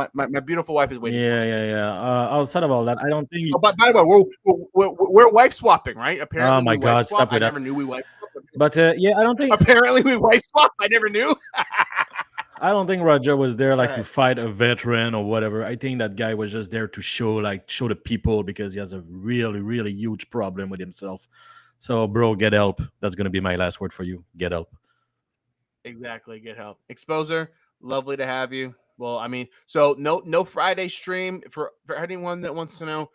Speaker 10: beautiful wife is waiting.
Speaker 13: Yeah. Outside of all that, I don't think.
Speaker 10: Oh, but by the way, we're wife swapping, right? Apparently.
Speaker 13: Oh my God! Stop with that.
Speaker 10: I never knew we wife swapped.
Speaker 13: But yeah, I don't think.
Speaker 10: Apparently, we wife swapped. I never knew.
Speaker 13: I don't think Roger was there like to fight a veteran or whatever. I think that guy was just there to show the people because he has a really, really huge problem with himself. So, bro, get help. That's gonna be my last word for you. Get help.
Speaker 10: Exactly, get help. Exposer, lovely to have you. Well, I mean, so no Friday stream for anyone that wants to know.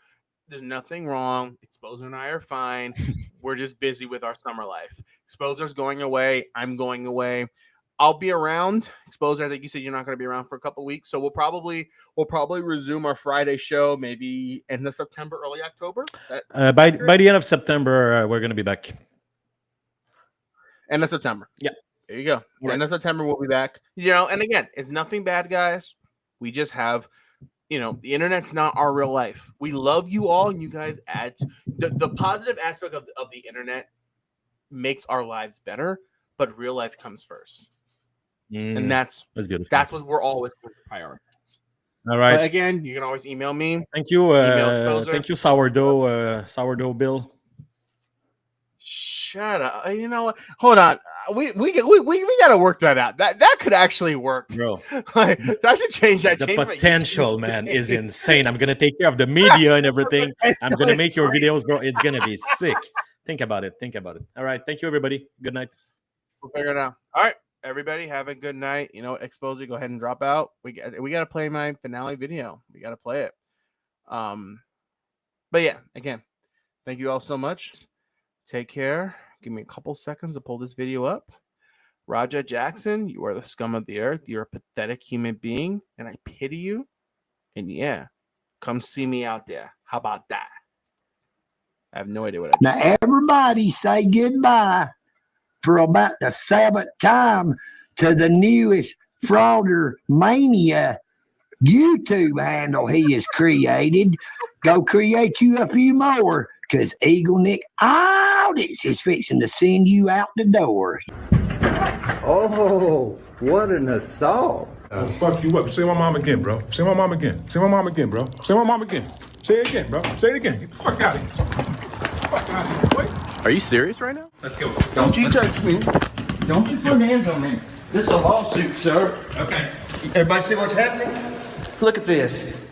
Speaker 10: There's nothing wrong. Exposer and I are fine. We're just busy with our summer life. Exposer's going away. I'm going away. I'll be around. Exposer, I think you said you're not going to be around for a couple of weeks, so we'll probably resume our Friday show maybe end of September, early October.
Speaker 13: By the end of September, we're going to be back.
Speaker 10: End of September.
Speaker 13: Yeah.
Speaker 10: There you go. Right. End of September, we'll be back. And again, it's nothing bad, guys. We just have, the internet's not our real life. We love you all, and you guys add the positive aspect of the internet makes our lives better, but real life comes first. And that's
Speaker 13: beautiful.
Speaker 10: That's what we're always going to prioritize.
Speaker 13: All right.
Speaker 10: But again, you can always email me.
Speaker 13: Thank you. Thank you, sourdough Bill.
Speaker 10: Shut up. You know what? Hold on. We got to work that out. That could actually work,
Speaker 13: bro.
Speaker 10: I should change that.
Speaker 13: The potential, man, is insane. I'm gonna take care of the media and everything. I'm gonna make your videos, bro. It's gonna be sick. Think about it. All right. Thank you, everybody. Good night.
Speaker 10: We'll figure it out. All right. Everybody have a good night. Exposer, go ahead and drop out. We got to play my finale video. We got to play it. But yeah, again, thank you all so much. Take care. Give me a couple seconds to pull this video up. Raja Jackson, you are the scum of the earth. You're a pathetic human being, and I pity you. And yeah, come see me out there. How about that? I have no idea what I just said.
Speaker 1: Everybody say goodbye for about the 7th time to the newest Frauder Mania YouTube handle he has created. Go create you a few more, because Eagle Nick Audits is fixing to send you out the door.
Speaker 2: Oh, what an assault.
Speaker 17: Fuck you up. Say my mom again, bro. Say my mom again. Say my mom again, bro. Say my mom again. Say it again, bro. Say it again. Get the fuck out of here. Fuck out of here, boy.
Speaker 10: Are you serious right now?
Speaker 4: Let's go. Don't you touch me. Don't you put hands on me. This is a lawsuit, sir.
Speaker 18: Okay.
Speaker 4: Everybody see what's happening? Look at this.